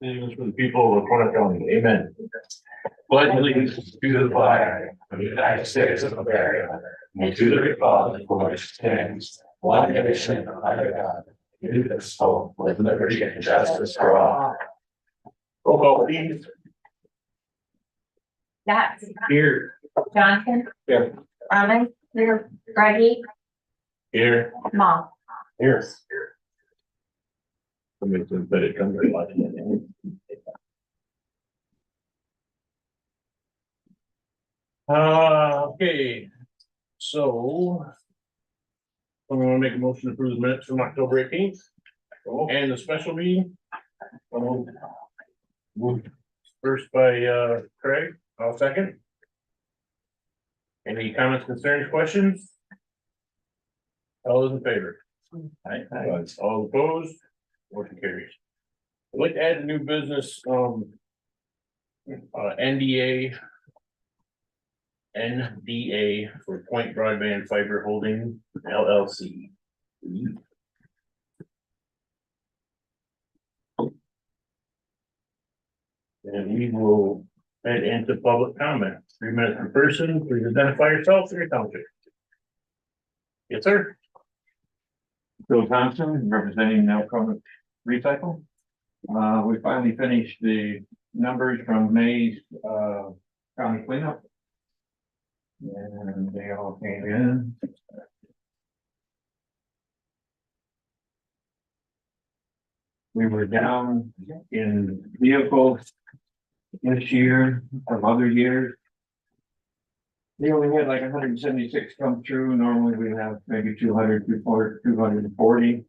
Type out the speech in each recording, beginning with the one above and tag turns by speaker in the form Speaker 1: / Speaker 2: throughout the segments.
Speaker 1: Things for the people of Corona County, amen. Pledge allegiance to the flag of the United States of America and to the republic for which it stands, one nation under God, indivisible, with liberty and justice for all. Roll call, please.
Speaker 2: That's
Speaker 1: Here.
Speaker 2: Johnson.
Speaker 1: Here.
Speaker 2: Armin. Here. Greggy.
Speaker 1: Here.
Speaker 2: Mom.
Speaker 1: Here. Somebody said that it comes very much. Okay, so. I'm gonna make a motion to approve the minutes from October 18th and the special meeting. First by Craig, I'll second. Any comments, concerns, questions? All those in favor? Aye. All opposed? Motion carries. I'd like to add a new business, NDA for Point Broadband Fiber Holding LLC. And we will head into public comment. 3 minutes per person. Please identify yourself and your township. Yes, sir.
Speaker 3: Bill Thompson, representing Nelcona Recycle. We finally finished the numbers from May's county cleanup. And they all came in. We were down in vehicles this year from other years. They only had like 176 come through. Normally we have maybe 200, 240.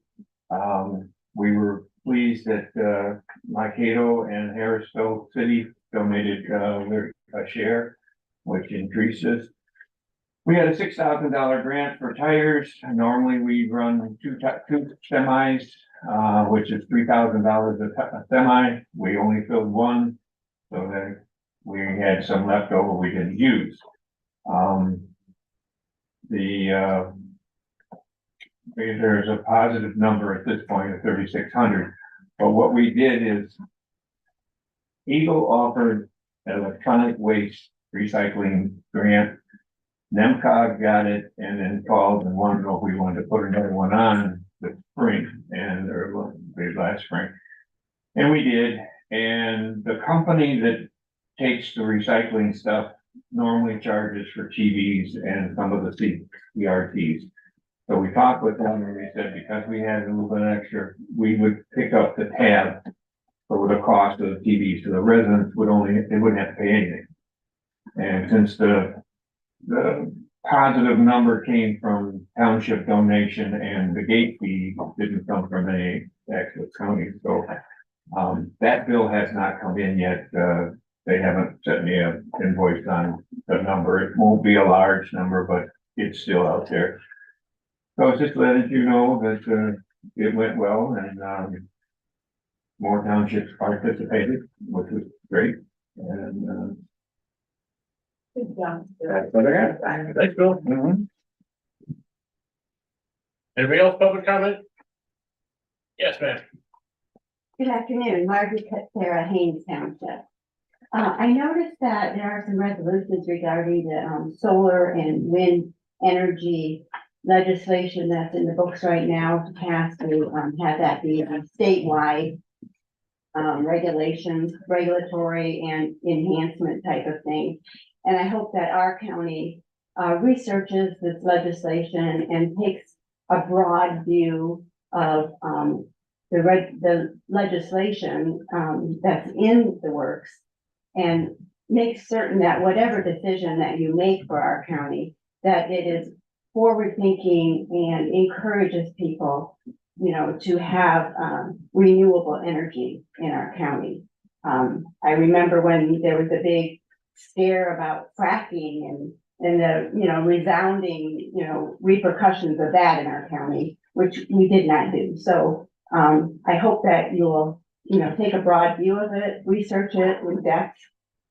Speaker 3: We were pleased that Mankato and Harrisville City donated their share, which increases. We had a $6,000 grant for tires. Normally we run two semis, which is $3,000 a semi. We only filled one, so then we had some left over we didn't use. There's a positive number at this point of 3,600, but what we did is Eagle offered an electronic waste recycling grant. NEMCOG got it and then called and wanted to know if we wanted to put another one on the spring and or the last spring. And we did. And the company that takes the recycling stuff normally charges for TVs and some of the CRTs. So we talked with them and we said, because we had a little bit extra, we would pick up the tab for the cost of the TV. So the residents they wouldn't have to pay anything. And since the positive number came from township donation and the gate fee didn't come from any actual county. So that bill has not come in yet. They haven't sent me an invoice on the number. It won't be a large number, but it's still out there. So it's just letting you know that it went well and more townships participated, which was great. And
Speaker 2: Good job.
Speaker 3: that's what I got.
Speaker 1: Thanks, Bill. Anybody else public comment? Yes, ma'am.
Speaker 4: Good afternoon, Margaret Sarah Haynes Township. I noticed that there are some resolutions regarding the solar and wind energy legislation that's in the books right now to pass to have that be statewide regulations, regulatory and enhancement type of thing. And I hope that our county researches this legislation and takes a broad view of the legislation that's in the works and make certain that whatever decision that you make for our county, that it is forward thinking and encourages people, to have renewable energy in our county. I remember when there was a big scare about fracking and the, resounding, repercussions of that in our county, which we did not do. So I hope that you'll, take a broad view of it, research it in depth.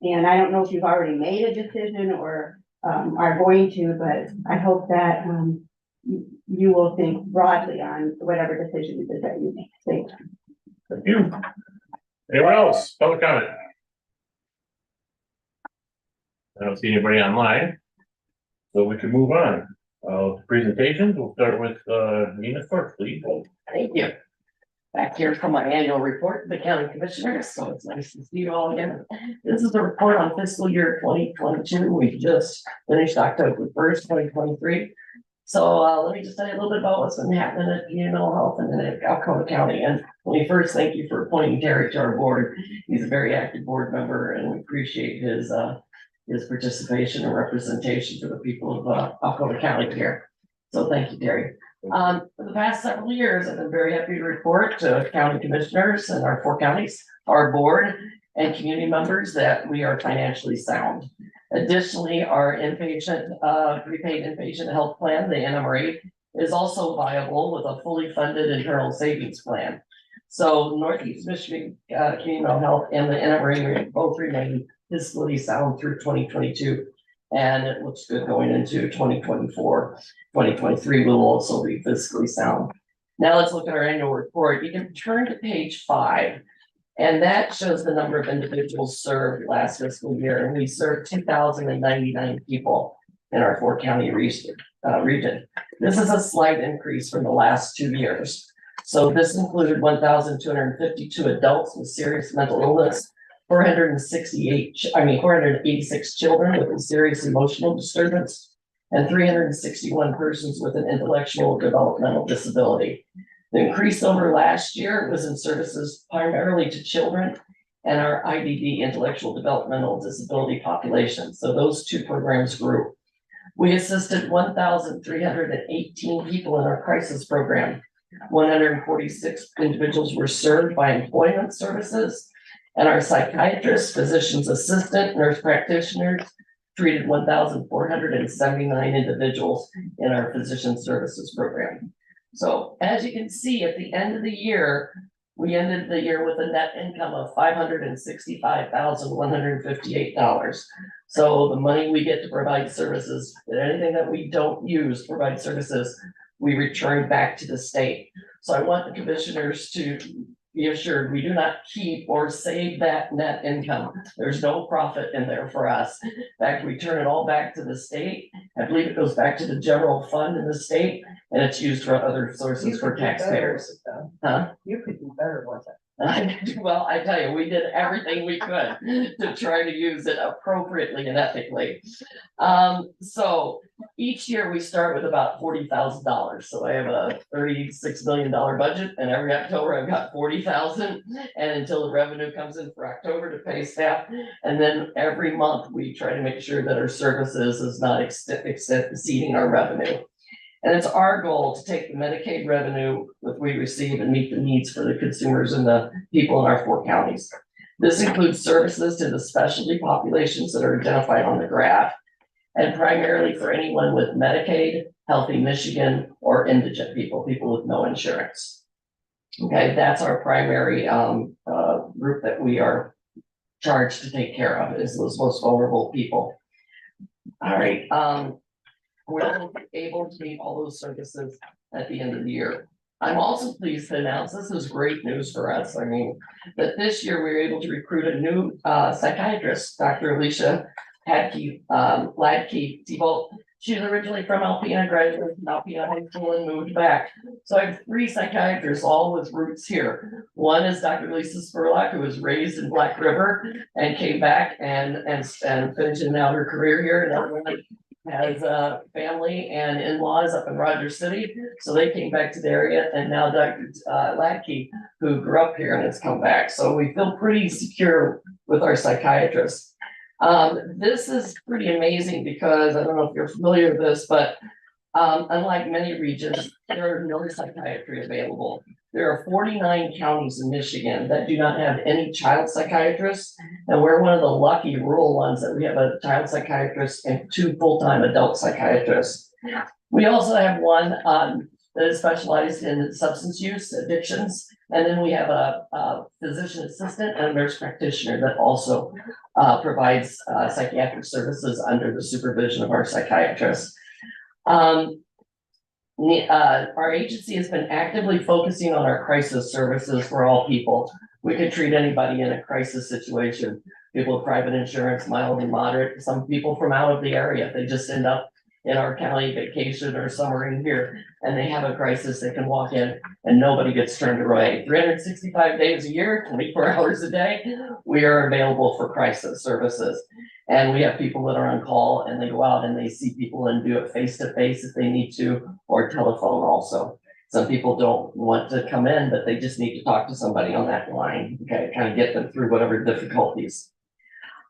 Speaker 4: And I don't know if you've already made a decision or are going to, but I hope that you will think broadly on whatever decision it is that you make. Thank you.
Speaker 1: Thank you. Anyone else? Public comment? I don't see anybody online. So we can move on. Presentations, we'll start with, Nina first, please.
Speaker 5: Thank you. Back here for my annual report, to the county commissioners, so it's nice to see you all again. This is a report on fiscal year 2022. We just finished October 1st, 2023. So let me just tell you a little bit about what's been happening at Mental Health and in Alcona County. And let me first thank you for appointing Terry to our board. He's a very active board member, and we appreciate his participation and representation for the people of Alcona County here. So thank you, Terry. For the past several years, I've been very happy to report to county commissioners and our 4 counties, our board and community members that we are financially sound. Additionally, our prepaid inpatient health plan, the NMRA, is also viable with a fully funded internal savings plan. So Northeast Michigan Community Mental Health and the NMRA both remain fiscally sound through 2022. And it looks good going into 2024. 2023 will also be fiscally sound. Now let's look at our annual report. You can turn to page 5, and that shows the number of individuals served last fiscal year. And we served 2,099 people in our 4 county region. This is a slight increase from the last 2 years. So this included 1,252 adults with serious mental illness, 486 children with a serious emotional disturbance, and 361 persons with an intellectual developmental disability. The increase over last year was in services primarily to children and our IDD, intellectual developmental disability population. So those 2 programs grew. We assisted 1,318 people in our crisis program. 146 individuals were served by employment services. And our psychiatrists, physician's assistant, nurse practitioners treated 1,479 individuals in our physician services program. So as you can see, at the end of the year, we ended the year with a net income of $565,158. So the money we get to provide services, and anything that we don't use to provide services, we return back to the state. So I want the commissioners to be assured we do not keep or save that net income. There's no profit in there for us. In fact, we turn it all back to the state. I believe it goes back to the general fund in the state, and it's used for other sources for taxpayers. Huh?
Speaker 6: You could do better with it.
Speaker 5: Well, I tell you, we did everything we could to try to use it appropriately and ethically. So each year we start with about $40,000. So I have a $36 million budget, and every October I've got 40,000, and until the revenue comes in for October to pay staff. And then every month we try to make sure that our services is not exceeding our revenue. And it's our goal to take the Medicaid revenue that we receive and meet the needs for the consumers and the people in our 4 counties. This includes services to the specialty populations that are identified on the graph, and primarily for anyone with Medicaid, Healthy Michigan, or indigent people with no insurance. Okay, that's our primary group that we are charged to take care of, is those most vulnerable people. All right. We're able to meet all those services at the end of the year. I'm also pleased to announce, this is great news for us. I mean, that this year we were able to recruit a new psychiatrist, Dr. Alicia Ladke-Thibault. She's originally from Alpena, graduated from Alpena High School and moved back. So I have 3 psychiatrists, all with roots here. One is Dr. Lisa Spurlock, who was raised in Black River and came back and finishing out her career here. Another one has a family and in-laws up in Rogers City, so they came back to the area. And now Dr. Ladke, who grew up here and has come back. So we feel pretty secure with our psychiatrists. This is pretty amazing because I don't know if you're familiar with this, but unlike many regions, there are no psychiatry available. There are 49 counties in Michigan that do not have any child psychiatrists, and we're one of the lucky rural ones that we have a child psychiatrist and 2 full-time adult psychiatrists. We also have one that is specialized in substance use, addictions, and then we have a physician assistant and a nurse practitioner that also provides psychiatric services under the supervision of our psychiatrists. Our agency has been actively focusing on our crisis services for all people. We could treat anybody in a crisis situation, people with private insurance, mild and moderate, some people from out of the area, they just end up in our county vacation or somewhere in here, and they have a crisis, they can walk in and nobody gets turned away. 365 days a year, 24 hours a day, we are available for crisis services. And we have people that are on call and they go out and they see people and do it face to face if they need to, or telephone also. Some people don't want to come in, but they just need to talk to somebody on that line, okay, kind of get them through whatever difficulties.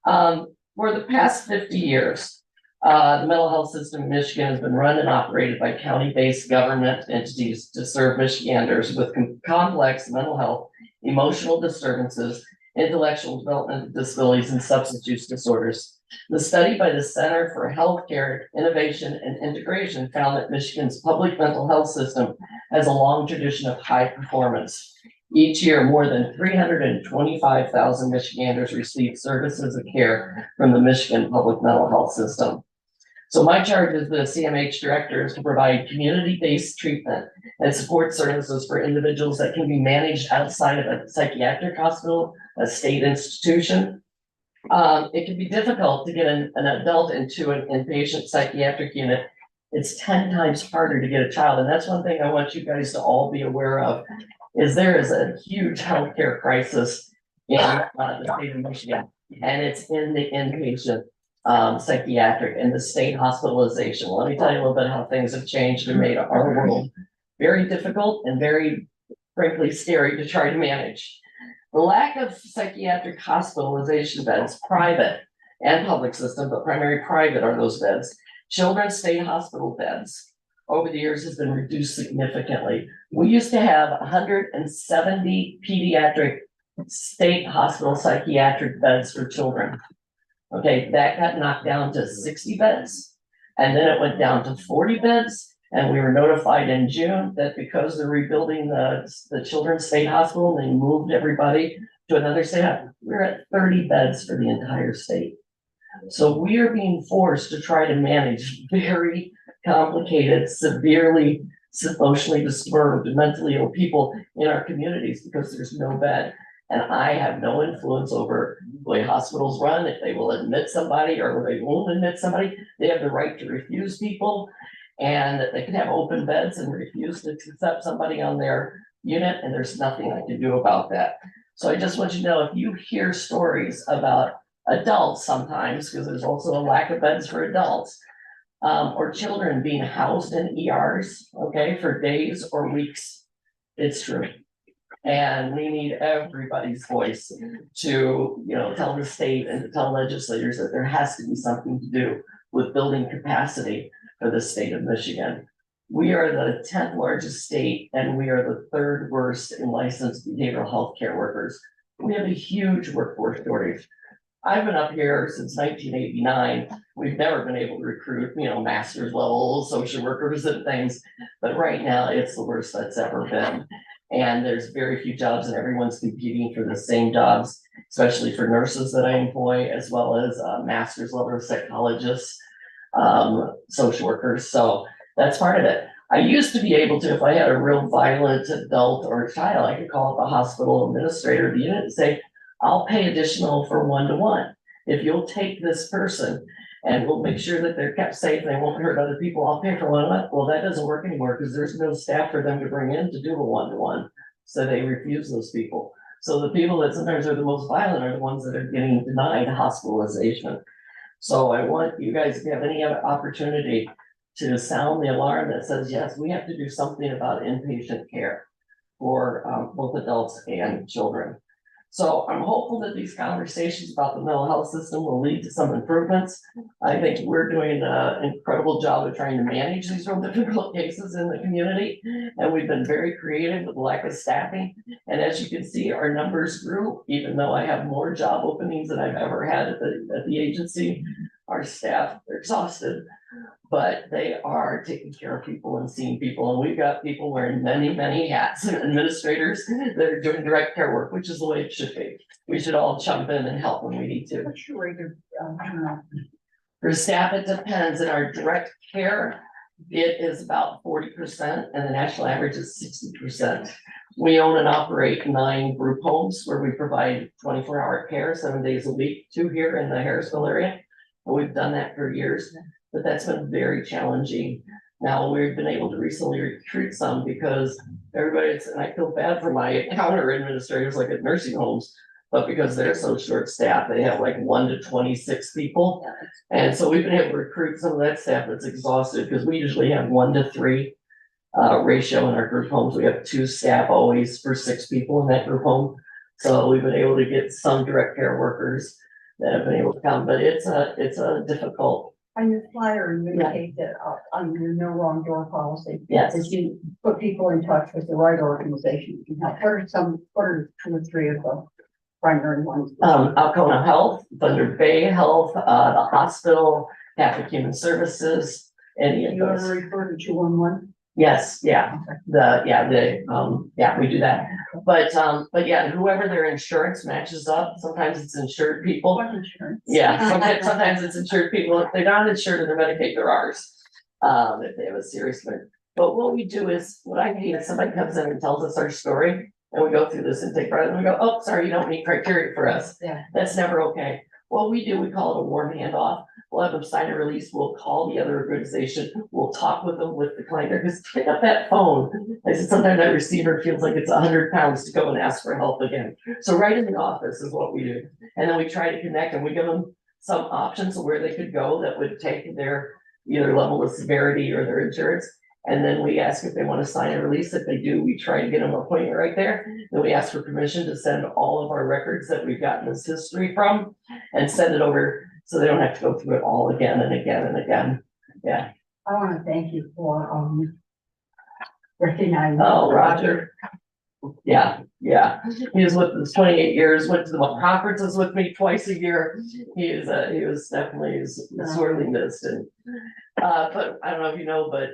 Speaker 5: For the past 50 years, the mental health system in Michigan has been run and operated by county-based government entities to serve Michiganders with complex mental health, emotional disturbances, intellectual development disabilities, and substance use disorders. The study by the Center for Healthcare Innovation and Integration found that Michigan's public mental health system has a long tradition of high performance. Each year, more than 325,000 Michiganders receive services of care from the Michigan Public Mental Health System. So my charge as the CMH director is to provide community-based treatment and support services for individuals that can be managed outside of a psychiatric hospital, a state institution. It can be difficult to get an adult into an inpatient psychiatric unit. It's 10 times harder to get a child. And that's one thing I want you guys to all be aware of, is there is a huge healthcare crisis in the state of Michigan, and it's in the inpatient psychiatric and the state hospitalization. Let me tell you a little bit how things have changed and made our world very difficult and very frankly scary to try to manage. The lack of psychiatric hospitalization beds, private and public system, but primarily private are those beds. Children's state hospital beds over the years has been reduced significantly. We used to have 170 pediatric state hospital psychiatric beds for children. Okay, that got knocked down to 60 beds, and then it went down to 40 beds. And we were notified in June that because they're rebuilding the Children's State Hospital, they moved everybody to another state. We're at 30 beds for the entire state. So we are being forced to try to manage very complicated, severely emotionally disturbed, mentally ill people in our communities because there's no bed. And I have no influence over the way hospitals run. If they will admit somebody or they won't admit somebody, they have the right to refuse people. And they can have open beds and refuse to accept somebody on their unit, and there's nothing I can do about that. So I just want you to know, if you hear stories about adults sometimes, because there's also a lack of beds for adults, or children being housed in ERs, okay, for days or weeks, it's true. And we need everybody's voice to, tell the state and to tell legislators that there has to be something to do with building capacity for the state of Michigan. We are the 10th largest state, and we are the 3rd worst in licensed behavioral health care workers. We have a huge workforce shortage. I've been up here since 1989. We've never been able to recruit, master's level social workers and things, but right now it's the worst that's ever been. And there's very few jobs, and everyone's competing for the same jobs, especially for nurses that I employ, as well as master's level psychologists, social workers. So that's part of it. I used to be able to, if I had a real violent adult or a child, I could call up a hospital administrator of the unit and say, I'll pay additional for 1-to-1. If you'll take this person and we'll make sure that they're kept safe and they won't hurt other people, I'll pay for 1-to-1. Well, that doesn't work anymore because there's no staff for them to bring in to do a 1-to-1. So they refuse those people. So the people that sometimes are the most violent are the ones that are getting denied hospitalization. So I want you guys, if you have any other opportunity, to sound the alarm that says, yes, we have to do something about inpatient care for both adults and children. So I'm hopeful that these conversations about the mental health system will lead to some improvements. I think we're doing an incredible job of trying to manage these real difficult cases in the community. And we've been very creative with lack of staffing. And as you can see, our numbers grew, even though I have more job openings than I've ever had at the agency. Our staff, they're exhausted, but they are taking care of people and seeing people. And we've got people wearing many, many hats, administrators that are doing direct care work, which is the way it should be. We should all jump in and help when we need to.
Speaker 2: What's your rate of turnout?
Speaker 5: For staff, it depends. In our direct care, it is about 40%, and the national average is 60%. We own and operate 9 group homes where we provide 24-hour care, 7 days a week, 2 here in the Harrisville area. And we've done that for years, but that's been very challenging. Now, we've been able to recently recruit some because everybody's, and I feel bad for my counter administrators like at nursing homes. But because they're so short-staffed, they have like 1 to 26 people. And so we've been able to recruit some of that staff that's exhausted, because we usually have 1 to 3 ratio in our group homes. We have 2 staff always for 6 people in that group home. So we've been able to get some direct care workers that have been able to come, but it's a difficult,
Speaker 2: On your flyer, you
Speaker 5: Yeah.
Speaker 2: indicate that on your no wrong door policy,
Speaker 5: yes.
Speaker 2: that you put people in touch with the right organization. You can help. What are 2 or 3 of the primary ones?
Speaker 5: Alcona Health, Thunder Bay Health, the hospital, Catholic Human Services, any of
Speaker 2: You ever
Speaker 5: those.
Speaker 2: refer to 211?
Speaker 5: Yes, yeah, we do that. But yeah, whoever their insurance matches up, sometimes it's insured people.
Speaker 2: What insurance?
Speaker 5: Yeah, sometimes it's insured people. If they're not insured in their Medicaid, they're ours. If they have a serious one. But what we do is, what I hate is somebody comes in and tells us our story, and we go through this intake process, and we go, oh, sorry, you don't meet criteria for us.
Speaker 2: Yeah.
Speaker 5: That's never okay. What we do, we call it a warm handoff. We'll have them sign a release, we'll call the other organization, we'll talk with them with the client, because pick up that phone. I said, sometimes that receiver feels like it's 100 pounds to go and ask for help again. So right in the office is what we do. And then we try to connect, and we give them some options of where they could go that would take their either level of severity or their insurance. And then we ask if they want to sign a release. If they do, we try to get them an appointment right there. Then we ask for permission to send all of our records that we've gotten this history from and send it over, so they don't have to go through it all again and again and again. Yeah.
Speaker 2: I want to thank you for, recognizing.
Speaker 5: Oh, Roger. Yeah, yeah. He was with us 28 years, went to the conferences with me twice a year. He was definitely sorely missed. And, but I don't know if you know, but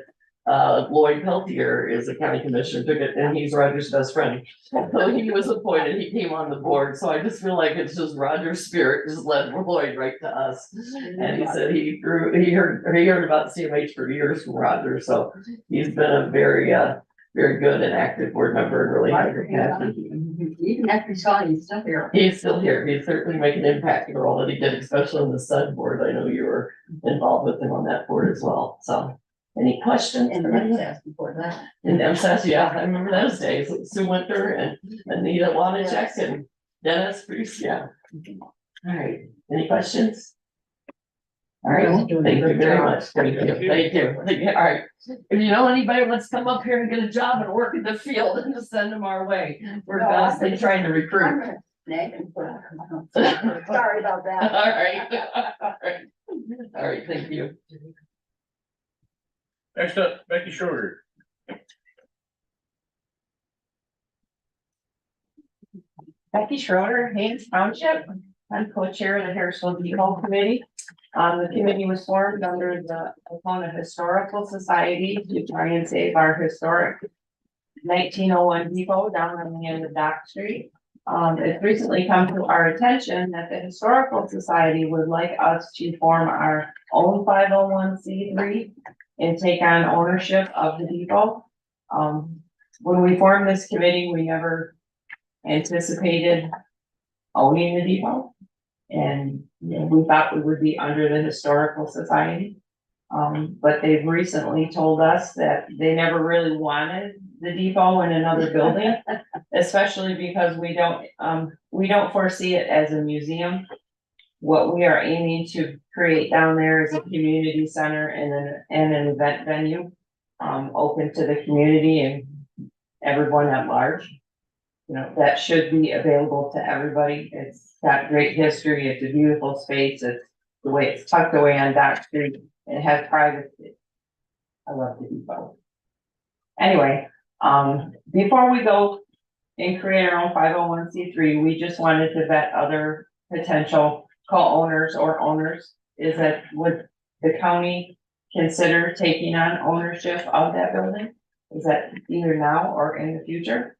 Speaker 5: Lloyd Peltier is a county commissioner, took it, and he's Roger's best friend. So he was appointed, he came on the board, so I just feel like it's just Roger's spirit just led Lloyd right to us. And he said he heard about CMH for years from Roger, so he's been a very good and active board member and really.
Speaker 2: Even after you saw, he's still here.
Speaker 5: He's still here, he's certainly making an impact in the role that he did, especially on the SUD board. I know you were involved with him on that board as well, so. Any questions?
Speaker 2: And MSAS before that.
Speaker 5: And MSAS, yeah, I remember those days, Sue Winter and Anita Wanacek and Dennis Bruce, yeah. All right, any questions? All right, thank you very much, thank you, all right. If you know anybody who wants to come up here and get a job and work in the field, then just send them our way. We're constantly trying to recruit.
Speaker 2: I'm gonna snag and put it. Sorry about that.
Speaker 5: All right, all right, thank you.
Speaker 1: Next up, Becky Schroeder.
Speaker 6: Becky Schroeder, Haynes Township. I'm co-chair of the Harrisville Depot Committee. The committee was formed under the Alcona Historical Society to try and save our historic 1901 depot down on the end of Dock Street. It's recently come to our attention that the Historical Society would like us to form our own 501c3 and take on ownership of the depot. When we formed this committee, we never anticipated owning the depot. And we thought we would be under the Historical Society. But they've recently told us that they never really wanted the depot in another building, especially because we don't foresee it as a museum. What we are aiming to create down there is a community center and an event venue, open to the community and everyone at large. You know, that should be available to everybody. It's got great history. It's a beautiful space. It's the way it's tucked away on Dock Street. It has privacy. I love the depot. Anyway, before we go and create our own 501c3, we just wanted to vet other potential co-owners or owners. Is that, would the county consider taking on ownership of that building? Is that either now or in the future?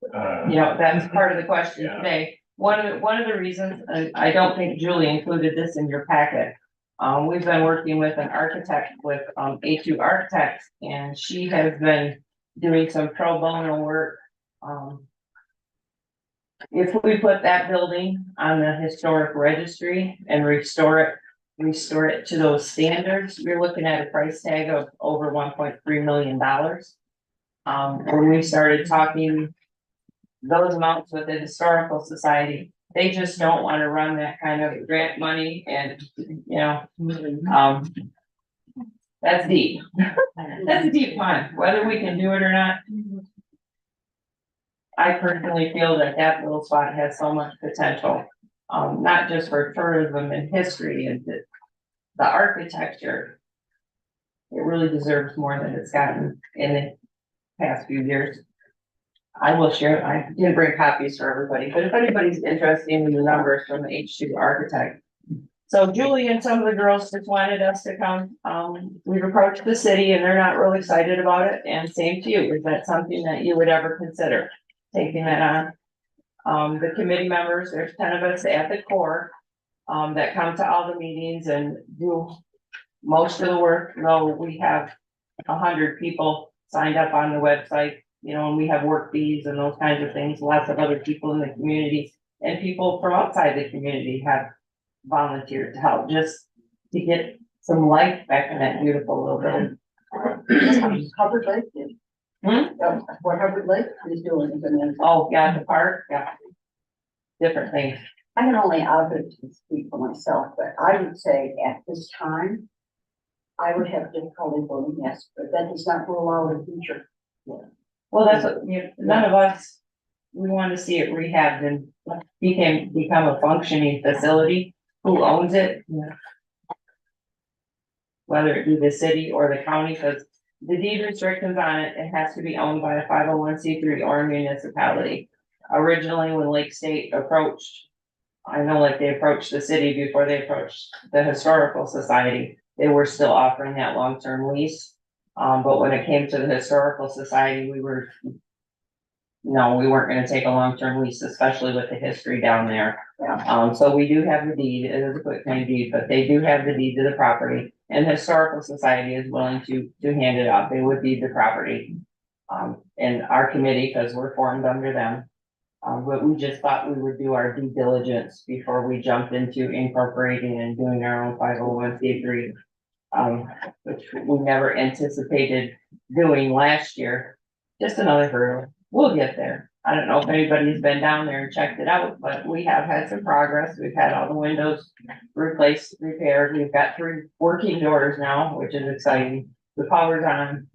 Speaker 6: You know, that's part of the question
Speaker 1: Yeah.
Speaker 6: today. One of the reasons, and I don't think Julie included this in your packet. We've been working with an architect with A2 Architects, and she has been doing some pro bono work. If we put that building on the historic registry and restore it to those standards, we're looking at a price tag of over $1.3 million. When we started talking those amounts with the Historical Society, they just don't want to run that kind of grant money and, that's deep. That's a deep pond, whether we can do it or not. I personally feel that that little spot has so much potential, not just for tourism and history and the architecture. It really deserves more than it's gotten in the past few years. I will share, I didn't bring copies for everybody, but if anybody's interested in the numbers from the H2 architect. So Julie and some of the girls just wanted us to come. We've approached the city and they're not really excited about it, and same to you. Is that something that you would ever consider taking that on? The committee members, there's 10 of us at the core, that come to all the meetings and do most of the work. Though we have 100 people signed up on the website, and we have work fees and those kinds of things. Lots of other people in the community and people from outside the community have volunteered to help, just to get some life back in that beautiful little building.
Speaker 2: Hubbard Lake did. What Hubbard Lake is doing is amazing.
Speaker 6: Oh, yeah, the park, yeah. Different things.
Speaker 2: I can only obviously speak for myself, but I would say at this time, I would have difficulty voting yes, but that does not rule out the future.
Speaker 6: Well, that's what, none of us, we want to see it rehabbed and become a functioning facility. Who owns it? Whether it be the city or the county, because the deed restrictions on it, it has to be owned by a 501c3 or a municipality. Originally, when Lake State approached, I know like they approached the city before they approached the Historical Society, they were still offering that long-term lease. But when it came to the Historical Society, we weren't gonna take a long-term lease, especially with the history down there. So we do have the deed, it is a quitclaim deed, but they do have the deed to the property, and the Historical Society is willing to hand it off. They would deed the property. And our committee, because we're formed under them. But we just thought we would do our due diligence before we jumped into incorporating and doing our own 501c3. Which we never anticipated doing last year. Just another hurdle. We'll get there. I don't know if anybody's been down there and checked it out, but we have had some progress. We've had all the windows replaced, repaired. We've got 3 working doors now, which is exciting. The power's on.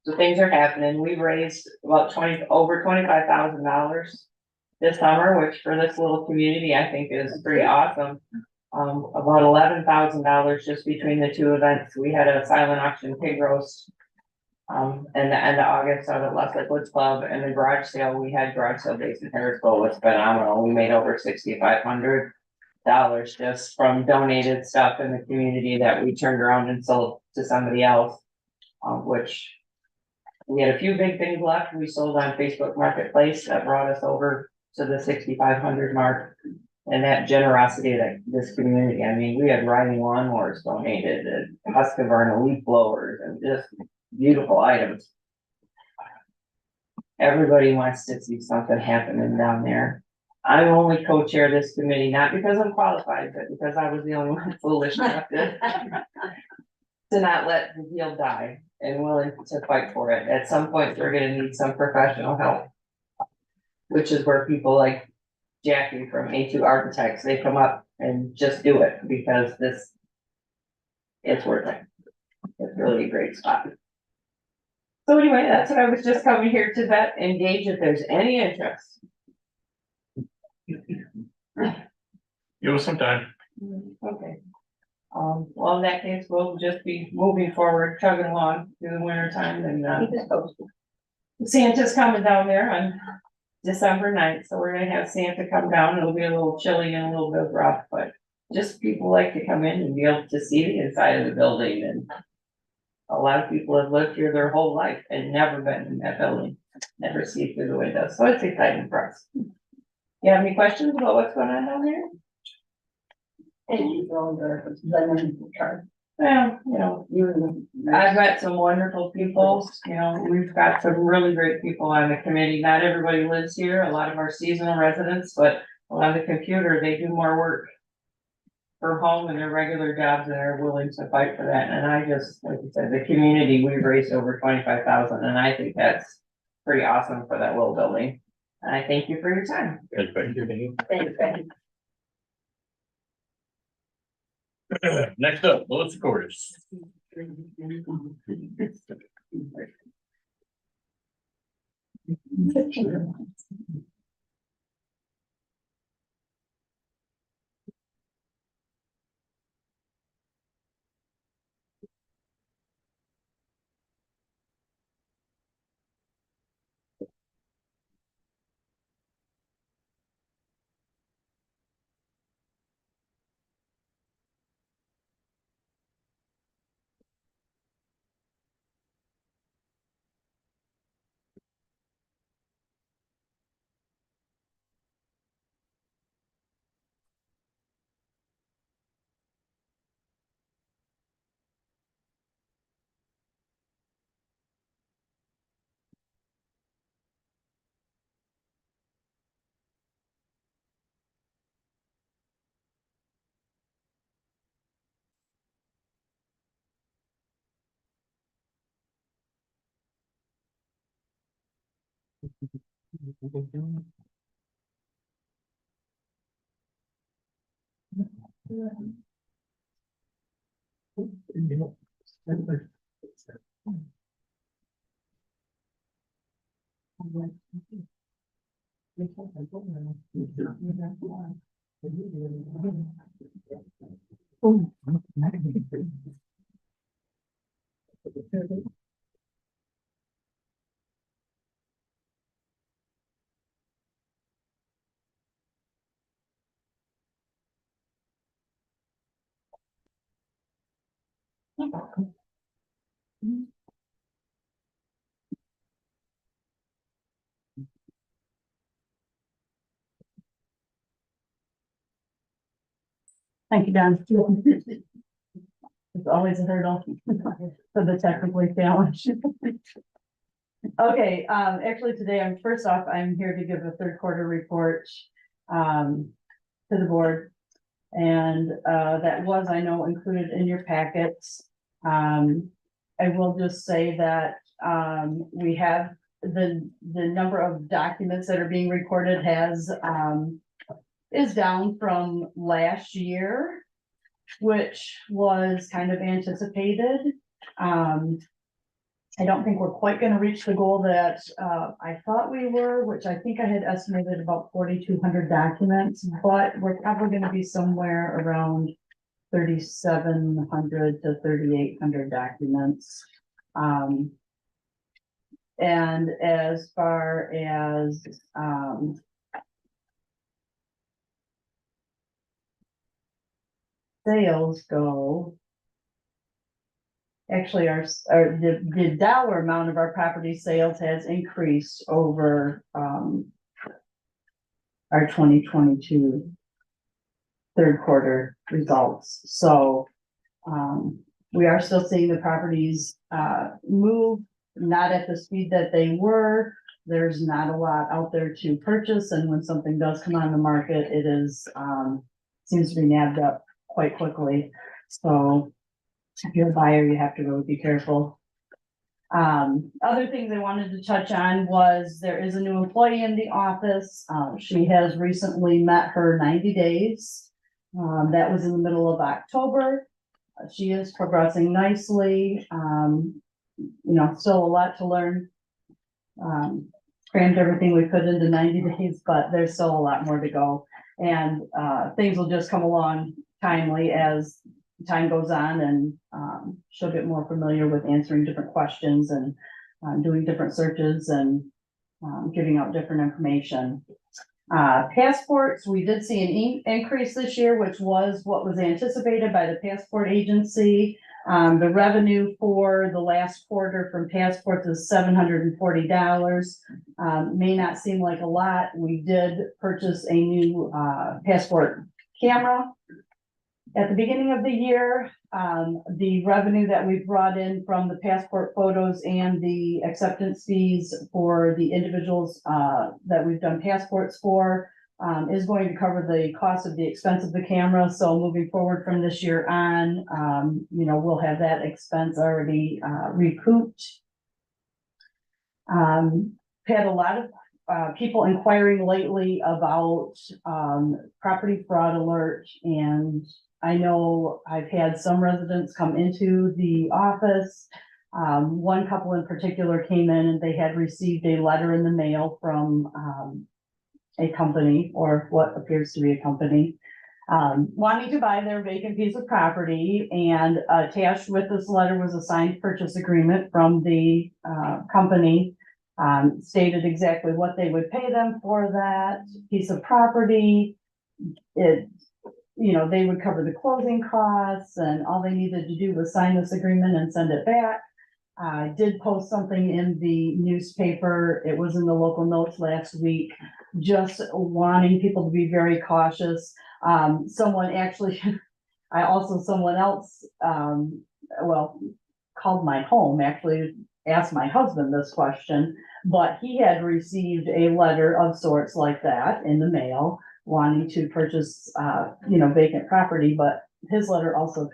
Speaker 6: So things are happening. We've raised about over $25,000 this summer, which for this little community, I think is pretty awesome. About $11,000 just between the 2 events. We had a silent auction pig roast. And the end of August out at Leslie Woods Club, and the garage sale, we had garage sale days in Harrisville was phenomenal. We made over $6,500 just from donated stuff in the community that we turned around and sold to somebody else. Which we had a few big things left. We sold on Facebook Marketplace that brought us over to the 6,500 mark. And that generosity that this community, I mean, we had riding lawnmowers donated and Husqvarna leaf blowers and just beautiful items. Everybody wants to see something happening down there. I only co-chair this committee, not because I'm qualified, but because I was the only one foolish enough to not let the deal die and willing to fight for it. At some point, we're gonna need some professional help. Which is where people like Jackie from A2 Architects, they come up and just do it because it's worth it. It's really a great spot. So anyway, that's what I was just coming here to engage if there's any interest.
Speaker 1: Give us some time.
Speaker 6: Okay. Well, in that case, we'll just be moving forward, chugging along through the winter time and,
Speaker 2: Keep us posted.
Speaker 6: Santa's coming down there on December 9th, so we're gonna have Santa come down. It'll be a little chilly and a little bit rough, but just people like to come in and be able to see the inside of the building, and a lot of people have lived here their whole life and never been in that building, never see through the windows, so it's exciting for us. You have any questions about what's going on down there?
Speaker 2: Thank you for all the, then in charge.
Speaker 6: Well, you know, I've met some wonderful people, you know, we've got some really great people on the committee. Not everybody lives here, a lot of our seasonal residents, but on the computer, they do more work for home and their regular jobs and are willing to fight for that. And I just, like you said, the community, we've raised over 25,000, and I think that's pretty awesome for that little building. And I thank you for your time.
Speaker 1: Thank you.
Speaker 2: Thanks, Becky.
Speaker 1: Next up, Melissa Cordis.
Speaker 7: Thank you, Don. It's always a hurdle for the technically challenged. Okay, actually today I'm here to give a third quarter report to the board. And that was, I know, included in your packets. I will just say that we have the number of documents that are being recorded is down from last year, which was kind of anticipated. I don't think we're quite gonna reach the goal that I thought we were, which I think I had estimated about 4,200 documents, but we're probably gonna be somewhere around 3,700 to 3,800 documents. And as far as sales go, actually the dollar amount of our property sales has increased over our 2022 third quarter results. So we are still seeing the properties move, not at the speed that they were. There's not a lot out there to purchase, and when something does come on the market, it is seems to be nabbed up quite quickly. So if you're a buyer, you have to really be careful. Other things I wanted to touch on was there is a new employee in the office. She has recently met her 90 days. That was in the middle of October. She is progressing nicely. You know, still a lot to learn. Crammed everything we could into 90 days, but there's still a lot more to go. And things will just come along timely as time goes on, and she'll get more familiar with answering different questions and doing different searches and giving out different information. Passports, we did see an increase this year, which was what was anticipated by the passport agency. The revenue for the last quarter from passports is $740. May not seem like a lot. We did purchase a new passport camera. At the beginning of the year, the revenue that we brought in from the passport photos and the acceptance fees for the individuals that we've done passports for is going to cover the cost of the expense of the camera. So moving forward from this year on, we'll have that expense already recouped. Had a lot of people inquiring lately about property fraud alert, and I know I've had some residents come into the office. One couple in particular came in and they had received a letter in the mail from a company, or what appears to be a company, wanting to buy their vacant piece of property, and attached with this letter was a signed purchase agreement from the company. Stated exactly what they would pay them for that piece of property. They would cover the closing costs, and all they needed to do was sign this agreement and send it back. I did post something in the newspaper. It was in the local notes last week, just wanting people to be very cautious. Someone actually, someone else, called my home, actually asked my husband this question, but he had received a letter of sorts like that in the mail, wanting to purchase, vacant property, but his letter also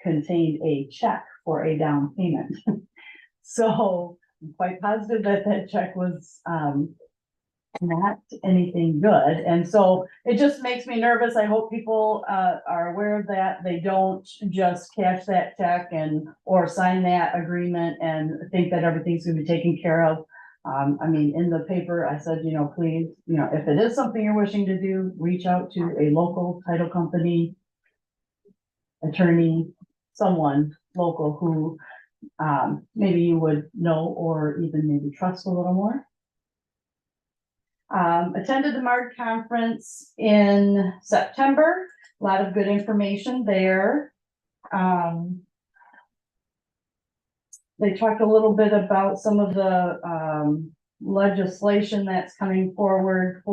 Speaker 7: contained a check for a down payment. So I'm quite positive that that check was, not anything good. And so it just makes me nervous. I hope people, are aware of that. They don't just cash that check or sign that agreement and think that everything's gonna be taken care of. In the paper, I said, please, if it is something you're wishing to do, reach out to a local title company, attorney, someone local who maybe you would know or even maybe trust a little more. Attended the MARD conference in September. A lot of good information there. They talked a little bit about some of the legislation that's coming forward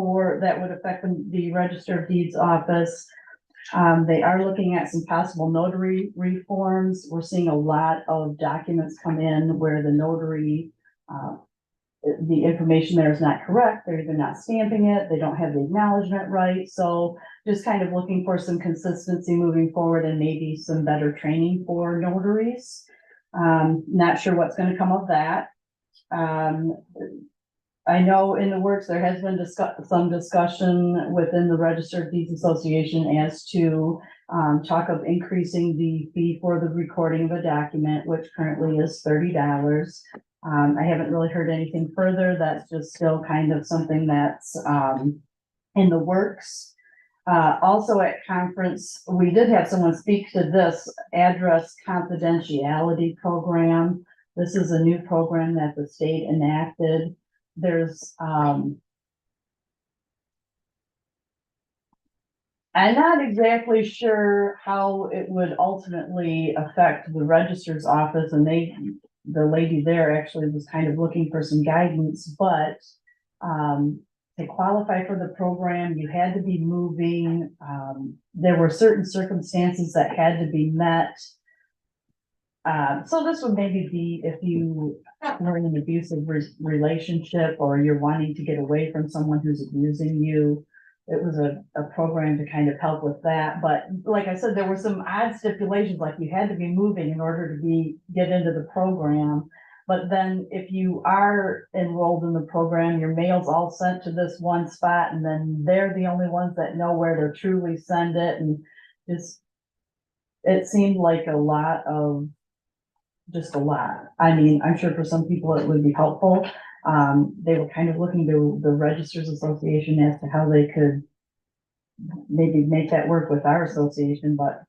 Speaker 7: that would affect the Register of Deeds office. They are looking at some possible notary reforms. We're seeing a lot of documents come in where the notary, the information there is not correct. They're either not stamping it, they don't have the acknowledgement right. So just kind of looking for some consistency moving forward and maybe some better training for notaries. Not sure what's going to come of that. I know in the works, there has been some discussion within the Register of Deeds Association as to talk of increasing the fee for the recording of a document, which currently is $30. I haven't really heard anything further. That's just still kind of something that's in the works. Also at conference, we did have someone speak to this address confidentiality program. This is a new program that the state enacted. There's, I'm not exactly sure how it would ultimately affect the registrar's office, and the lady there actually was kind of looking for some guidance, but to qualify for the program, you had to be moving. There were certain circumstances that had to be met. So this would maybe be if you were in an abusive relationship, or you're wanting to get away from someone who's abusing you. It was a program to kind of help with that. But like I said, there were some odd stipulations, like you had to be moving in order to get into the program. But then if you are enrolled in the program, your mail's all sent to this one spot, and then they're the only ones that know where to truly send it. And it seemed like a lot. I mean, I'm sure for some people it would be helpful. They were kind of looking to the Registers Association as to how they could maybe make that work with our association, but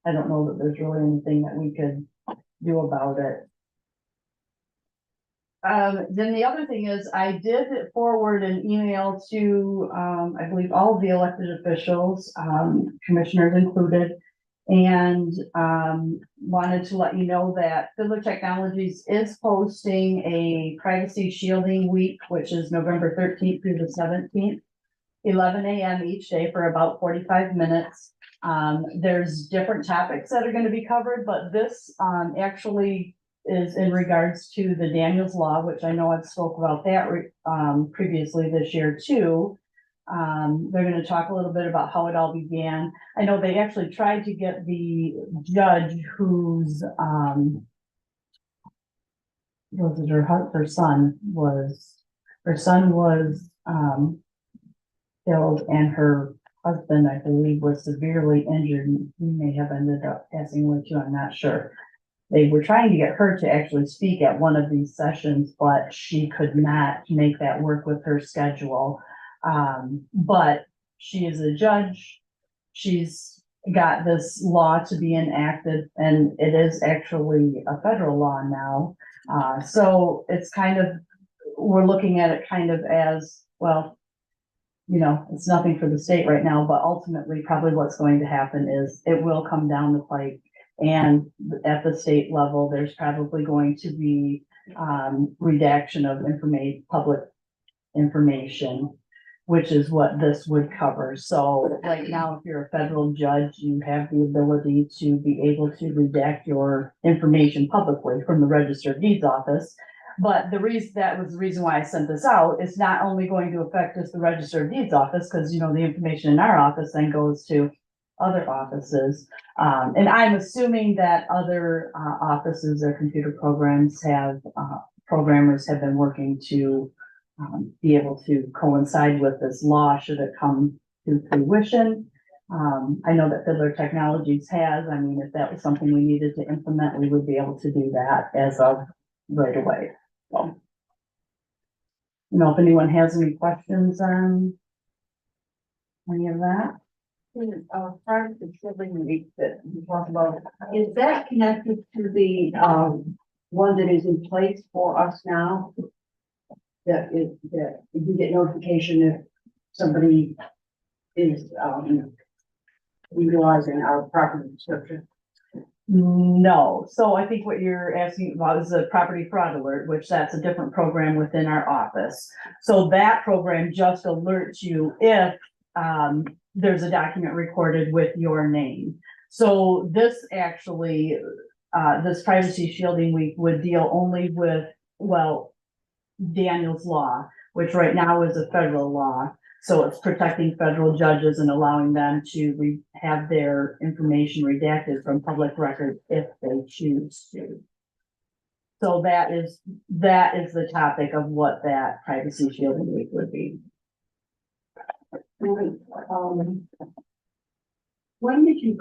Speaker 7: I don't know that there's really anything that we could do about it. Then the other thing is, I did forward an email to, I believe all of the elected officials, commissioners included, and wanted to let you know that Fiddler Technologies is posting a privacy shielding week, which is November 13th through the 17th, 11 a.m. each day for about 45 minutes. There's different topics that are gonna be covered, but this, actually is in regards to the Daniels Law, which I know I've spoke about that, previously this year too. They're gonna talk a little bit about how it all began. I know they actually tried to get the judge whose, was it her son was, killed and her husband, I believe, was severely injured. He may have ended up passing away too, I'm not sure. They were trying to get her to actually speak at one of these sessions, but she could not make that work with her schedule. But she is a judge. She's got this law to be enacted, and it is actually a federal law now. So it's kind of, we're looking at it kind of as, well, you know, it's nothing for the state right now, but ultimately probably what's going to happen is it will come down the pike. And at the state level, there's probably going to be, redaction of public information, which is what this would cover. So right now, if you're a federal judge, you have the ability to be able to redact your information publicly from the Register of Deeds office. But that was the reason why I sent this out. It's not only going to affect just the Register of Deeds office, because, you know, the information in our office then goes to other offices. And I'm assuming that other offices or computer programs programmers have been working to be able to coincide with this law should it come to fruition. I know that Fiddler Technologies has. I mean, if that was something we needed to implement, we would be able to do that as of right away. So, you know, if anyone has any questions on any of that.
Speaker 2: Part of the children week that you talked about, is that connected to the, one that is in place for us now? That you get notification if somebody is, utilizing our property description?
Speaker 7: No, so I think what you're asking about is the property fraud alert, which that's a different program within our office. So that program just alerts you if there's a document recorded with your name. So this actually, this Privacy Shielding Week would deal only with, well, Daniels Law, which right now is a federal law. So it's protecting federal judges and allowing them to have their information redacted from public record if they choose to. So that is the topic of what that Privacy Shielding Week would be.
Speaker 2: When did you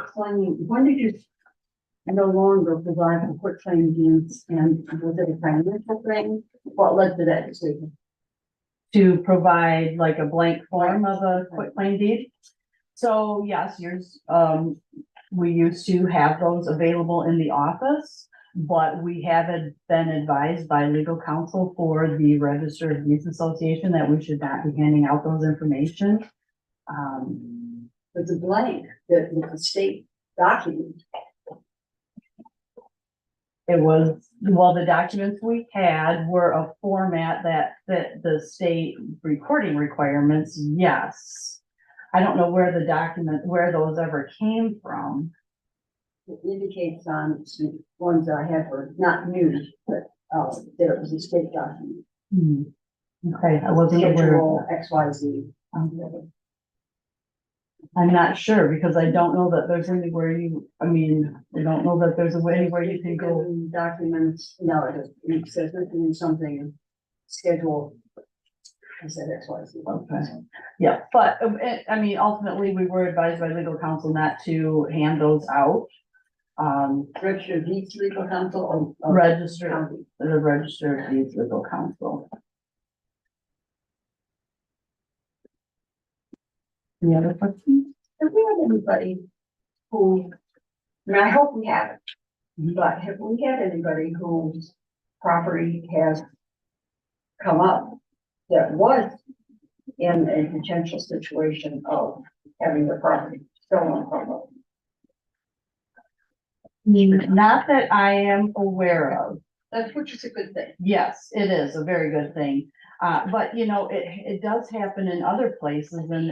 Speaker 2: no longer provide for quick claim deeds, and was it a financial thing? What led to that decision?
Speaker 7: To provide like a blank form of a quitclaim deed. So yes, we used to have those available in the office, but we haven't been advised by legal counsel for the Register of Deeds Association that we should not be handing out those information.
Speaker 2: It's a blank, the state document.
Speaker 7: It was, well, the documents we had were a format that fit the state recording requirements, yes. I don't know where where those ever came from.
Speaker 2: It indicates on some ones that I had were not new, but, there was a state document.
Speaker 7: Okay, I wasn't aware of that.
Speaker 2: XYZ.
Speaker 7: I'm not sure because I don't know that there's anywhere I don't know that there's anywhere you can go.
Speaker 2: Documents, no, it says something schedule. I said XYZ.
Speaker 7: Okay. Yeah, but I mean, ultimately, we were advised by legal counsel not to hand those out.
Speaker 2: Register of Deeds legal counsel or
Speaker 7: The Register of Deeds legal counsel. Any other questions?
Speaker 2: Have we had anybody who, I hope we haven't, but have we had anybody whose property has come up that was in a potential situation of having their property stolen from them?
Speaker 7: Not that I am aware of.
Speaker 2: That's which is a good thing.
Speaker 7: Yes, it is a very good thing. But you know, it does happen in other places and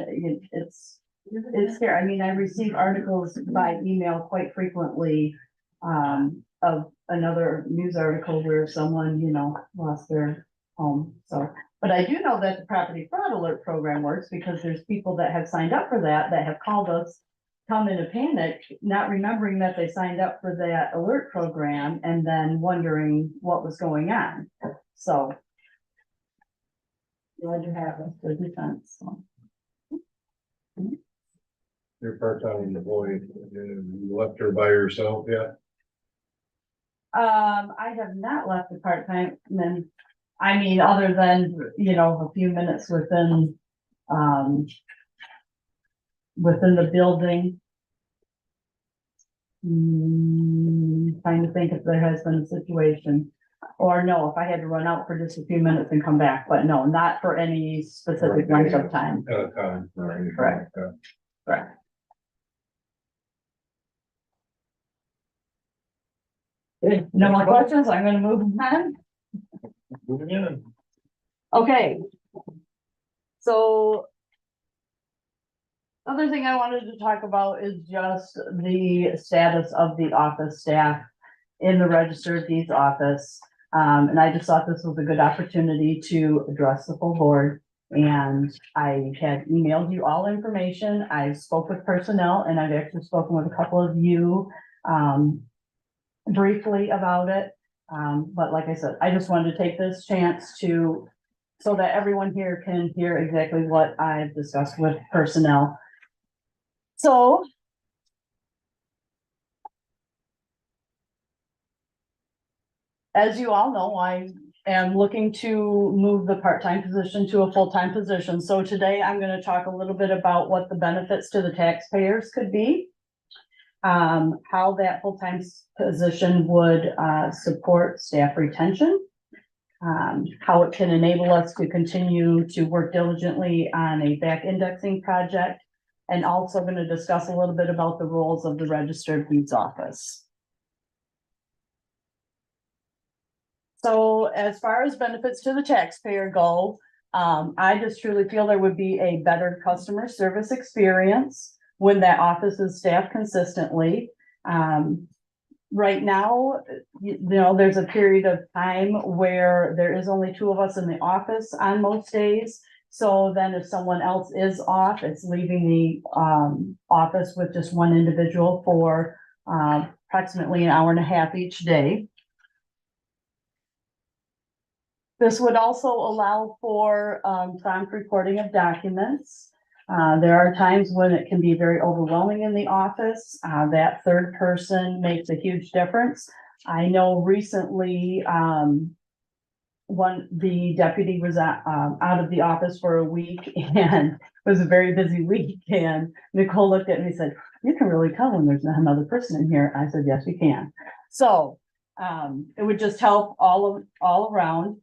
Speaker 7: It's scary. I mean, I receive articles by email quite frequently, of another news article where someone, lost their home, so. But I do know that the property fraud alert program works because there's people that have signed up for that have called us, come in a panic, not remembering that they signed up for that alert program and then wondering what was going on, so. Glad to have us for defense, so.
Speaker 8: You're part-time employee, you left her by herself yet?
Speaker 7: I have not left the part-time, then, I mean, other than, a few minutes within the building. Trying to think if there has been a situation, or no, if I had to run out for just a few minutes and come back, but no, not for any specific length of time.
Speaker 8: At a time, or anything like
Speaker 7: Correct.
Speaker 8: that.
Speaker 7: Correct. No more questions, I'm gonna move on.
Speaker 8: Moving in.
Speaker 7: Okay. So. Other thing I wanted to talk about is just the status of the office staff in the Register of Deeds office. And I just thought this was a good opportunity to address the full board. And I had emailed you all information. I spoke with personnel and I've actually spoken with a couple of you, briefly about it. But like I said, I just wanted to take this chance so that everyone here can hear exactly what I've discussed with personnel. So. As you all know, I am looking to move the part-time position to a full-time position. So today I'm going to talk a little bit about what the benefits to the taxpayers could be. How that full-time position would support staff retention. How it can enable us to continue to work diligently on a back indexing project. And also going to discuss a little bit about the roles of the Register of Deeds office. So as far as benefits to the taxpayer go, I just truly feel there would be a better customer service experience when that office is staffed consistently. Right now, there's a period of time where there is only 2 of us in the office on most days. So then if someone else is off, it's leaving the office with just one individual for approximately an hour and a half each day. This would also allow for prompt reporting of documents. There are times when it can be very overwhelming in the office. That third person makes a huge difference. I know recently the deputy was out of the office for a week and it was a very busy week. And Nicole looked at me and said, "You can really tell when there's not another person in here." I said, "Yes, you can." So it would just help all around.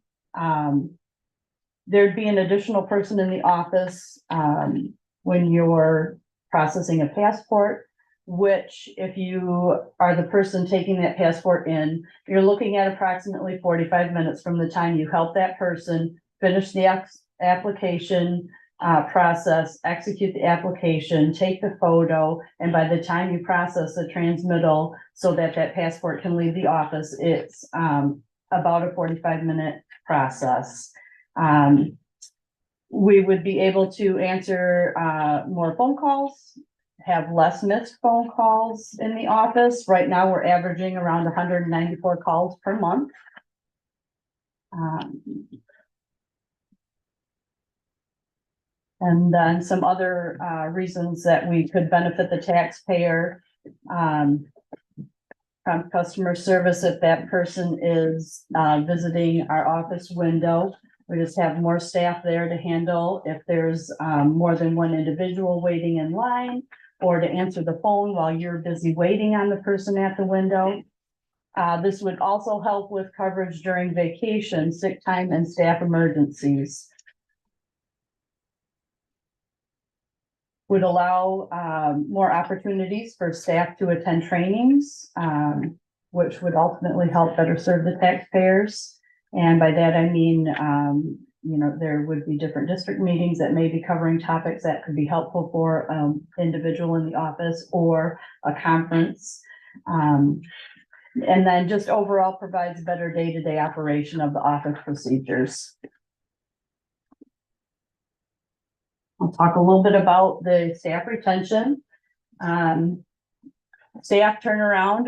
Speaker 7: There'd be an additional person in the office when you're processing a passport, which if you are the person taking that passport in, you're looking at approximately 45 minutes from the time you help that person finish the application process, execute the application, take the photo, and by the time you process the transmittal so that passport can leave the office, it's about a 45-minute process. We would be able to answer more phone calls, have less missed phone calls in the office. Right now, we're averaging around 194 calls per month. And then some other reasons that we could benefit the taxpayer. From customer service, if that person is visiting our office window, we just have more staff there to handle if there's more than one individual waiting in line, or to answer the phone while you're busy waiting on the person at the window. This would also help with coverage during vacation, sick time, and staff emergencies. Would allow more opportunities for staff to attend trainings, which would ultimately help better serve the taxpayers. And by that, I mean, you know, there would be different district meetings that may be covering topics that could be helpful for, individual in the office or a conference. And then just overall provides better day-to-day operation of the office procedures. I'll talk a little bit about the staff retention. Staff turnaround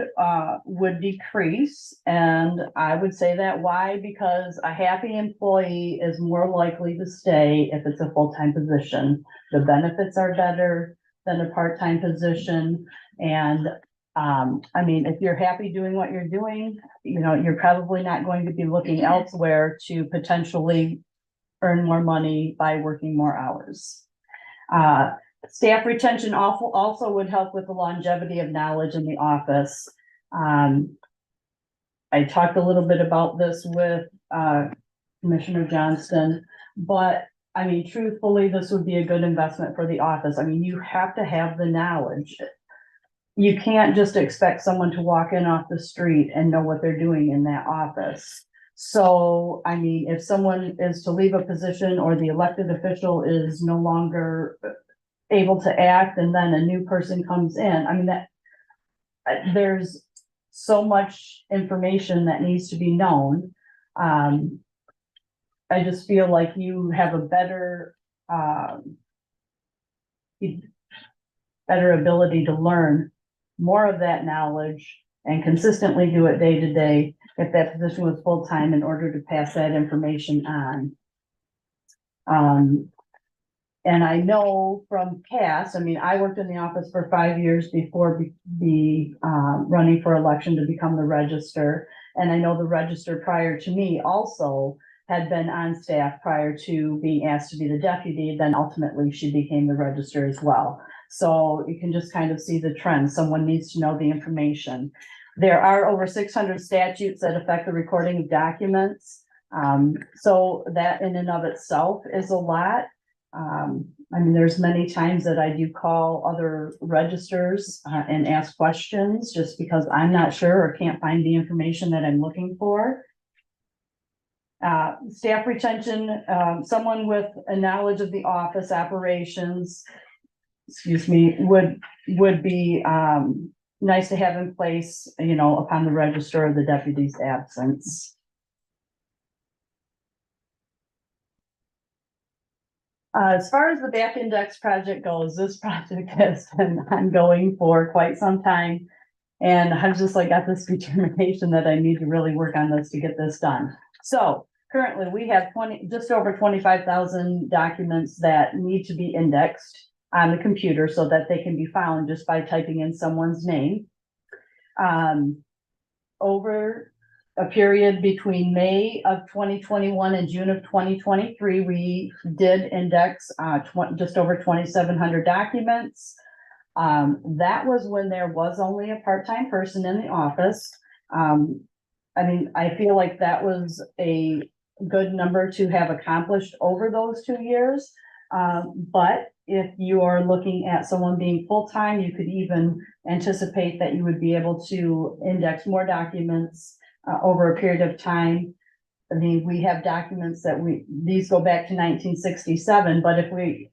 Speaker 7: would decrease, and I would say that why? Because a happy employee is more likely to stay if it's a full-time position. The benefits are better than a part-time position, and I mean, if you're happy doing what you're doing, you know, you're probably not going to be looking elsewhere to potentially earn more money by working more hours. Staff retention also would help with the longevity of knowledge in the office. I talked a little bit about this with Commissioner Johnston, but I mean, truthfully, this would be a good investment for the office. I mean, you have to have the knowledge. You can't just expect someone to walk in off the street and know what they're doing in that office. So, I mean, if someone is to leave a position or the elected official is no longer able to act and then a new person comes in, I mean, that there's so much information that needs to be known. I just feel like you have a better ability to learn more of that knowledge and consistently do it day to day if that position was full-time in order to pass that information on. And I know from past, I mean, I worked in the office for 5 years before running for election to become the register. And I know the register prior to me also had been on staff prior to being asked to be the deputy. Then ultimately she became the register as well. So you can just kind of see the trend. Someone needs to know the information. There are over 600 statutes that affect the recording of documents. So that in and of itself is a lot. I mean, there's many times that I do call other registers and ask questions just because I'm not sure or can't find the information that I'm looking for. Staff retention, someone with a knowledge of the office operations, would be nice to have in place, you know, upon the register of the deputy's absence. As far as the back index project goes, this project has been ongoing for quite some time. And I've just like got this determination that I need to really work on this to get this done. So currently we have just over 25,000 documents that need to be indexed on the computer so that they can be found just by typing in someone's name. Over a period between May of 2021 and June of 2023, we did index just over 2,700 documents. That was when there was only a part-time person in the office. I mean, I feel like that was a good number to have accomplished over those 2 years. But if you are looking at someone being full-time, you could even anticipate that you would be able to index more documents over a period of time. I mean, we have documents that these go back to 1967, but if we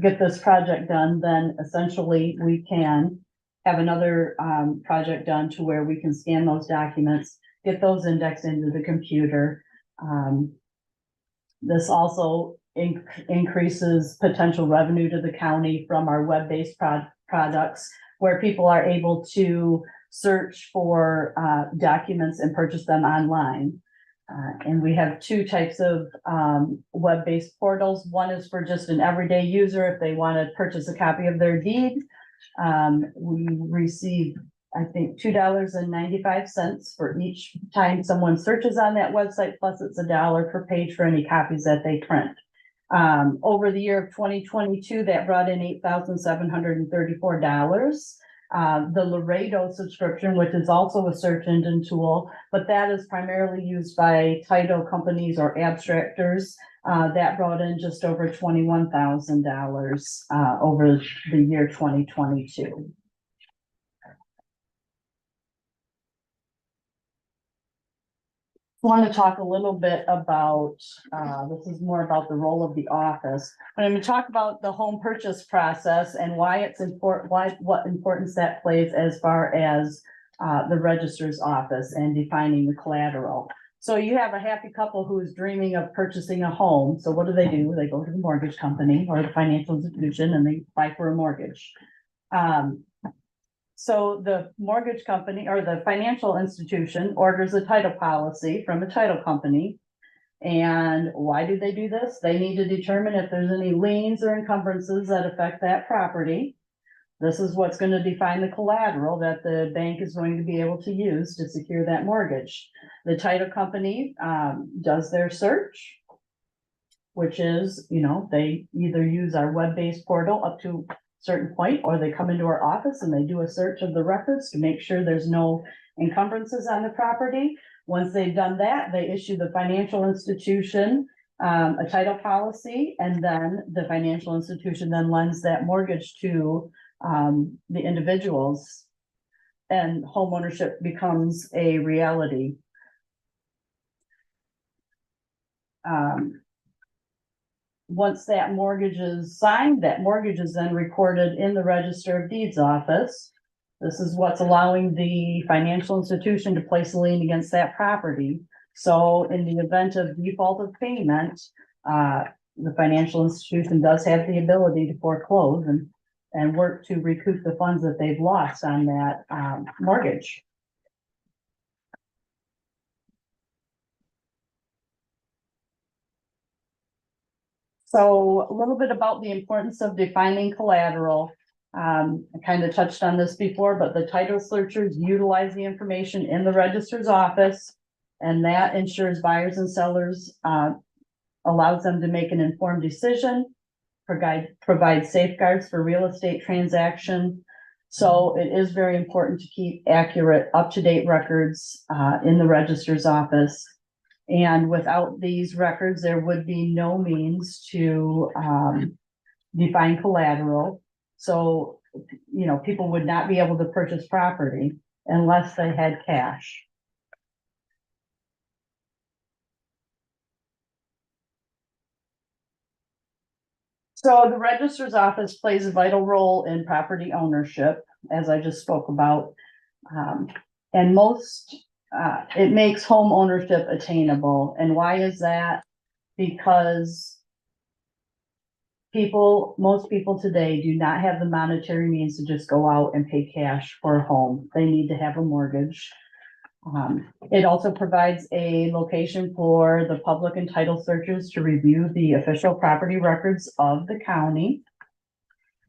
Speaker 7: get this project done, then essentially we can have another project done to where we can scan those documents, get those indexed into the computer. This also increases potential revenue to the county from our web-based products where people are able to search for documents and purchase them online. And we have two types of web-based portals. One is for just an everyday user if they want to purchase a copy of their deed. We receive, I think, $2.95 for each time someone searches on that website, plus it's $1 per page for any copies that they print. Over the year of 2022, that brought in $8,734. The Laredo subscription, which is also a search engine tool, but that is primarily used by title companies or abstractors. That brought in just over $21,000 over the year 2022. want to talk a little bit about, this is more about the role of the office. But I'm going to talk about the home purchase process and why it's important, what importance that plays as far as the registrar's office and defining the collateral. So you have a happy couple who is dreaming of purchasing a home. So what do? They go to the mortgage company or the financial institution and they apply for a mortgage. So the mortgage company or the financial institution orders a title policy from a title company. And why do they do this? They need to determine if there's any liens or encumbrances that affect that property. This is what's going to define the collateral that the bank is going to be able to use to secure that mortgage. The title company does their search, which is, they either use our web-based portal up to a certain point, or they come into our office and they do a search of the records to make sure there's no encumbrances on the property. Once they've done that, they issue the financial institution a title policy, and then the financial institution then lends that mortgage to the individuals, and homeownership becomes a reality. Once that mortgage is signed, that mortgage is then recorded in the Register of Deeds office. This is what's allowing the financial institution to place a lien against that property. So in the event of default of payment, the financial institution does have the ability to foreclose and work to recoup the funds that they've lost on that mortgage. So a little bit about the importance of defining collateral. I kind of touched on this before, but the title searchers utilize the information in the registrar's office, and that ensures buyers and sellers, allows them to make an informed decision, provide safeguards for real estate transaction. So it is very important to keep accurate, up-to-date records in the registrar's office. And without these records, there would be no means to define collateral. So, people would not be able to purchase property unless they had cash. So the registrar's office plays a vital role in property ownership, as I just spoke about. And it makes home ownership attainable. And why is that? Because most people today do not have the monetary means to just go out and pay cash for a home. They need to have a mortgage. It also provides a location for the public and title searchers to review the official property records of the county.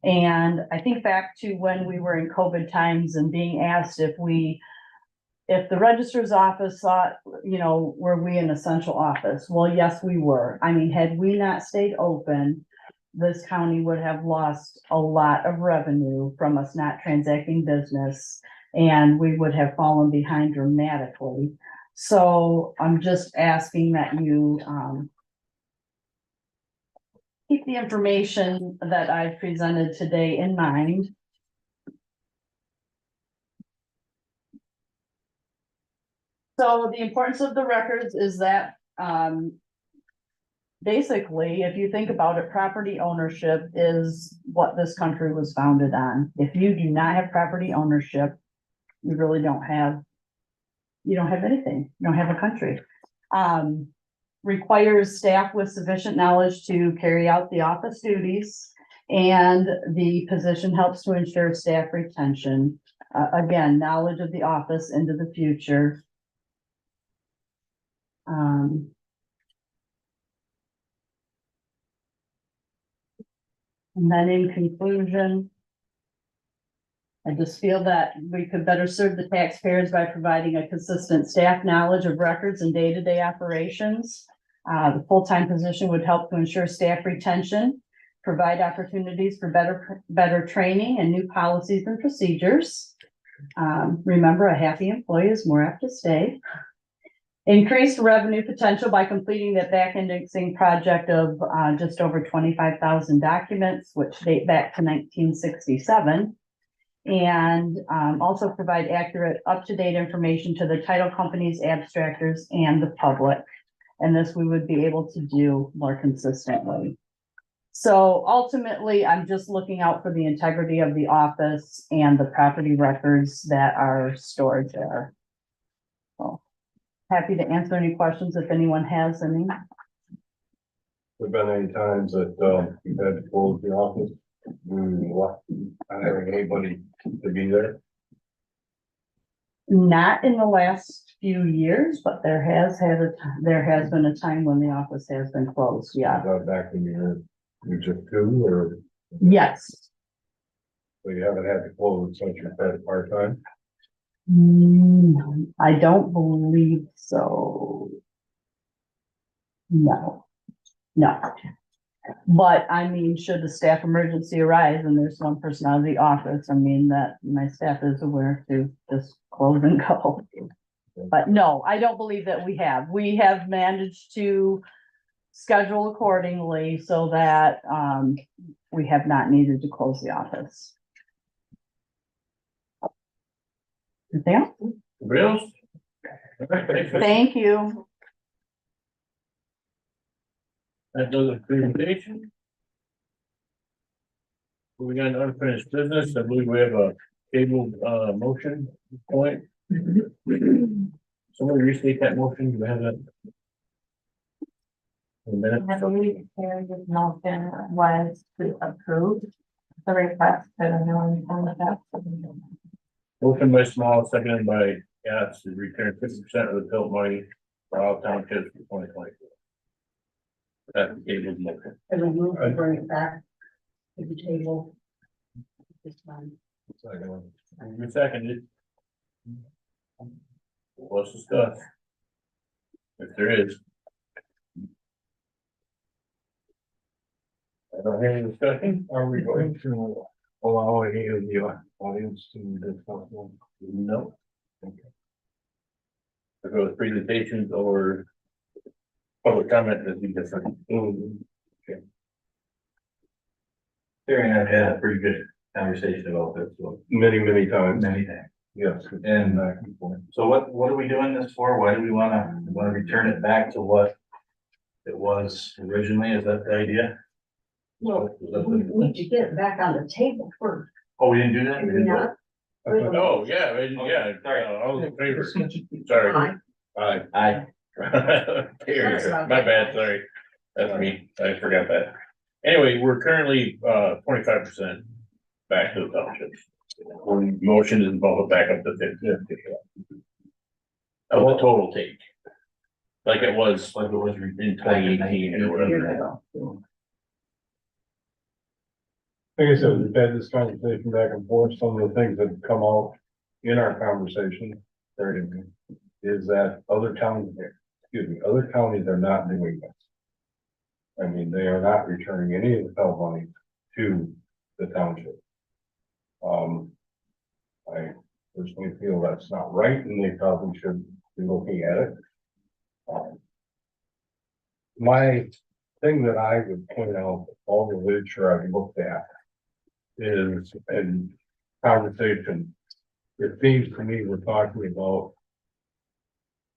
Speaker 7: And I think back to when we were in COVID times and being asked if the registrar's office thought, were we an essential office? Well, yes, we were. I mean, had we not stayed open, this county would have lost a lot of revenue from us not transacting business, and we would have fallen behind dramatically. So I'm just asking that you keep the information that I've presented today in mind. So the importance of the records is that basically, if you think about it, property ownership is what this country was founded on. If you do not have property ownership, you really don't have anything. You don't have a country. Requires staff with sufficient knowledge to carry out the office duties, and the position helps to ensure staff retention. Again, knowledge of the office into the future. And then in conclusion, I just feel that we could better serve the taxpayers by providing a consistent staff knowledge of records and day-to-day operations. The full-time position would help to ensure staff retention, provide opportunities for better training and new policies and procedures. Remember, a happy employee is more apt to stay. Increased revenue potential by completing the back indexing project of just over 25,000 documents, which date back to 1967. And also provide accurate, up-to-date information to the title companies, abstractors, and the public. And this we would be able to do more consistently. So ultimately, I'm just looking out for the integrity of the office and the property records that are stored there. So happy to answer any questions if anyone has any.
Speaker 8: There've been any times that, you've had to close the office, not having anybody to be there.
Speaker 7: Not in the last few years, but there has been a time when the office has been closed, yeah.
Speaker 8: Not back when you're just two, or
Speaker 7: Yes.
Speaker 8: so you haven't had to close since you've had part-time?
Speaker 7: I don't believe so. No. But I mean, should the staff emergency arise and there's one person out of the office, I mean, that my staff is aware to just close and go. But no, I don't believe that we have. We have managed to schedule accordingly so that we have not needed to close the office. Anything else?
Speaker 1: Anybody else?
Speaker 7: Thank you.
Speaker 1: That does a presentation. We got an unfinished business. I believe we have a tabled motion point. Somebody restate that motion. Do we have that? In a minute.
Speaker 6: I believe Terry's motion was to approve the request for the new ownership.
Speaker 1: Motion by Small, seconded by Yass, to return 50% of the tilt money for all townships for 2024. That's the tabled motion.
Speaker 2: And we move to bring it back to the table. This time.
Speaker 1: You seconded. Let's discuss. If there is. I don't hear any discussion.
Speaker 8: Are we going to allow any of the audience to discuss one?
Speaker 1: No. If it was presentations or public comment, that'd be different. Okay.
Speaker 9: Terry and I've had a pretty good conversation about this, so
Speaker 8: Many times,
Speaker 9: many times.
Speaker 8: yes.
Speaker 9: And so what are we doing this for? Why do we wanna return it back to what it was originally? Is that the idea?
Speaker 2: Well, we need to get it back on the table first.
Speaker 9: Oh, we didn't do that? We didn't do it?
Speaker 1: Oh, yeah, yeah,
Speaker 9: Sorry.
Speaker 1: all in favor. Sorry.
Speaker 2: Aye.
Speaker 1: Aye.
Speaker 9: Aye.
Speaker 1: My bad, sorry. That's me. I forgot that. Anyway, we're currently 25% back to the townships. Motion is bump it back up to 50. Of the total take. Like it was in 2018 or whatever.
Speaker 8: Like I said, we've had this conversation back and forth. Some of the things that have come out in our conversation is that other counties are not doing this. I mean, they are not returning any of the federal money to the township. I personally feel that's not right, and they probably should be looking at it. My thing that I would point out, all the literature I've looked at is in conversation. It seems to me we're talking about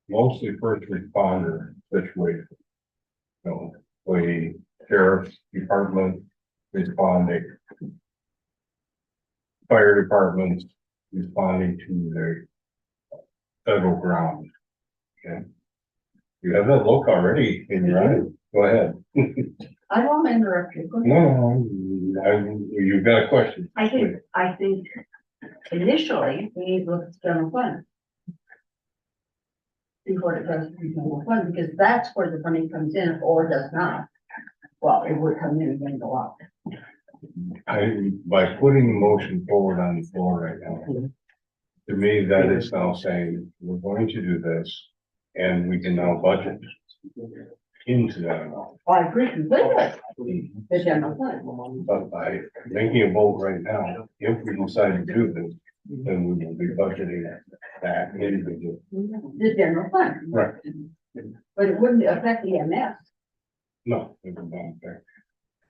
Speaker 8: mostly first responder situation. You know, the sheriff's department responding, fire departments responding to the federal ground. Okay. You have that look already in your eyes. Go ahead.
Speaker 2: I don't want to interrupt you. Go ahead.
Speaker 8: No, you've got a question.
Speaker 2: I think initially we need to look at the general fund. Before it goes to the general fund, because that's where the money comes in or does not. Well, it would come in and then go out.
Speaker 8: By putting the motion forward on the floor right now, to me, that is now saying, we're going to do this, and we can now budget into that amount.
Speaker 2: Well, I agree completely, the general fund.
Speaker 8: But by making a vote right now, if we decide to do this, then we will be budgeting that into
Speaker 2: The general fund.
Speaker 8: Right.
Speaker 2: But it wouldn't affect the EMS
Speaker 8: no, it will not affect.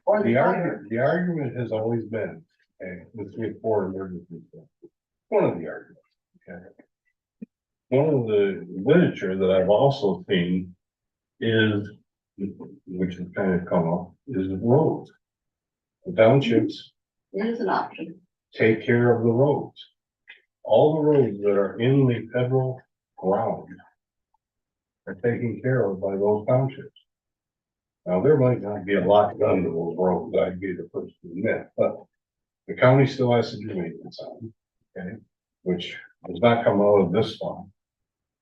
Speaker 2: or the
Speaker 8: The
Speaker 2: fire.
Speaker 8: argument has always been, Okay, let's get four emergencies. One of the arguments, okay. One of the literature that I've also seen is, which has kind of come up, is roads. The townships
Speaker 2: It is an option.
Speaker 8: take care of the roads. All the roads that are in the federal ground are taken care of by those townships. Now, there might not be a lot done to those roads, I'd be the first to admit, but the county still has to do maintenance on them, okay? Which does not come out of this fund.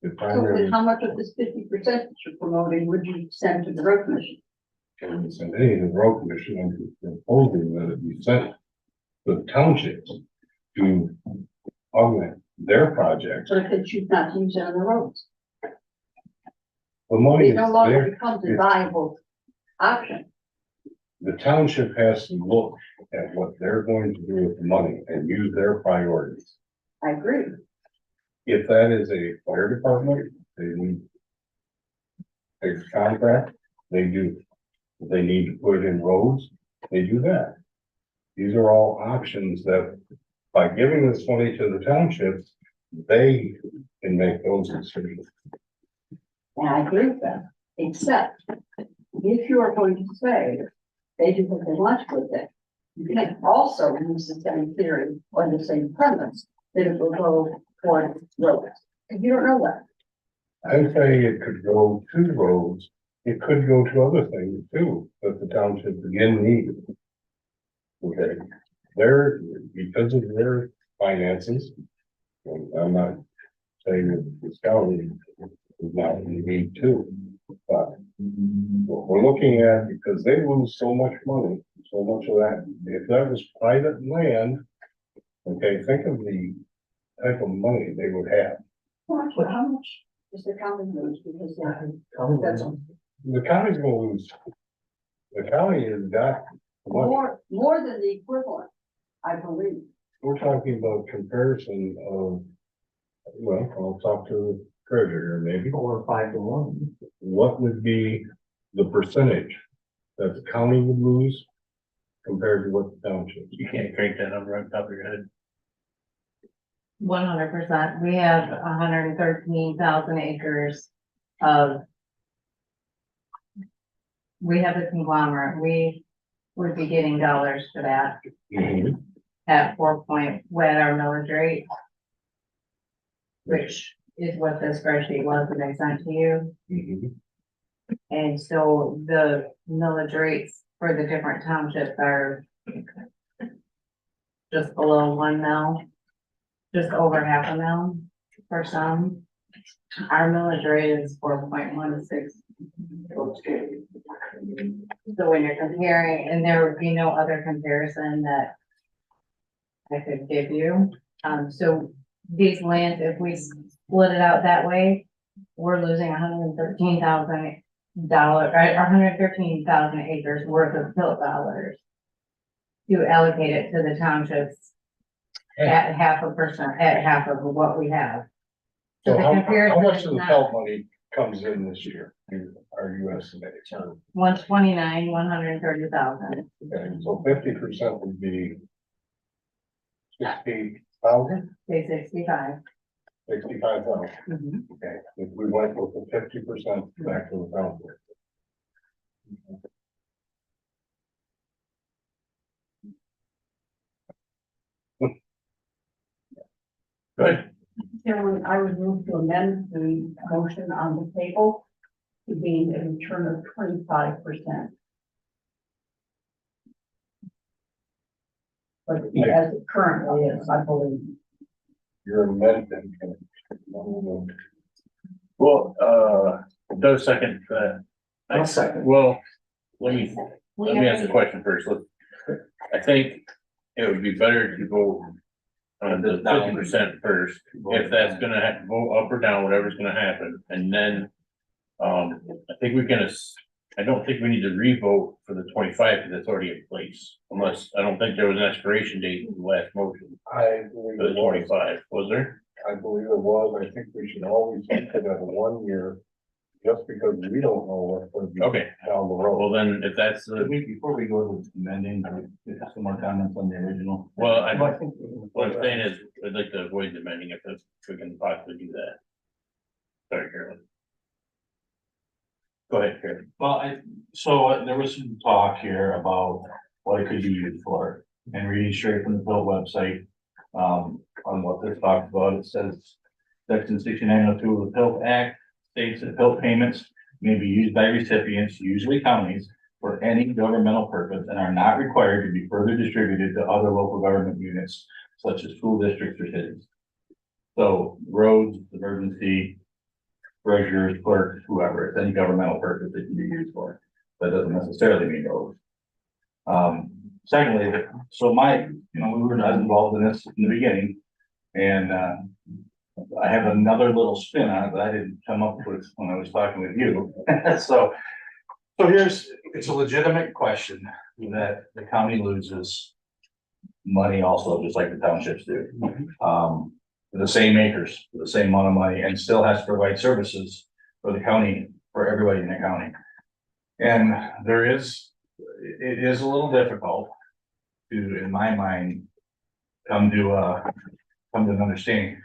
Speaker 8: The
Speaker 2: So
Speaker 8: primary,
Speaker 2: then how much of this 50% that you're promoting would you send to the road commission?
Speaker 8: and send any of the road commission, I'm proposing that it be sent to the townships to augment their projects.
Speaker 2: So if they choose not to use it on the roads,
Speaker 8: The money
Speaker 2: it
Speaker 8: is
Speaker 2: no longer
Speaker 8: there.
Speaker 2: becomes a viable option.
Speaker 8: The township has to look at what they're going to do with the money and use their priorities.
Speaker 2: I agree.
Speaker 8: If that is a fire department, they need a contract, they do. If they need to put it in roads, they do that. These are all options that by giving this money to the townships, they can make those decisions.
Speaker 2: And I agree with that, except if you are going to say they do what they want with it, you can also use the same theory or the same premise that it will go toward roads. And you don't know that.
Speaker 8: I'd say it could go to roads, it could go to other things too, that the townships again need. Okay, they're, because of their finances, and I'm not saying that the county is not in need too, but what we're looking at, because they lose so much money, so much of that, if that was private land, okay, think of the type of money they would have.
Speaker 2: How much is the county lose because that's
Speaker 8: The county's gonna lose. The county has got money.
Speaker 2: more than the equivalent, I believe.
Speaker 8: We're talking about comparison of, well, I'll talk to the treasurer maybe. 4 or 5 to 1. What would be the percentage that the county would lose compared to what the township?
Speaker 9: You can't crank that number on top of your head.
Speaker 6: 100%. We have 113,000 acres of. We have a conglomerate. We would be getting dollars for that at 4 point, at our millage rate. Which is what the spreadsheet was that I sent to you. And so the millage rates for the different townships are just below 1 mil, just over 0.5 mil for some. Our millage rate is 4.16. So when you're comparing, and there would be no other comparison that I could give you. So these lands, if we split it out that way, we're losing $113,000, right, 113,000 acres worth of tilt dollars to allocate it to the townships at 0.5%, at half of what we have.
Speaker 8: So
Speaker 6: the
Speaker 8: how
Speaker 6: comparison
Speaker 8: much
Speaker 6: is
Speaker 8: of the
Speaker 6: not-
Speaker 8: help money comes in this year? Are you estimating?
Speaker 6: 129, 130,000.
Speaker 8: Okay, so 50% would be 60,000,
Speaker 6: Say 65.
Speaker 8: 65,000.
Speaker 6: Mhm.
Speaker 8: Okay, if we went with the 50% back to the township.
Speaker 9: Good.
Speaker 2: Chairman, I would move to amend the motion on the table to be a return of 25%. But as it currently is, I believe.
Speaker 8: Your amendment.
Speaker 9: Well, Doug second that.
Speaker 3: I'll second.
Speaker 9: Well, let me ask a question first. I think it would be better to go on the 50% first, if that's gonna have to go up or down, whatever's gonna happen, and then. I think we can, I don't think we need to revote for the 25, because that's already in place. Unless, I don't think there was an expiration date in the last motion
Speaker 8: I believe
Speaker 9: for the
Speaker 8: it was.
Speaker 9: 25, was there?
Speaker 8: I believe it was. I think we should always keep it at a 1 year just because we don't know what's gonna be
Speaker 9: Okay,
Speaker 8: down the road.
Speaker 9: well then, if that's
Speaker 1: Could
Speaker 9: the,
Speaker 1: we, before we go to amending, some more comments on the original?
Speaker 9: well, I,
Speaker 1: Well, think-
Speaker 9: what I'm saying is, I'd like to avoid amending if we can possibly do that. Sorry, Carolyn. Go ahead, Carolyn.
Speaker 1: Well, so there was some talk here about what it could be used for, and reading straight from the Bill website. On what they're talking about, it says, section 6902 of the PILT Act states that PILT payments may be used by recipients, usually counties, for any governmental purpose and are not required to be further distributed to other local government units such as school districts or cities. So roads, emergency, treasurers, clerks, whoever, it's any governmental purpose it can be used for. That doesn't necessarily mean roads. Secondly, so I was involved in this in the beginning. And, I have another little spin on it that I didn't come up with when I was talking with you. So it's a legitimate question that the county loses money also, just like the townships do. For the same acres, for the same amount of money, and still has to provide services for the county, for everybody in the county. And it is a little difficult to, in my mind, come to an understanding.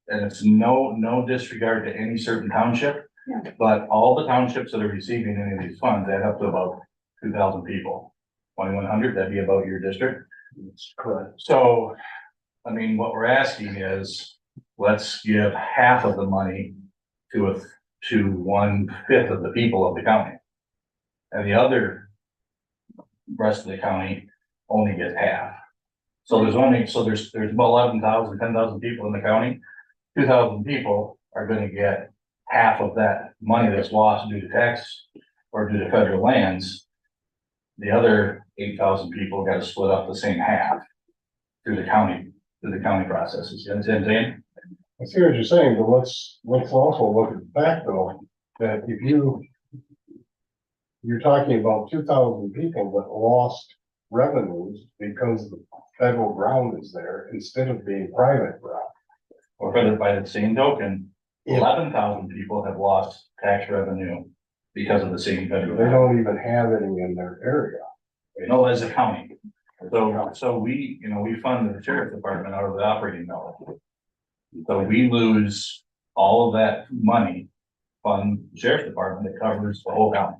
Speaker 1: And it's no disregard to any certain township.
Speaker 2: Yeah.
Speaker 1: But all the townships that are receiving any of these funds add up to about 2,000 people. 2,100, that'd be about your district.
Speaker 8: Correct.
Speaker 1: So, I mean, what we're asking is, let's give half of the money to 1/5 of the people of the county. And the other rest of the county only gets half. So there's about 11,000, 10,000 people in the county. 2,000 people are gonna get half of that money that's lost due to tax or due to federal lands. The other 8,000 people gotta split up the same half through the county processes. You understand what I'm saying?
Speaker 8: I see what you're saying, but let's also look at the fact though, that if you're talking about 2,000 people that lost revenues because the federal ground is there instead of being private ground.
Speaker 1: Or by the same token, 11,000 people have lost tax revenue because of the same federal.
Speaker 8: They don't even have any in their area.
Speaker 1: No, as a county. So we fund the sheriff's department out of the operating mill. So we lose all of that money, fund the sheriff's department that covers the whole county,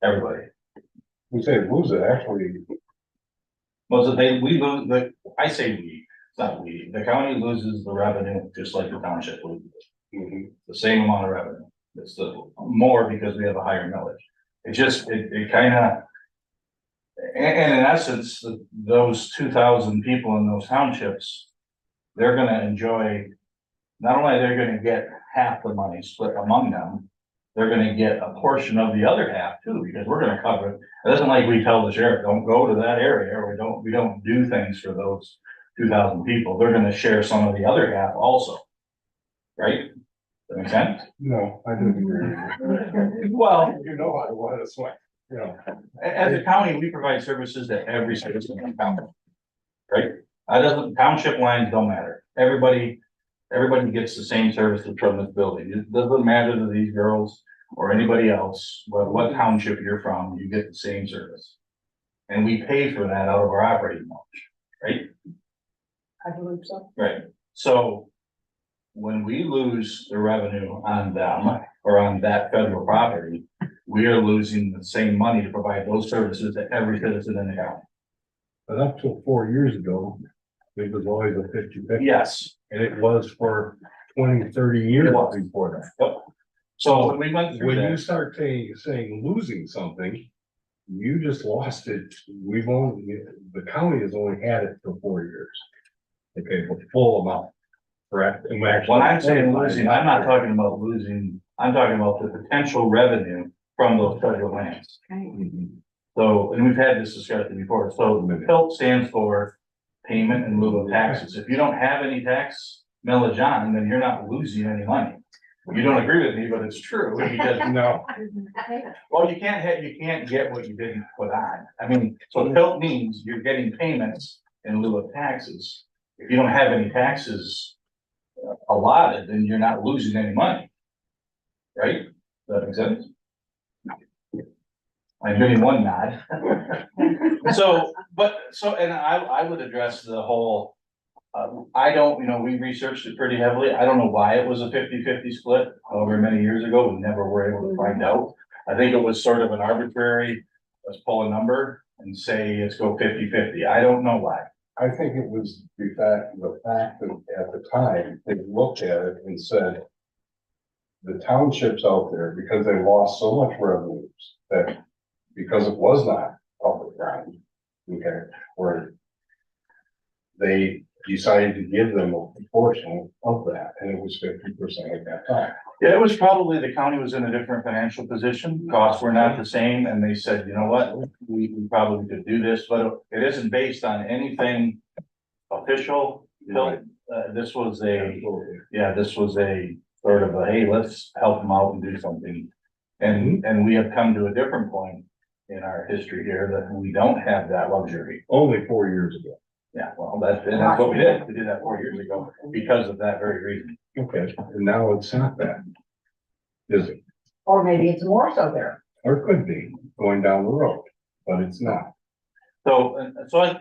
Speaker 1: everybody.
Speaker 8: We say lose it, actually,
Speaker 1: Well, so we lose, I say we, it's not we, the county loses the revenue just like the township loses. The same amount of revenue. It's more because we have a higher millage. It kind of. And in essence, those 2,000 people in those townships, they're gonna enjoy, not only they're gonna get half the money split among them, they're gonna get a portion of the other half too, because we're gonna cover it. It isn't like we tell the sheriff, don't go to that area, or we don't do things for those 2,000 people. They're gonna share some of the other half also. Right? That make sense?
Speaker 8: no, I didn't agree.
Speaker 1: Well,
Speaker 8: You know, I want to sweat, you know.
Speaker 1: as a county, we provide services to every citizen in the county. Right? Township lines don't matter. Everybody gets the same services from this building. It doesn't matter to these girls or anybody else, what township you're from, you get the same service. And we pay for that out of our operating budget, right?
Speaker 2: I believe so.
Speaker 1: Right. So when we lose the revenue on them or on that federal property, we are losing the same money to provide those services to every citizen in the county.
Speaker 8: But up till 4 years ago, it was always a 50-50.
Speaker 1: Yes.
Speaker 8: And it was for 20, 30 years
Speaker 1: It was.
Speaker 8: before that.
Speaker 1: Yep. So when we went through
Speaker 8: When you
Speaker 1: that,
Speaker 8: start saying losing something, you just lost it. The county has only had it for 4 years. Okay, the full amount, correct? And
Speaker 1: when I'm saying losing, I'm not talking about losing, I'm talking about the potential revenue from those federal lands. So, and we've had this discussion before, so the PILT stands for payment in lieu of taxes. If you don't have any tax millage on, then you're not losing any money. You don't agree with me, but it's true, because,
Speaker 8: No,
Speaker 1: well, you can't get what you didn't put on. I mean, so the PILT means you're getting payments in lieu of taxes. If you don't have any taxes allotted, then you're not losing any money. Right? that makes sense? I'm getting one nod. So, and I would address the whole, I don't, we researched it pretty heavily. I don't know why it was a 50-50 split, however many years ago, we never were able to find out. I think it was sort of an arbitrary, let's pull a number and say, let's go 50-50. I don't know why.
Speaker 8: I think it was the fact that at the time, they looked at it and said. The townships out there, because they lost so much revenues, that because it was not public ground. Okay, where. They decided to give them a proportion of that, and it was 50% at that time.
Speaker 1: Yeah, it was probably the county was in a different financial position, costs were not the same, and they said, you know what, we probably could do this, but it isn't based on anything official.
Speaker 8: Right.
Speaker 1: This was
Speaker 8: Absolutely.
Speaker 1: this was a sort of a, hey, let's help them out and do something. And we have come to a different point in our history here that we don't have that luxury.
Speaker 8: Only 4 years ago.
Speaker 1: Yeah, well, that's what we did. We did that 4 years ago because of that very reason.
Speaker 8: Okay, and now it's not that. Is it?
Speaker 2: Or maybe it's more so there.
Speaker 8: Or it could be going down the road, but it's not.
Speaker 1: So I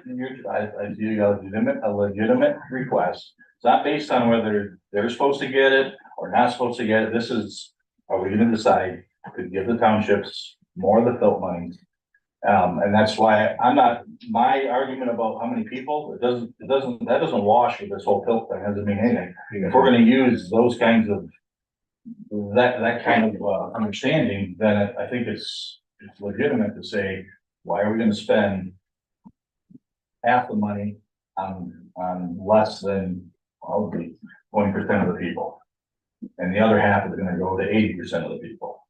Speaker 1: do you a legitimate request. It's not based on whether they're supposed to get it or not supposed to get it. This is, are we gonna decide to give the townships more of the FILT money? And that's why I'm not, my argument about how many people, that doesn't wash with this whole FILT thing, doesn't mean anything. If we're gonna use those kinds of, that kind of, understanding, then I think it's legitimate to say, why are we gonna spend half the money on less than probably 20% of the people? And the other half is gonna go to 80% of the people.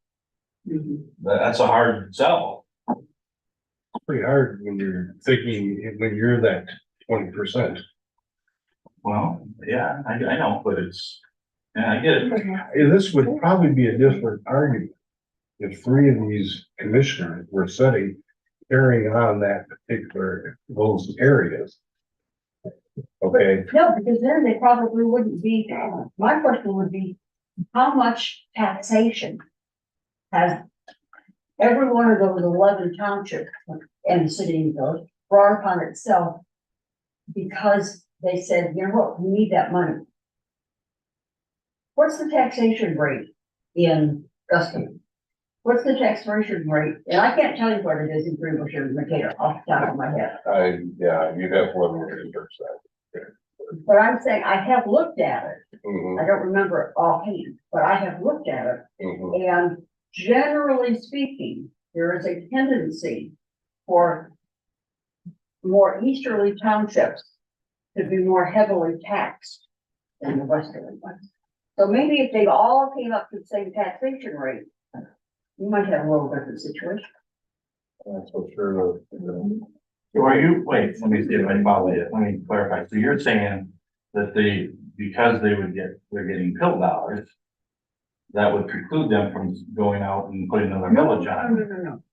Speaker 1: That's a hard sell.
Speaker 8: It's pretty hard when you're thinking, when you're that 20%.
Speaker 1: Well, yeah, I know, but I get it.
Speaker 8: And this would probably be a different argument. If 3 of these commissioners were sitting, carrying on that particular, those areas. Okay,
Speaker 2: No, because then they probably wouldn't be, my question would be, how much taxation has every one of those 11 townships and the city of those brought upon itself because they said, you know what, we need that money. What's the taxation rate in Guston? What's the taxation rate? And I can't tell you what it is in Greenbush or Decatur off the top of my head.
Speaker 8: you'd have one more research that.
Speaker 2: But I'm saying I have looked at it.
Speaker 8: Mhm,
Speaker 2: I don't remember it offhand, but I have looked at it.
Speaker 8: mhm.
Speaker 2: And generally speaking, there is a tendency for more easterly townships to be more heavily taxed than the westerly ones. So maybe if they all came up to the same taxation rate, you might have a little different situation.
Speaker 8: That's for sure.
Speaker 1: So are you, wait, let me see if I follow you. Let me clarify. So you're saying that because they're getting pill dollars, that would preclude them from going out and putting another millage on.
Speaker 2: No.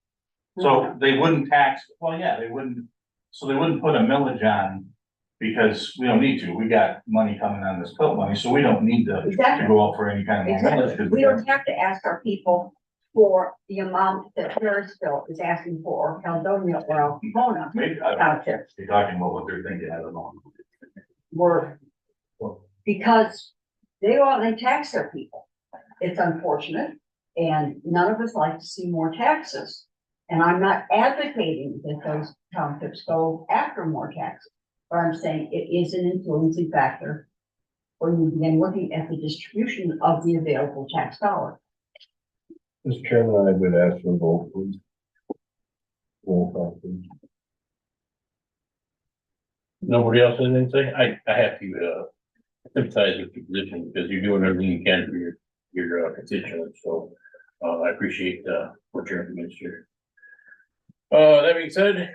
Speaker 1: So they wouldn't tax, well, yeah, they wouldn't put a millage on because we don't need to. We got money coming on this pill money, so we don't need to
Speaker 2: Exactly.
Speaker 1: go out for any kind of millage.
Speaker 2: Exactly. We don't have to ask our people for the amount that Harrisville is asking for, or Caledonia or Alcona
Speaker 1: Maybe, I don't know.
Speaker 2: townships
Speaker 1: You're talking about what they're thinking, I don't know.
Speaker 2: were. Because they go out and they tax their people. It's unfortunate, and none of us like to see more taxes. And I'm not advocating that those townships go after more taxes, but I'm saying it is an influencing factor when you begin looking at the distribution of the available tax dollar.
Speaker 8: Mr. Chairman, I would ask for a vote, please. Roll call, please.
Speaker 9: Nobody else has anything? I have to, sympathize with your position because you're doing everything you can for your constituents, so, I appreciate, what you're doing, Mr. That being said,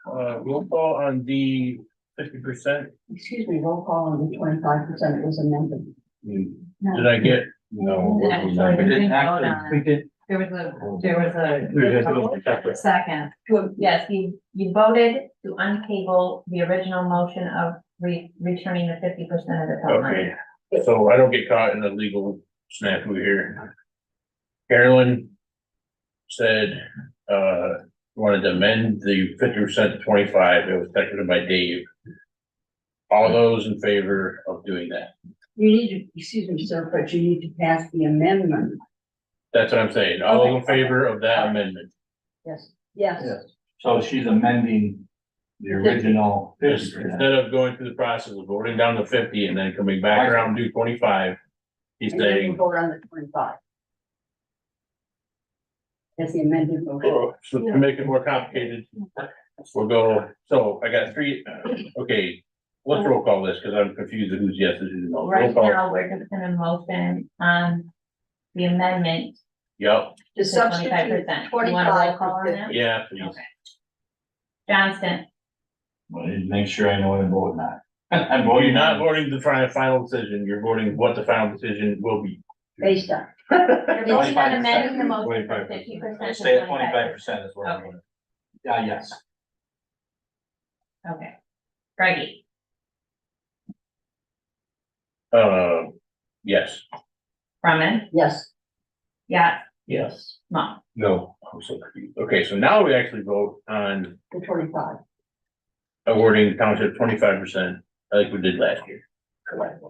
Speaker 9: roll call on the 50%.
Speaker 2: Excuse me, roll call on the 25% was amended.
Speaker 9: Did I get?
Speaker 8: No.
Speaker 5: Actually, we didn't vote
Speaker 1: Actually,
Speaker 5: on it.
Speaker 1: we did.
Speaker 5: There was a second.
Speaker 2: To-
Speaker 10: Yes, you voted to untable the original motion of returning the 50% of the total money.
Speaker 9: Okay, so I don't get caught in a legal snafu here. Carolyn said, wanted to amend the 50% to 25. It was seconded by Dave. All those in favor of doing that?
Speaker 2: You need to, excuse me, sir, but you need to pass the amendment.
Speaker 9: That's what I'm saying. All in
Speaker 2: Okay.
Speaker 9: favor of that amendment?
Speaker 2: Yes, yes.
Speaker 1: So she's amending the original 50%.
Speaker 9: Instead of going through the process of voting down to 50 and then coming back around and do 25, he's
Speaker 2: And then
Speaker 9: saying,
Speaker 2: we'll vote on the 25. That's the amended motion.
Speaker 9: oh, so to make it more complicated, we'll go, so I got three, okay. Let's roll call this, because I'm confused who's yes and who's no. Roll
Speaker 10: Right
Speaker 9: call.
Speaker 10: now, we're just gonna motion on the amendment
Speaker 9: Yep,
Speaker 2: To
Speaker 10: to
Speaker 2: substitute
Speaker 10: 25%. You want a roll
Speaker 2: 25
Speaker 10: call on
Speaker 2: for
Speaker 10: that?
Speaker 2: 50.
Speaker 9: yeah, please.
Speaker 10: Okay. Johnston,
Speaker 1: Well, to make sure I know what I'm voting on. I'm
Speaker 9: Well,
Speaker 1: voting
Speaker 9: you're not
Speaker 1: on.
Speaker 9: voting the final decision, you're voting what the final decision will be.
Speaker 2: Based on.
Speaker 10: you're voting on
Speaker 1: 25%.
Speaker 10: amending the motion from
Speaker 8: 25%.
Speaker 10: 50% to
Speaker 1: Stay at
Speaker 10: 25%.
Speaker 1: 25% is what I'm
Speaker 10: Okay.
Speaker 1: voting. Yeah, yes.
Speaker 10: Okay. Greggy,
Speaker 9: Yes.
Speaker 10: Brumman,
Speaker 2: Yes,
Speaker 10: yeah,
Speaker 1: Yes.
Speaker 10: Small.
Speaker 8: No,
Speaker 9: I'm so confused. Okay, so now we actually vote on
Speaker 2: the 25.
Speaker 9: awarding the township 25%, like we did last year.
Speaker 2: Correct.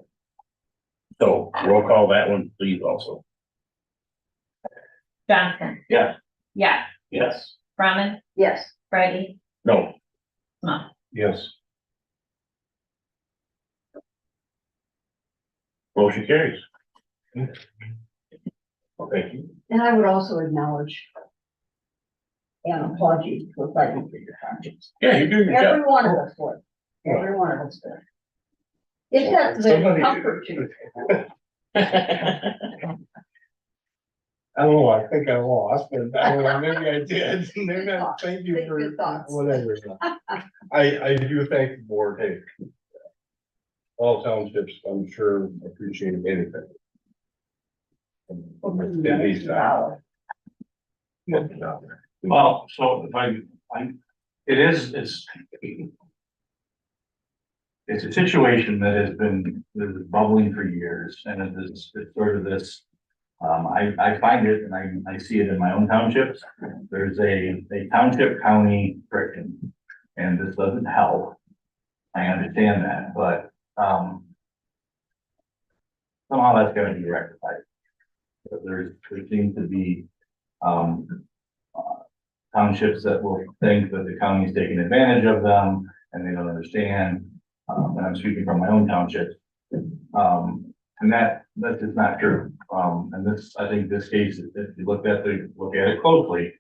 Speaker 9: So roll call that one, please also.
Speaker 10: Johnston.
Speaker 1: Yeah.
Speaker 10: Yeah,
Speaker 1: Yes.
Speaker 10: Brumman,
Speaker 2: Yes,
Speaker 10: Brady,
Speaker 9: No,
Speaker 10: Small.
Speaker 8: yes,
Speaker 9: motion carries. Thank you.
Speaker 2: and I would also acknowledge and applaud you for fighting for your conscience.
Speaker 9: Yeah, you're doing your
Speaker 2: Every
Speaker 9: job.
Speaker 2: one of us would. Every one of us would. If that's the
Speaker 8: Somebody-
Speaker 2: comfort to you.
Speaker 8: I don't know, I think I lost, but I don't know, maybe I did, maybe I thank you
Speaker 2: Think
Speaker 8: for
Speaker 2: good thoughts.
Speaker 8: whatever. I do thank the board, hey. All townships, I'm sure appreciate anything. At least I.
Speaker 1: Well, so if it's a situation that has been bubbling for years, and it's sort of this. I find it, and I see it in my own townships. There's a township county friction, and this doesn't help. I understand that, but somehow that's gonna be rectified. There seems to be townships that will think that the county is taking advantage of them, and they don't understand. And I'm speaking from my own township. And that's just not true. And this, I think this case, if you look at it closely,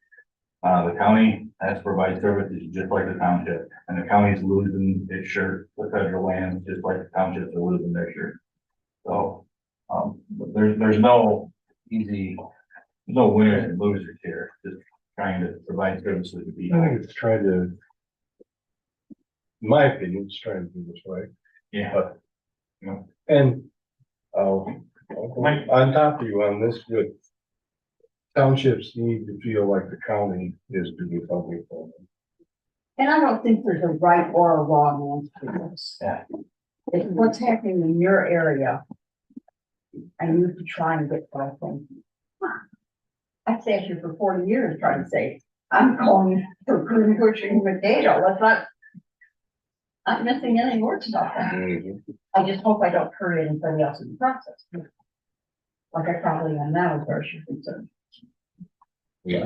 Speaker 1: the county has to provide services just like the township, and the county's losing its shirt, the federal land, just like the townships are losing their shirt. So, there's no easy, no winners and losers here, just trying to provide services to
Speaker 8: I
Speaker 1: people.
Speaker 8: think it's trying to. In my opinion, it's trying to do this right,
Speaker 1: Yeah.
Speaker 8: but, you know, and. On top of you on this, but. Townships need to feel like the county is doing something for them.
Speaker 2: And I don't think there's a right or a wrong answer to this.
Speaker 1: Yeah.
Speaker 2: It's what's happening in your area. I need to try and get that thing. I've sat here for 40 years trying to say, I'm calling for Greenbush and Mateo, let's not. I'm missing any words about that. I just hope I don't hurt anybody else in the process. Like I probably am now, as far as you're concerned.
Speaker 8: Yeah,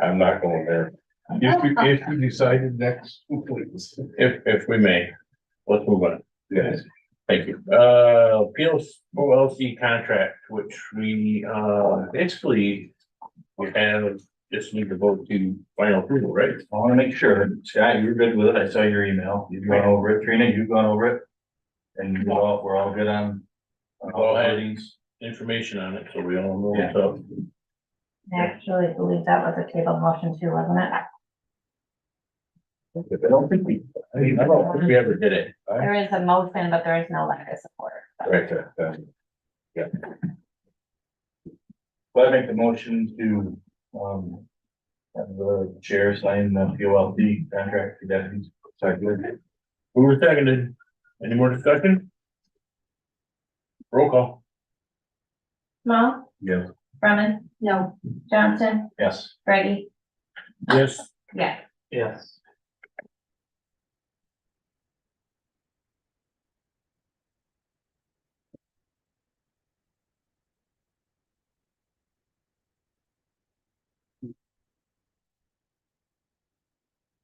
Speaker 8: I'm not going there. If you decided next, please.
Speaker 9: If we may, let's move on.
Speaker 8: Yes.
Speaker 9: Thank you. Peels OLC contract, which we, basically, we have, just need to vote to final approval, right?
Speaker 1: I wanna make sure, Scott, you're good with it, I saw your email, you've gone over it, Trina, you've gone over it. And we're all good on.
Speaker 9: All had
Speaker 1: these.
Speaker 9: information on it, so we all know what's up.
Speaker 10: I actually believe that was a table motion too, wasn't it?
Speaker 9: I don't think we ever did it.
Speaker 10: There is a motion, but there is no lack of support. So.
Speaker 8: Right,
Speaker 1: But I make the motion to, have the chair sign the POLD contract to deputies. Second.
Speaker 9: Who was seconded? Any more discussion? Roll call.
Speaker 10: Small,
Speaker 8: Yes.
Speaker 10: Brumman,
Speaker 2: No,
Speaker 10: Johnson,
Speaker 1: Yes.
Speaker 10: Brady,
Speaker 9: Yes.
Speaker 10: yeah.
Speaker 1: Yes.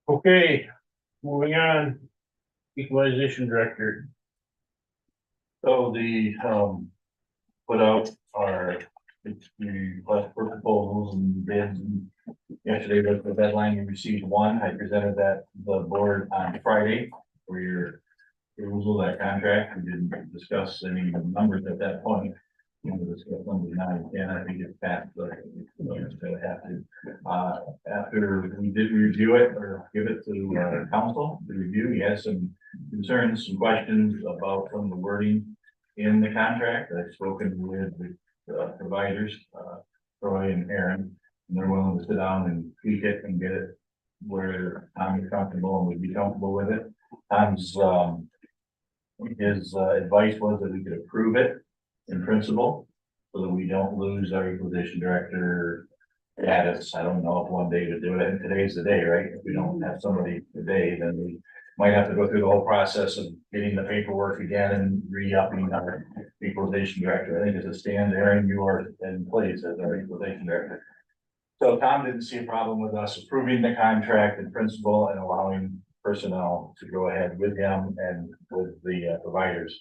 Speaker 9: Okay, moving on. Equalization director.
Speaker 1: So put out our, the request for proposals and bids. And yesterday was the deadline, you received one, I presented that to the board on Friday for your perusal of that contract. We didn't discuss any numbers at that point. You know, discuss numbers now, and I think it's past the, have to. After we did review it or give it to council to review, he has some concerns, some questions about some of the wording in the contract. I've spoken with the providers, Troy and Aaron, and they're willing to sit down and tweak it and get it where Tom is comfortable and would be comfortable with it. Tom's, his advice was that we could approve it in principle, so that we don't lose our equalization director status. I don't know if one day to do it, and today's the day, right? If we don't have somebody today, then we might have to go through the whole process of getting the paperwork again and re-upping our equalization director. I think as it stands, Aaron, you are in place as our equalization director. So Tom didn't see a problem with us approving the contract in principle and allowing personnel to go ahead with him and with the providers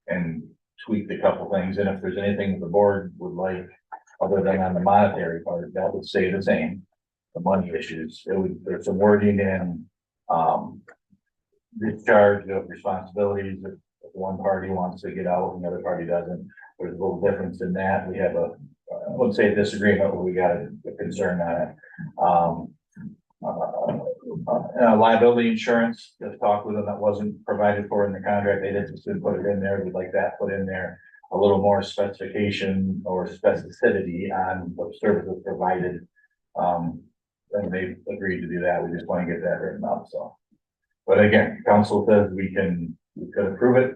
Speaker 1: and tweak a couple things. And if there's anything the board would like, other than on the monetary part, that would stay the same. The money issues, there's some wording in, discharge of responsibilities. If one party wants to get out and the other party doesn't, there's a little difference in that. We have I wouldn't say a disagreement, but we got a concern on it. Liability insurance, just talked with them, that wasn't provided for in the contract. They didn't just put it in there. We'd like that put in there. A little more specification or specificity on what services provided. And they agreed to do that. We just want to get that written up, so. But again, council says we could approve it,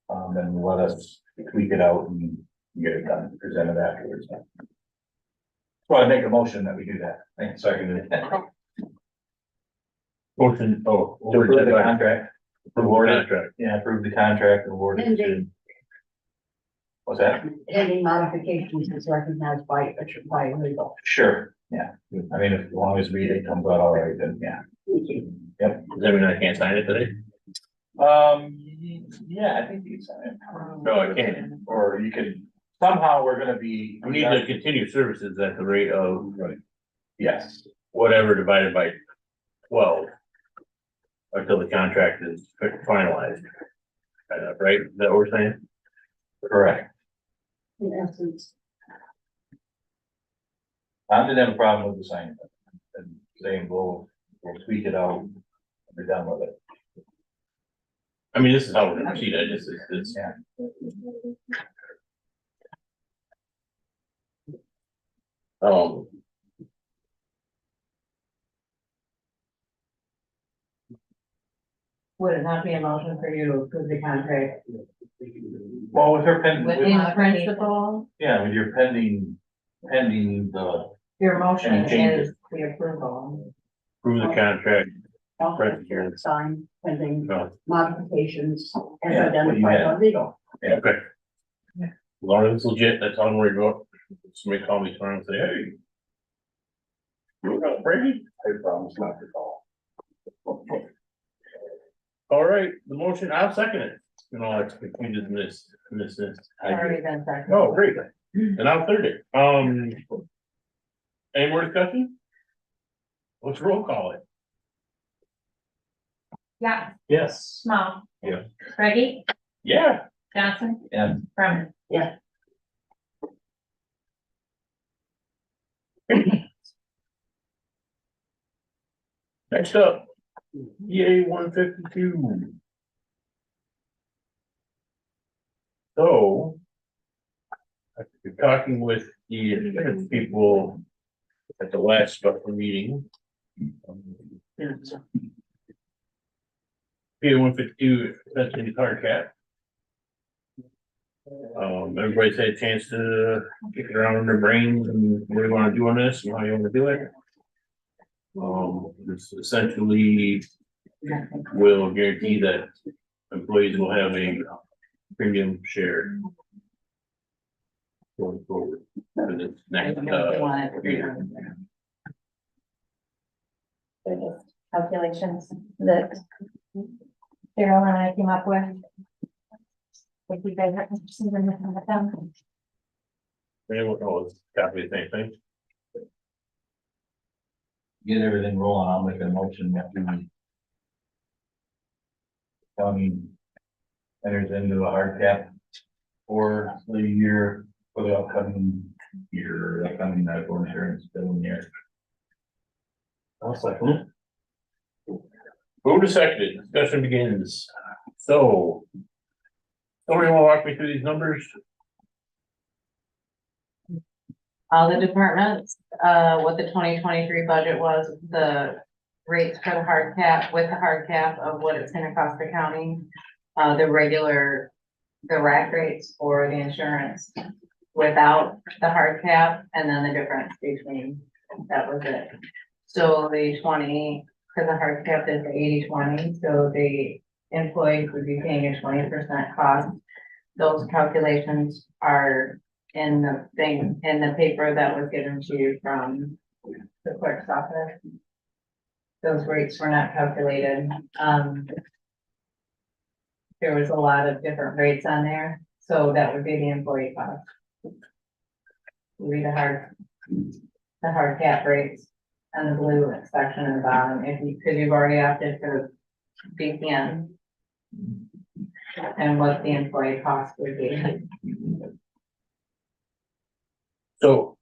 Speaker 1: and let us tweak it out and get it done, present it afterwards. So I make a motion that we do that. Thank you, second.
Speaker 9: Motion,
Speaker 1: To approve the contract.
Speaker 9: Award contract.
Speaker 1: Yeah, approve the contract, award it to. What's that?
Speaker 2: any modifications is recognized by legal.
Speaker 1: Sure, yeah. I mean, as long as it comes out all right, then yeah. Yep.
Speaker 9: Does that mean I can't sign it today?
Speaker 1: Yeah, I think you can sign it.
Speaker 9: No, I can't.
Speaker 1: Or you could, somehow we're gonna be.
Speaker 9: We need to continue services at the rate of
Speaker 1: Yes,
Speaker 9: whatever divided by 12. Until the contract is finalized. Right? Is that what we're saying?
Speaker 1: correct.
Speaker 2: In essence,
Speaker 1: I didn't have a problem with the signing. And saying we'll tweak it out. And be done with it.
Speaker 9: I mean, this is how we're gonna proceed. I just, it's.
Speaker 1: Yeah.
Speaker 7: Would it not be a motion for you to approve the contract?
Speaker 1: Well, with her pending,
Speaker 10: Within
Speaker 7: principle,
Speaker 1: yeah, with your pending the,
Speaker 7: your motion
Speaker 1: And changes.
Speaker 7: is the approval.
Speaker 9: Approve the contract.
Speaker 2: also sign pending
Speaker 9: No,
Speaker 2: modifications as
Speaker 1: Yeah, what you
Speaker 2: identified
Speaker 1: had.
Speaker 2: by legal.
Speaker 9: okay. As long as it's legit, that's all I'm worried about. Somebody call me tomorrow and say, hey. You got Brady?
Speaker 8: I promise not to call.
Speaker 9: All right, the motion, I'll second it. And all that's between this.
Speaker 7: Already been seconded.
Speaker 9: Oh, great. And I'll third it. Any more discussion? Let's roll call it.
Speaker 10: Yeah,
Speaker 9: Yes.
Speaker 10: Small.
Speaker 1: Yeah.
Speaker 10: Brady,
Speaker 9: Yeah.
Speaker 10: Johnson.
Speaker 1: Yeah.
Speaker 10: Brumman.
Speaker 9: Next up, EA 152. So. After talking with the insurance people at the last special meeting. EA 152, that's in the car cap. Everybody's had a chance to kick it around in their brains and what do you wanna do on this and how you wanna do it. It's essentially will guarantee that employees will have a premium share going forward for this next, year.
Speaker 10: They're just calculations that Daryl and I came up with. If you guys are interested in looking at them.
Speaker 9: Anyone knows, copy the same thing.
Speaker 1: Get everything rolling, I'll make a motion that we county enters into a hard cap for the year, for the upcoming year, upcoming medical insurance billing year. I'll second it.
Speaker 9: Move to second, discussion begins. So. Somebody wanna walk me through these numbers?
Speaker 6: All the departments, what the 2023 budget was, the rates for the hard cap, with the hard cap of what it's gonna cost the county. The rack rates for the insurance without the hard cap, and then the difference between, that was it. So the 20, cause the hard cap is 80/20, so the employees would be paying a 20% cost. Those calculations are in the thing, in the paper that was given to you from the clerk's office. Those rates were not calculated. There was a lot of different rates on there, so that would be the employee cost. Would be the hard cap rates and the blue section in the bottom, if you, cause you've already opted for BPN. And what the employee cost would be.
Speaker 9: So.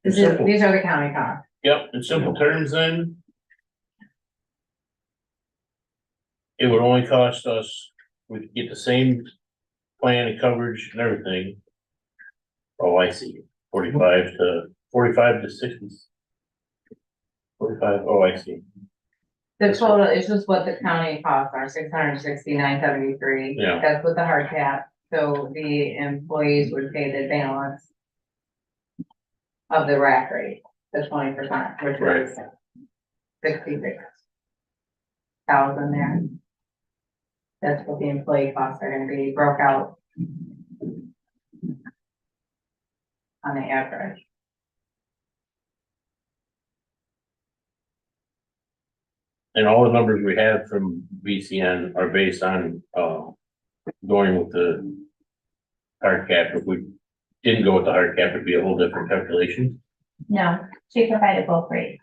Speaker 6: These are the county costs.
Speaker 9: Yep, in simple terms then. It would only cost us, we'd get the same plan and coverage and everything. Oh, I see, 45 to 60. 45, oh, I see,
Speaker 6: The total is just what the county costs are, $669.73.
Speaker 9: Yeah.
Speaker 6: That's with the hard cap, so the employees would pay the balance of the rack rate, the 20%, which is 66,000 there. That's what the employee costs are gonna be broke out on the average.
Speaker 9: and all the numbers we have from BCN are based on, going with the. Hard cap, if we didn't go with the hard cap, it'd be a whole different calculation.
Speaker 10: No, she provided both rates.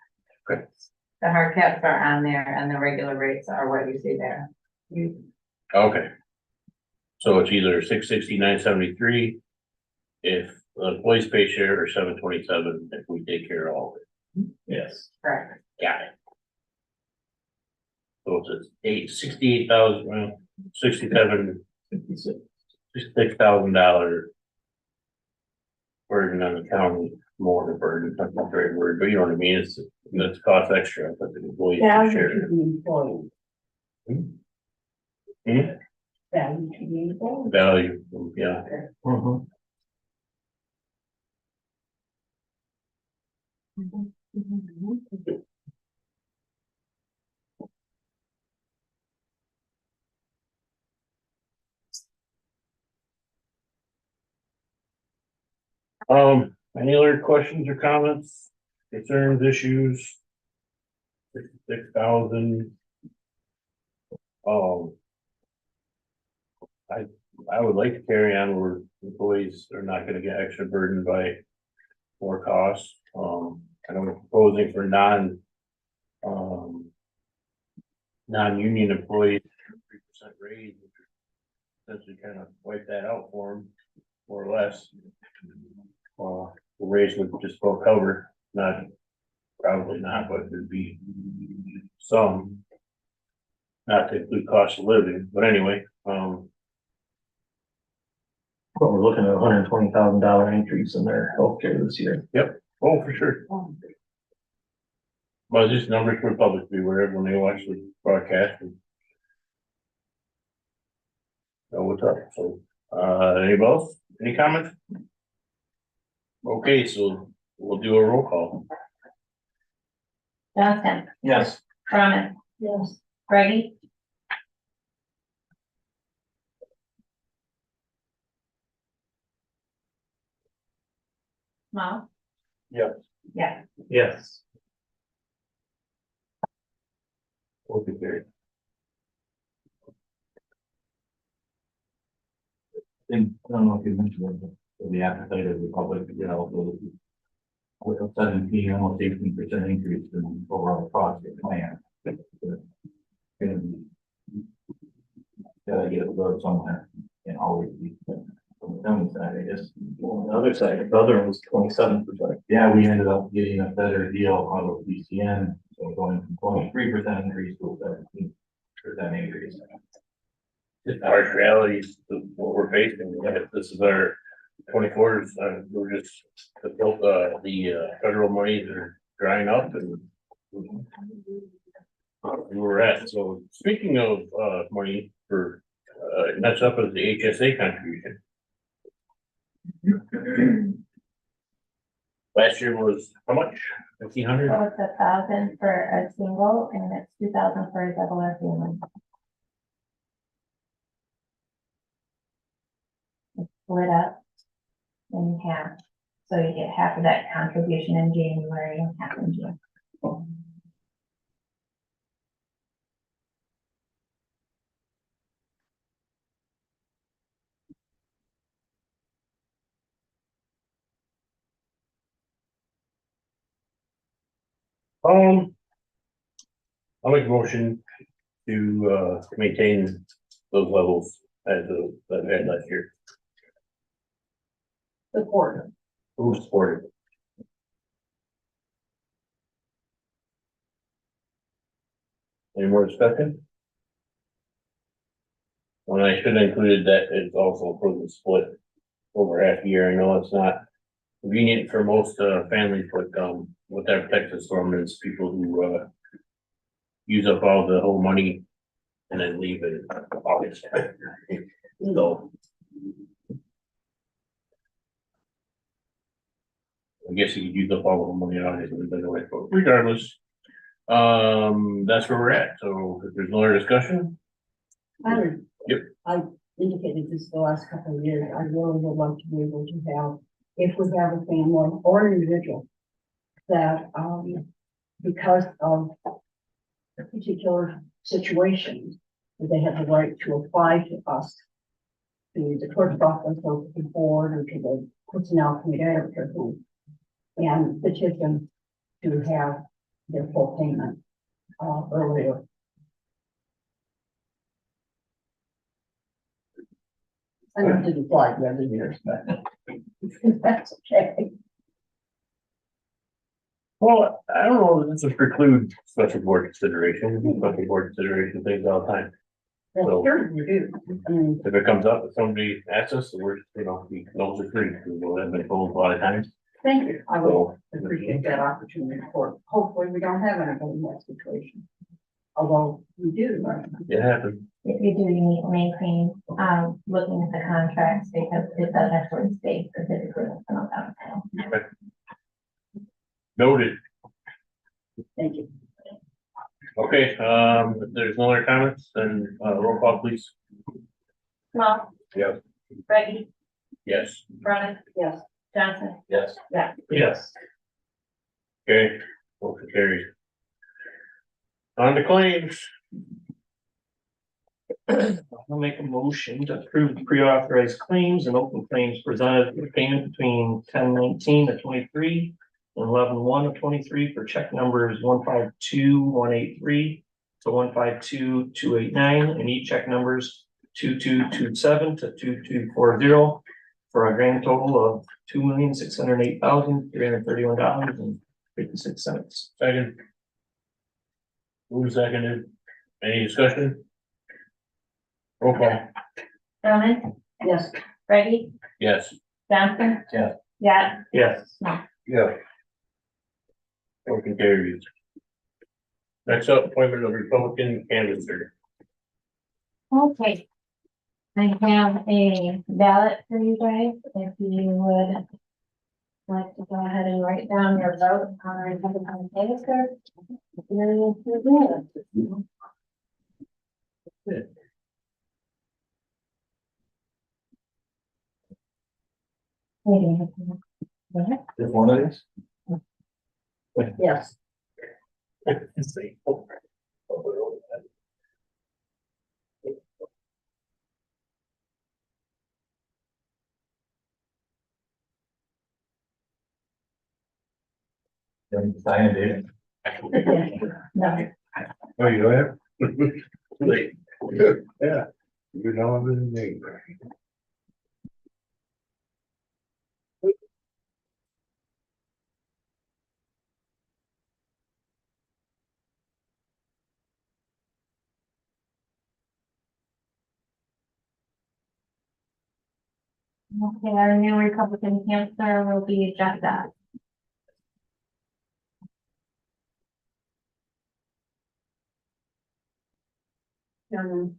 Speaker 9: Okay.
Speaker 6: The hard caps are on there and the regular rates are what you see there.
Speaker 9: Okay. So it's either 669.73 if the employees pay share, or 727 if we take care of all of it.
Speaker 1: Yes.
Speaker 6: Correct.
Speaker 9: Got it. So it's 68,000, well, 66,000 burden on the county, more of a burden, that's not the right word, but you know what I mean, it's cost extra, but the employees can share.
Speaker 2: Value to the employee.
Speaker 9: Hmm?
Speaker 2: Value to the employee.
Speaker 9: Value, yeah. Any other questions or comments, concerns, issues? 66,000. I would like to carry on where employees are not gonna get extra burdened by more costs. I know we're proposing for non-union employees, 3% raise, which essentially kind of wipe that out for them, more or less. The raise would just about cover, probably not, but it'd be some. Not to include cost of living, but anyway,
Speaker 1: But we're looking at $120,000 increase in their healthcare this year.
Speaker 9: oh, for sure. Well, just numbers for the public to be aware of when they watch the broadcast. And know what's up, so, Anybody else? Any comments? Okay, so we'll do a roll call.
Speaker 10: Johnston,
Speaker 3: Yes.
Speaker 10: Brumman,
Speaker 2: Yes.
Speaker 10: Brady. Small.
Speaker 8: Yes.
Speaker 10: Yeah.
Speaker 8: Yes. Okay, great.
Speaker 1: And I don't know if you mentioned it, but the appetite of the public, with a 17, almost 18% increase in overall cost of land. Gonna be- Gotta get it low somewhere and always be from the county side, I guess.
Speaker 11: On the other side, the other one was 27%.
Speaker 1: Yeah, we ended up getting a better deal on the BCN, so going from 23% increase to a 17% increase.
Speaker 9: Harsh realities of what we're facing. Yeah, this is our 24s, we're just, the federal monies are drying up and where we're at. So speaking of, money for, next up is the HSA contribution. Last year was how much? 1,500?
Speaker 10: So it's 1,000 for a single and it's 2,000 for a double or family. It's split up in half, so you get half of that contribution in January and half in June.
Speaker 9: I'll make a motion to, maintain those levels as that we had last year.
Speaker 2: Support.
Speaker 9: Who supported? Any more discussion? When I should have included that it's also for the split over half a year. I know it's not convenient for most families, but what that protects us from is people who use up all the whole money and then leave in August. So I guess you could use up all the money in August, but regardless, that's where we're at. So if there's no other discussion, Yep.
Speaker 2: I indicated this the last couple of years, I really would like to be able to have, if we have a family or an individual that, because of a particular situation, that they have the right to apply to us, to the clerk's office or to the board or to the personnel committee, I don't care who, and petition to have their full payment, earlier. I know it didn't apply the other years, but that's okay.
Speaker 9: well, I don't know, this would preclude special board consideration. We do special board consideration things all the time.
Speaker 2: Well, sure you do. I mean,
Speaker 9: If it comes up, if somebody asks us, we're, we know it's free, we have been told a lot of times.
Speaker 2: thank you. I would
Speaker 9: So,
Speaker 2: appreciate that opportunity for, hopefully we don't have anybody in that situation. Although we do, right?
Speaker 9: it happens.
Speaker 10: If you do, you need to maintain, looking at the contracts because it does actually state specifically what's going on.
Speaker 9: Noted.
Speaker 2: Thank you.
Speaker 9: Okay, if there's no other comments, then, roll call please.
Speaker 10: Small.
Speaker 8: Yes.
Speaker 10: Brady,
Speaker 9: Yes.
Speaker 10: Brumman,
Speaker 2: Yes.
Speaker 10: Johnson.
Speaker 1: Yes.
Speaker 11: Yes.
Speaker 9: Okay, motion carries. On the claims.
Speaker 11: I'll make a motion to approve the pre-authorized claims and open claims presented for payment between 10/19 of 23 and 11/1 of 23 for check numbers 152-183 to 152-289 and e-check numbers 2227 to 2240 for a grand total of $2,608,331.56.
Speaker 9: Second. Who seconded? Any discussion? Roll call.
Speaker 10: Brumman,
Speaker 2: Yes.
Speaker 10: Brady,
Speaker 9: Yes.
Speaker 10: Johnson.
Speaker 1: Yes.
Speaker 10: Yeah.
Speaker 11: Yes.
Speaker 8: Yeah.
Speaker 9: Motion carries. Next up, appointment of Republican canvasser.
Speaker 10: Okay. I have a ballot for you guys, if you would like to go ahead and write down your vote on our Republican candidate.
Speaker 1: Just one of these?
Speaker 2: Yes.
Speaker 1: Then sign it.
Speaker 2: No.
Speaker 8: Oh, you have?
Speaker 9: Like,
Speaker 8: Yeah. You know, I'm in the neighbor.
Speaker 10: Okay, our new Republican chancellor will be Jessica.
Speaker 2: And,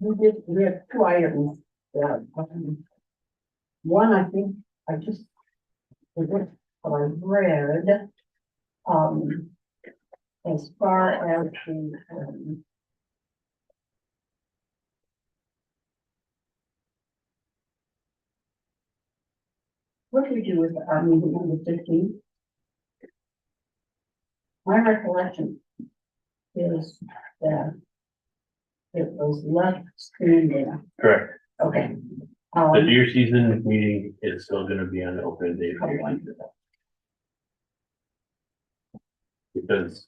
Speaker 2: we have two items that, one, I think, I just, what I read, as far as the, what do we do with our meeting on the 15th? My recollection is that it was left standing.
Speaker 9: correct.
Speaker 2: Okay.
Speaker 9: The deer season meeting is still gonna be on the open day. Because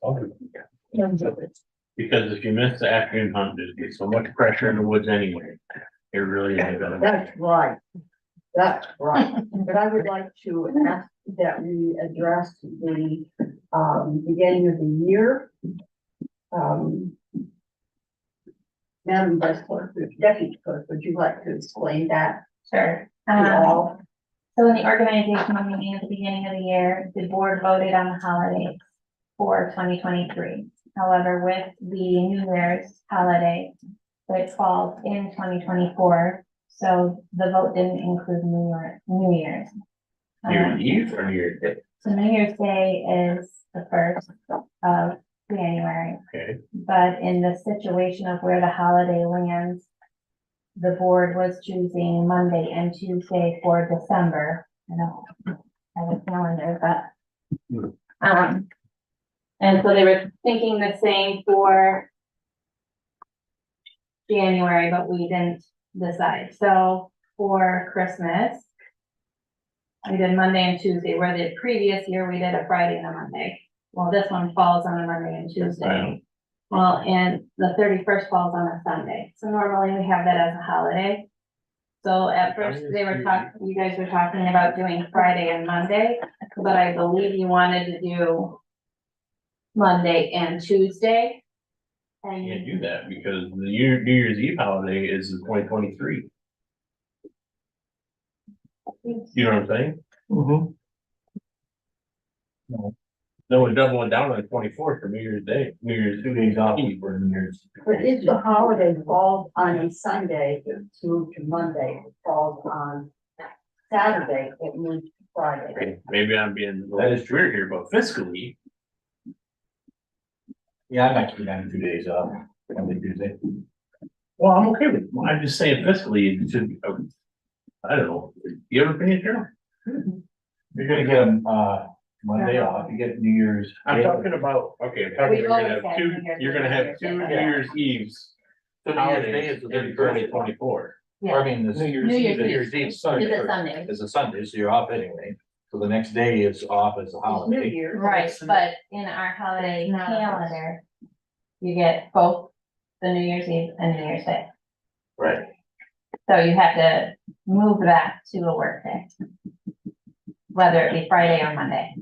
Speaker 9: if you miss the afternoon hunt, there's so much pressure in the woods anyway. It really isn't gonna.
Speaker 2: That's right. That's right. But I would like to ask that we address the, beginning of the year. Madam Vice Clerk, Deputy Clerk, would you like to explain that
Speaker 10: Sure.
Speaker 2: to all?
Speaker 10: So in the organizational meeting at the beginning of the year, the board voted on the holidays for 2023. However, with the New Year's holiday, it falls in 2024, so the vote didn't include New Year's.
Speaker 9: New Year's Eve or New Year's Day?
Speaker 10: So New Year's Day is the 1st of January,
Speaker 9: Okay,
Speaker 10: but in the situation of where the holiday lands, the board was choosing Monday and Tuesday for December. I don't have a calendar, but. And so they were thinking the same for January, but we didn't decide. So for Christmas, we did Monday and Tuesday, where the previous year we did a Friday and a Monday. Well, this one falls on a Monday and Tuesday.
Speaker 9: Right.
Speaker 10: Well, and the 31st falls on a Sunday. So normally we have that as a holiday. So at first they were talking, you guys were talking about doing Friday and Monday, but I believe you wanted to do Monday and Tuesday. And
Speaker 9: you can't do that because the New Year's Eve holiday is the 2023. You know what I'm saying?
Speaker 11: Mhm.
Speaker 9: Then we're doubling down on the 24th for New Year's Day, New Year's 2 days off for New Year's.
Speaker 2: But if the holiday falls on a Sunday, it's moved to Monday, it falls on Saturday, it moves to Friday.
Speaker 9: Okay, maybe I'm being a little weird here, but fiscally,
Speaker 1: Yeah, I'm not keeping that 2 days off, Monday, Tuesday.
Speaker 9: well, I'm okay with it. I'm just saying fiscally, it should, I don't know. You ever been here?
Speaker 1: You're gonna get them, Monday off, you get New Year's.
Speaker 9: I'm talking about, okay, I'm talking,
Speaker 10: We've
Speaker 9: you're gonna
Speaker 10: always
Speaker 9: have
Speaker 10: had
Speaker 9: two,
Speaker 10: New Year's
Speaker 9: you're gonna have two New Year's Eves.
Speaker 1: So New Year's Day
Speaker 9: Holidays
Speaker 1: is the
Speaker 9: in
Speaker 1: 31st.
Speaker 9: 2024.
Speaker 1: Or I mean, this New Year's
Speaker 10: New
Speaker 1: Eve,
Speaker 10: Year's
Speaker 1: New
Speaker 10: Eve.
Speaker 1: Year's Eve
Speaker 10: Is
Speaker 1: Sunday.
Speaker 10: it Sunday?
Speaker 1: Is a Sunday, so you're off anyway. So the next day is off as a
Speaker 2: New
Speaker 1: holiday.
Speaker 2: Year.
Speaker 10: Right, but in our holiday
Speaker 2: Not ours.
Speaker 10: calendar, you get both the New Year's Eve and New Year's Day.
Speaker 1: Right.
Speaker 10: So you have to move that to a work day. Whether it be Friday or Monday.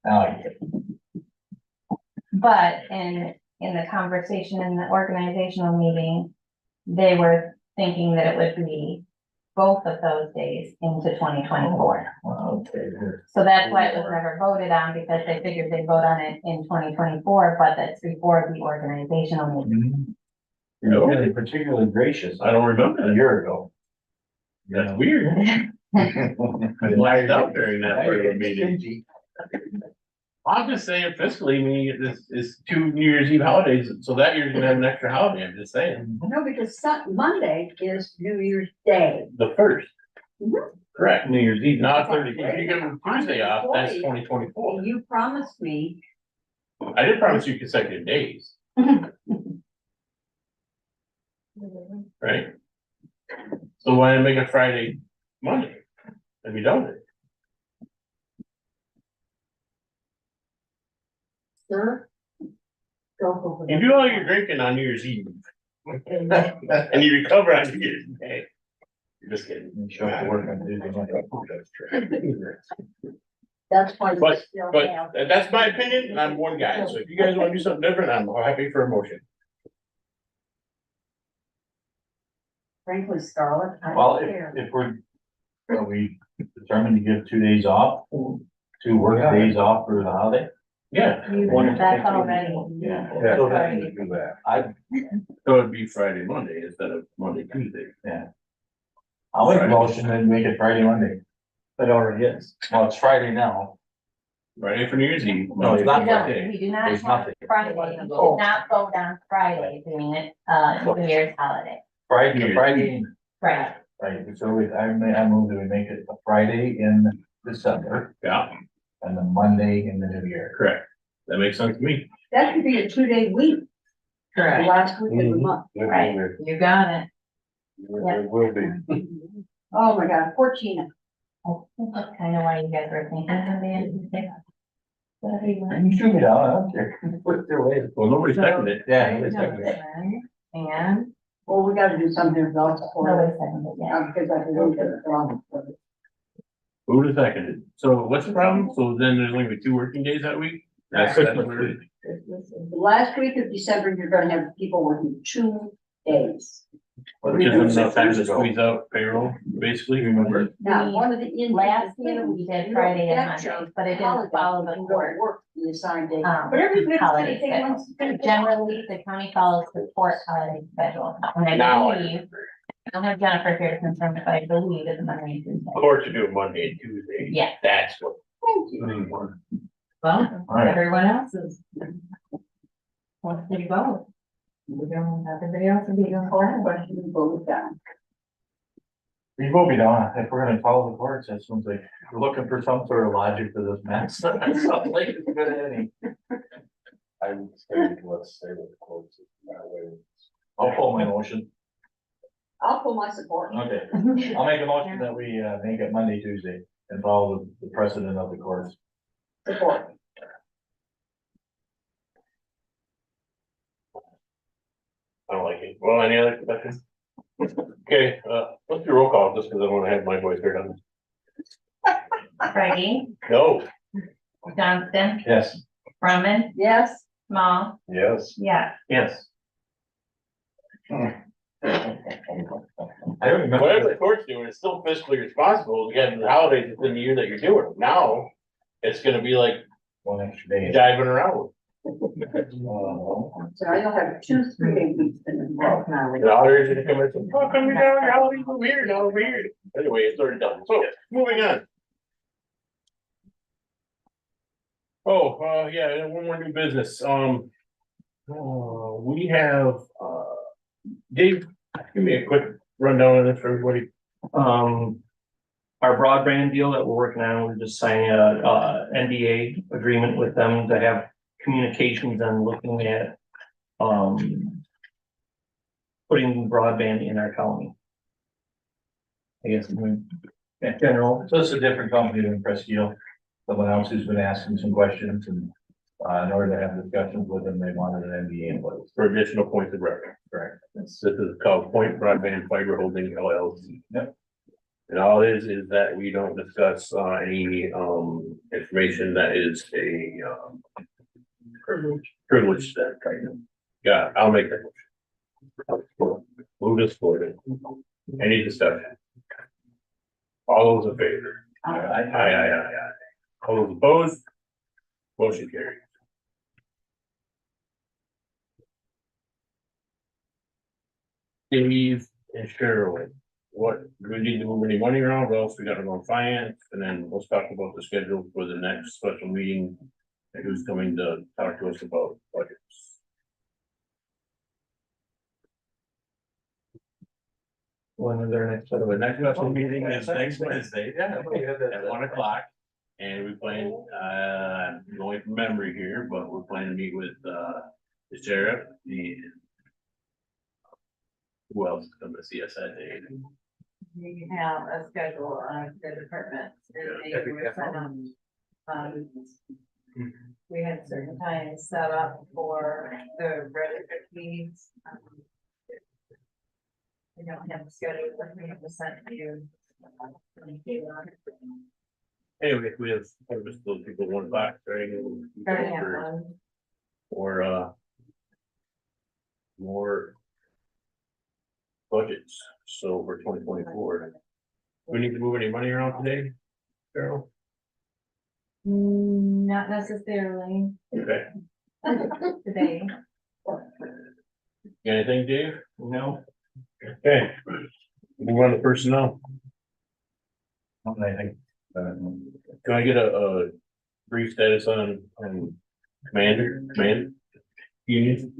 Speaker 1: Now I get it.
Speaker 10: But in the conversation in the organizational meeting, they were thinking that it would be both of those days into 2024.
Speaker 1: Well, okay.
Speaker 10: So that's why it was never voted on, because they figured they'd vote on it in 2024, but that's before the organizational meeting.
Speaker 1: You're feeling particularly gracious
Speaker 9: I don't remember
Speaker 1: a
Speaker 9: that.
Speaker 1: year ago.
Speaker 9: That's weird. I laughed out during that part of the meeting. I'm just saying fiscally, I mean, this is 2 New Year's Eve holidays, so that year's gonna have an extra holiday, I'm just saying.
Speaker 2: No, because Monday is New Year's Day.
Speaker 9: The first.
Speaker 2: Mhm.
Speaker 9: Correct, New Year's Eve, not 30. If you give them Tuesday off, that's 2024.
Speaker 2: And you promised me,
Speaker 9: I did promise you consecutive days. Right? So why not make it Friday, Monday? And be done with it.
Speaker 2: sir. Go for
Speaker 9: You do all your drinking on New Year's Eve. And you recover on New Year's Day. You're just kidding.
Speaker 1: You show up to work on Tuesday, Monday.
Speaker 2: That's why. we
Speaker 9: But,
Speaker 2: still
Speaker 9: but
Speaker 2: have-
Speaker 9: that's my opinion, and I'm one guy, so if you guys wanna do something different, I'm happy for a motion.
Speaker 2: Frankly, Scarlett, I
Speaker 1: Well,
Speaker 2: don't care.
Speaker 1: if are we determined to give 2 days off, 2 work days off for the holiday?
Speaker 9: Yeah,
Speaker 10: That's already.
Speaker 1: Yeah.
Speaker 8: So then you do that.
Speaker 9: so it'd be Friday, Monday instead of Monday, Tuesday.
Speaker 1: I'll make a motion and make it Friday, Monday.
Speaker 11: It already is.
Speaker 1: Well, it's Friday now.
Speaker 9: Friday for New Year's Eve.
Speaker 1: No, it's not
Speaker 10: No,
Speaker 1: Friday.
Speaker 10: we do not
Speaker 1: There's
Speaker 10: have
Speaker 1: nothing.
Speaker 10: Friday, we did
Speaker 1: Oh.
Speaker 10: not vote on Friday doing it, New Year's holiday.
Speaker 1: Friday,
Speaker 10: Right.
Speaker 1: right, so I move that we make it a Friday in December
Speaker 9: Yeah,
Speaker 1: and a Monday in the new year.
Speaker 9: correct. That makes sense to me.
Speaker 2: That could be a 2-day week, the
Speaker 10: Correct.
Speaker 2: last week of the month.
Speaker 10: Right. You got it.
Speaker 8: It will be.
Speaker 2: Oh, my God, 14.
Speaker 10: I think that's kind of why you guys were thinking of the end.
Speaker 1: You can shoot me down, I don't care. Put it their way.
Speaker 9: Well, nobody seconded it.
Speaker 1: Yeah, it's like that.
Speaker 10: And,
Speaker 2: Well, we gotta do something else
Speaker 10: no,
Speaker 2: for
Speaker 10: wait
Speaker 2: it,
Speaker 10: a second, yeah.
Speaker 2: because I believe it's wrong.
Speaker 9: Who was seconded? So what's the problem? So then there's only 2 working days that week? That's what it is.
Speaker 2: The last week of December, you're gonna have people working 2 days.
Speaker 9: Which is enough time to squeeze out payroll, basically, remember?
Speaker 2: Now, one of the.
Speaker 10: Last year, we did Friday and Monday, but it didn't follow the court.
Speaker 2: Work the assigned day.
Speaker 10: Um,
Speaker 2: But every
Speaker 10: holiday
Speaker 2: thing wants to finish.
Speaker 10: Generally, the county follows the court holiday schedule. And I
Speaker 9: Now I
Speaker 10: believe,
Speaker 9: remember.
Speaker 10: I don't have Jennifer here to confirm, but I believe it's Monday and Tuesday.
Speaker 9: Court to do it Monday and Tuesday.
Speaker 10: Yeah.
Speaker 9: That's what.
Speaker 2: Thank you.
Speaker 10: Well,
Speaker 1: All right.
Speaker 10: everyone else is. Wants to vote. We don't, everybody else will be doing
Speaker 2: Call the
Speaker 10: fine.
Speaker 2: question and vote it down.
Speaker 1: We will be down, if we're gonna follow the courts, that seems like we're looking for some sort of logic to this mess. That sounds like it's good at any.
Speaker 8: I would say, let's say with the quotes that way.
Speaker 1: I'll pull my motion.
Speaker 2: I'll pull my support.
Speaker 1: Okay, I'll make a motion that we make it Monday, Tuesday and follow the precedent of the courts.
Speaker 2: Support.
Speaker 9: I don't like it. Well, any other questions? Okay, let's do roll call just because I want to have my voice heard on this.
Speaker 10: Friday,
Speaker 9: No,
Speaker 10: Johnston,
Speaker 1: Yes.
Speaker 10: Brumman,
Speaker 2: Yes,
Speaker 10: Small,
Speaker 8: Yes.
Speaker 10: yeah.
Speaker 11: Yes.
Speaker 1: I don't remember.
Speaker 9: whatever the court's doing, it's still fiscally responsible to get the holidays within the year that you're doing it. Now, it's gonna be like
Speaker 1: One extra day.
Speaker 9: diving around.
Speaker 2: so you'll have 2 3-day weeks in a row.
Speaker 9: The auditors are gonna come in and say, how come you're doing your holidays are weird, all weird? Anyway, it's already done. So, moving on. Oh, yeah, and one more new business. We have, Dave, give me a quick rundown of this for everybody.
Speaker 11: Our broadband deal that we're working on, we're just signing a NDA agreement with them to have communications and looking at, putting broadband in our county. I guess, in general,
Speaker 1: So it's a different company than Presqu'île. Someone else who's been asking some questions and in order to have discussions with them, they wanted an NDA in place.
Speaker 9: For additional points of reference.
Speaker 1: Correct.
Speaker 9: This is called Point Broadband Fiber Holding LLC.
Speaker 1: Yep.
Speaker 9: And all it is that we don't discuss any information that is a privilege that kind of. Yeah, I'll make that motion. Move this forward. Any discussion? All those in favor? Aye. All those opposed? Motion carried. Steve and Cheryl, what, do we need to move any money around, what else we gotta go on finance, and then let's talk about the schedule for the next special meeting. And who's coming to talk to us about budgets.
Speaker 11: When is their next?
Speaker 9: So the next special meeting is next Wednesday, at 1 o'clock. And we plan, going from memory here, but we're planning to meet with, the sheriff, who else is coming to see us that day?
Speaker 10: We have a schedule of the departments. And they were set up. We had certain times set up for the registered fees. We don't have a schedule, but we have to send you.
Speaker 9: Anyway, we have, those people 1 o'clock, right?
Speaker 10: Starting at 1.
Speaker 9: Or, more budgets, so for 2024. We need to move any money around today, Carol?
Speaker 10: Not necessarily
Speaker 9: Okay,
Speaker 10: today.
Speaker 9: anything, Dave?
Speaker 11: No.
Speaker 9: Okay. Move on to personnel.
Speaker 1: I think,
Speaker 9: Can I get a brief status on command union?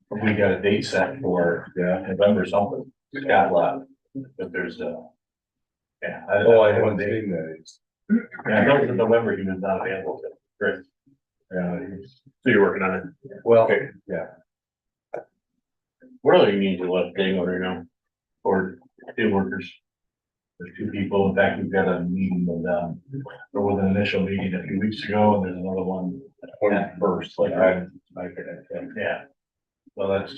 Speaker 1: we got a date set for, November something, Scott left, but there's yeah.
Speaker 8: I haven't seen that.
Speaker 1: Yeah, I know in November he was not available, great.
Speaker 8: Yeah,
Speaker 9: So you're working on it.
Speaker 1: Well,
Speaker 9: Okay.
Speaker 8: yeah.
Speaker 9: What other unions are left, Dave, or no?
Speaker 1: for steel workers. There's 2 people, in fact, we've got a meeting with them, there was an initial meeting a few weeks ago, and there's another one at first, like yeah. So that's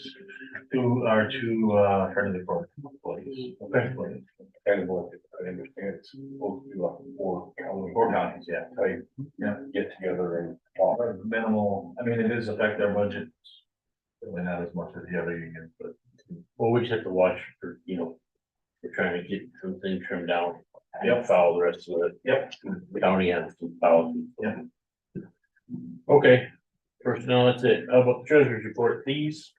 Speaker 1: our two alternative for employees. Okay.
Speaker 8: Kind of what I understand, it's supposed to do a
Speaker 1: 4 counties, yeah.
Speaker 8: get together and talk.
Speaker 1: Minimal, I mean, it does affect our budget. Really not as much as the other unions, but.
Speaker 9: Well, we just have to watch for, we're trying to get some things trimmed down.
Speaker 1: Yep.
Speaker 9: Follow the rest of it.
Speaker 1: Yep.
Speaker 9: The county has some policies.
Speaker 1: Yeah.
Speaker 9: Okay, personnel, that's it. How about the treasurer's report, please?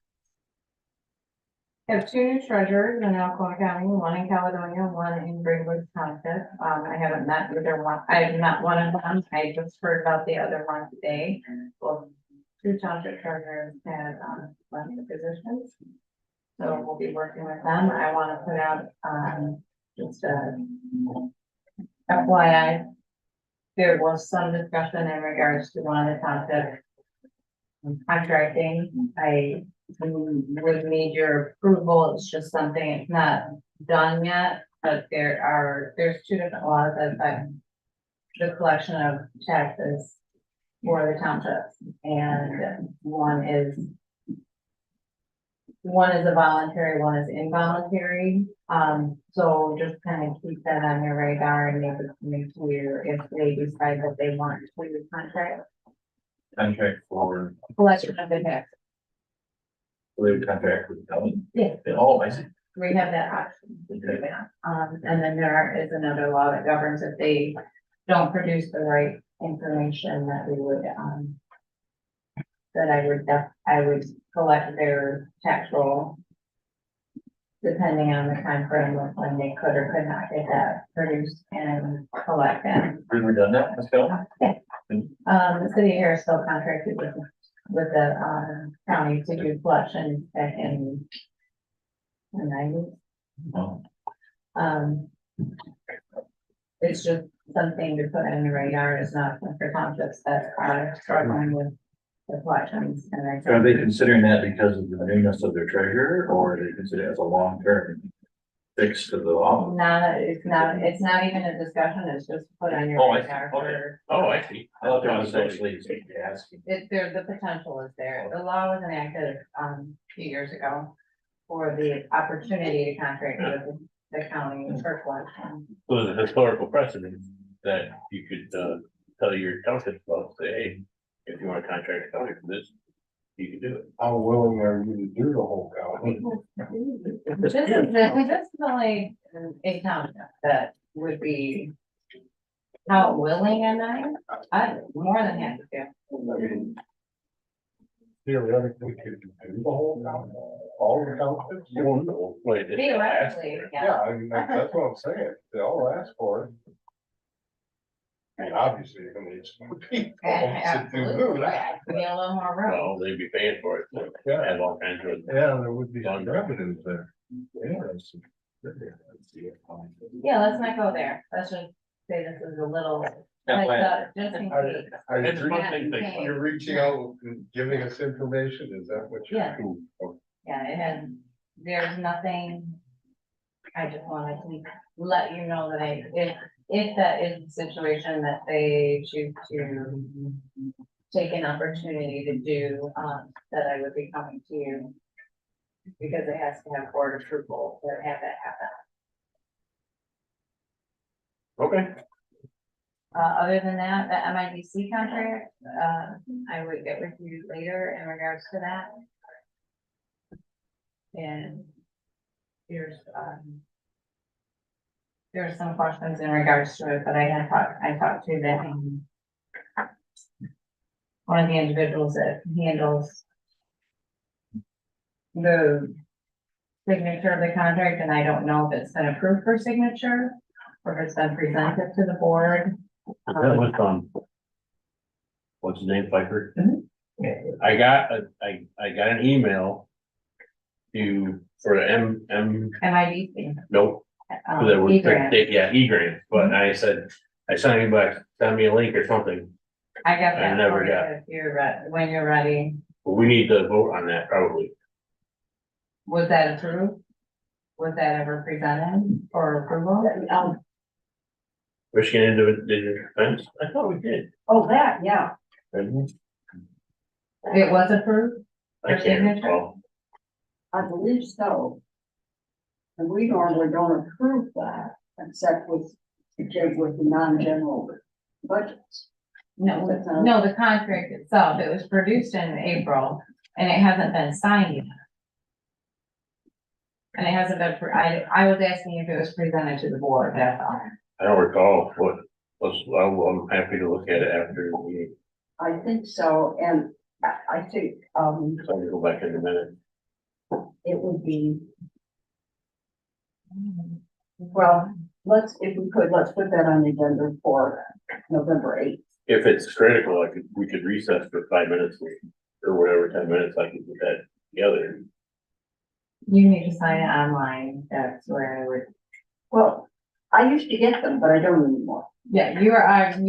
Speaker 10: Have 2 new treasurers in Alcona County, 1 in Caledonia, 1 in Greenwood Township. I haven't met either one. I have met one of them. I just heard about the other one today. Well, 2 township treasurers had left the positions. So we'll be working with them. I want to put out just a FYI. There was some discussion in regards to one of the township contracting. I would need your approval. It's just something, it's not done yet, but there's 2 different laws that affect the collection of taxes for the townships, and one is a voluntary, one is involuntary. So just kind of keep that on your radar and make clear if they decide that they want to contract
Speaker 1: Contract for,
Speaker 10: collection of the tax.
Speaker 1: contract with the county.
Speaker 10: Yeah.
Speaker 1: Oh, I see.
Speaker 10: We have that option. We do that. And then there is another law that governs if they don't produce the right information that we would, that I would collect their tax roll. Depending on the time frame of when they could or could not get that produced and collect them.
Speaker 1: We've done that, let's go.
Speaker 10: The city of Harrisville contracted with the, county to do collections back in the 90s.
Speaker 1: Oh.
Speaker 10: It's just something to put on the radar. It's not for townships that are struggling with the collections. And I
Speaker 1: Are they considering that because of the newness of their treasurer, or are they consider it as a long-term fix to the law?
Speaker 10: it's not even a discussion. It's just put on your
Speaker 1: Oh, I see.
Speaker 10: radar
Speaker 1: Okay.
Speaker 10: for.
Speaker 9: Oh, I see.
Speaker 1: I thought there was actually asking.
Speaker 10: The potential is there. The law was enacted, a few years ago for the opportunity to contract with the county for collection.
Speaker 9: So there's a historical precedent that you could, tell your township about, say, hey, if you want to contract a county for this, you can do it.
Speaker 8: How willing are you to do the whole county?
Speaker 10: This is only a township that would be. How willing am I? I'm more than happy to.
Speaker 8: theoretically could do the whole town, all the townships.
Speaker 9: You won't know, wait, it's the last
Speaker 10: Theoretically,
Speaker 9: one.
Speaker 10: yeah.
Speaker 8: Yeah, I mean, that's what I'm saying, they all ask for it. I mean, obviously, you're gonna need some people to do that.
Speaker 10: We need a little more room.
Speaker 9: Well, they'd be paying for it, so
Speaker 8: Yeah.
Speaker 9: have all kinds of.
Speaker 8: Yeah, there would be some revenues there. Interesting.
Speaker 10: Yeah, let's not go there. Let's just say this is a little, heads up, just in case.
Speaker 9: It's one thing,
Speaker 10: Okay.
Speaker 8: You're reaching out and giving us information, is that what you're?
Speaker 10: Yeah. Yeah, it has, there's nothing. I just wanted to let you know that if that is the situation that they choose to take an opportunity to do, that I would be coming to you. Because it has to have board approval to have that happen.
Speaker 9: Okay,
Speaker 10: Other than that, the MIDC contract, I would get with you later in regards to that. And there's some questions in regards to it, but I talked to them. One of the individuals that handles the signature of the contract, and I don't know if it's been approved for signature or if it's been presented to the board.
Speaker 9: that was, what's his name, Piper?
Speaker 10: Mhm.
Speaker 9: I got an email for the
Speaker 10: MIDC.
Speaker 9: nope, for the,
Speaker 10: E-grant.
Speaker 9: yeah, E-grant, but I said, I sent him back, send me a link or something,
Speaker 10: I got
Speaker 9: I
Speaker 10: that.
Speaker 9: never
Speaker 10: for you
Speaker 9: got
Speaker 10: if you're when you're ready.
Speaker 9: but we need to vote on that probably.
Speaker 10: Was that approved? Was that ever presented for approval?
Speaker 9: Michigan Individual Defense, I thought we did.
Speaker 2: Oh, that, yeah,
Speaker 9: didn't
Speaker 10: It was approved?
Speaker 9: we? I
Speaker 10: For
Speaker 9: can't
Speaker 10: signature?
Speaker 9: recall.
Speaker 2: I believe so. And we normally don't approve that, except with the non-general budgets.
Speaker 10: No, no, the contract itself, it was produced in April and it hasn't been signed yet. And it hasn't been, I was asking if it was presented to the board, that's all.
Speaker 9: I don't recall I'm happy to look at it after the meeting,
Speaker 2: I think so, and I think,
Speaker 9: so I can go back in a minute.
Speaker 2: it would be. Well, if we could, let's put that on the agenda for November 8th.
Speaker 9: If it's critical, we could recess for 5 minutes or whatever, 10 minutes, I can put that together.
Speaker 10: You need to sign it online, that's where I would,
Speaker 2: Well, I used to get them, but I don't anymore.
Speaker 10: yeah, you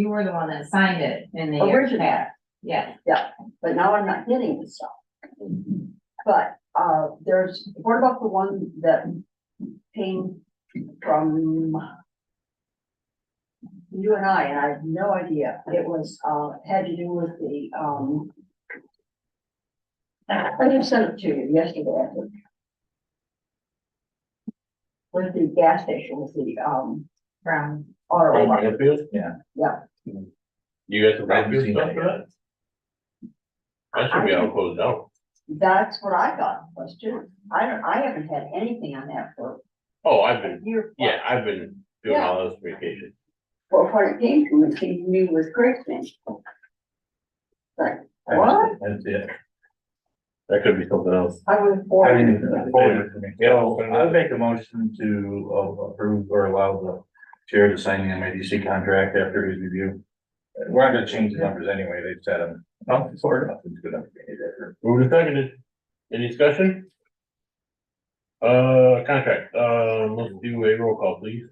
Speaker 10: were the one that signed it in the year
Speaker 2: Original.
Speaker 10: past. Yeah,
Speaker 2: But now I'm not getting the stuff. But, what about the one that came from you and I have no idea. It was, had to do with the, I just sent it to you yesterday, I think. With the gas station, with the,
Speaker 10: Brown.
Speaker 2: RO.
Speaker 9: Brownfield?
Speaker 3: Yeah.
Speaker 2: Yeah.
Speaker 9: You got the Brownfield stuff for that? That should be all closed out.
Speaker 2: That's what I got, was too. I haven't had anything on that for
Speaker 9: Oh,
Speaker 2: a year.
Speaker 9: yeah, I've been doing all those vacations.
Speaker 2: Well, when it came to me with Craig's name. But, what?
Speaker 9: That's it. That could be something else.
Speaker 2: I was born.
Speaker 1: Yeah, I would make a motion to approve or allow the chair to sign the MIDC contract after his review. We're not gonna change the numbers anyway, they've said them. Nothing's good enough.
Speaker 9: Moved and seconded. Any discussion? Contract, let's do a roll call, please.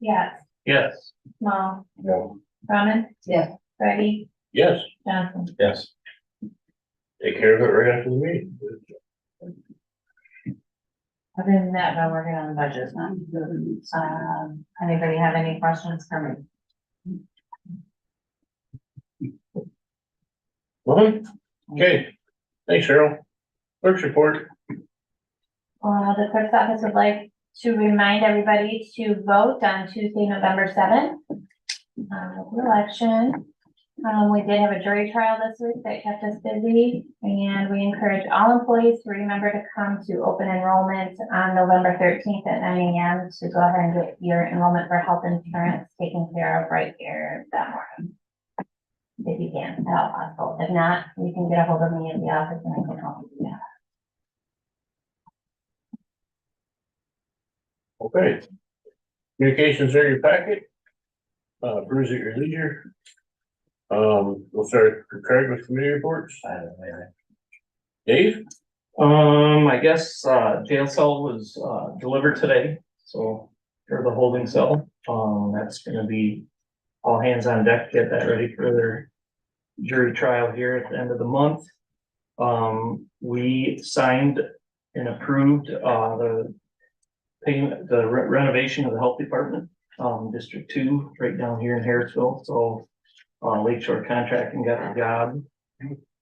Speaker 10: Yes,
Speaker 9: Yes.
Speaker 10: Small,
Speaker 1: No.
Speaker 10: Browman.
Speaker 2: Yes.
Speaker 10: Ready,
Speaker 9: Yes,
Speaker 10: Johnson.
Speaker 1: Yes.
Speaker 9: take care of it right after the meeting.
Speaker 10: Other than that, we're working on the budget. Anybody have any questions for me?
Speaker 9: Nothing? Okay, thanks, Cheryl. Clerk's report.
Speaker 10: The clerk's office would like to remind everybody to vote on Tuesday, November 7th. The election. We did have a jury trial this week that kept us busy, and we encourage all employees to remember to come to open enrollment on November 13th at 9 AM to go ahead and get your enrollment for health insurance taken care of right here that morning. if you can, at all possible. If not, you can get a hold of me in the office and I can help you do that.
Speaker 9: Okay. Communications are in your packet. Bruce at your leisure. We'll start with Craig with committee reports. Dave?
Speaker 11: I guess, jail cell was, delivered today, so for the holding cell, that's gonna be all hands on deck, get that ready for their jury trial here at the end of the month. We signed and approved, the payment, the renovation of the health department, District 2, right down here in Harrisville, so Lakeshore Contracting got the job.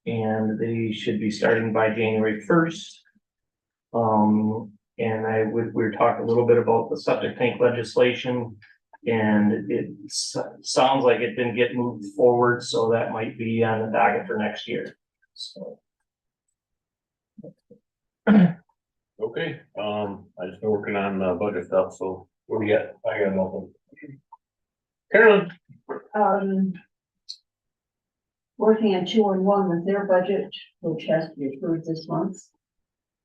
Speaker 11: And they should be starting by January 1st. And we were talking a little bit about the septic tank legislation. And it sounds like it didn't get moved forward, so that might be on the docket for next year, so.
Speaker 9: Okay, I just been working on budget stuff, so what do you got? I got nothing. Carolyn?
Speaker 2: Working on 2-in-1 with their budget, which has to be approved this month.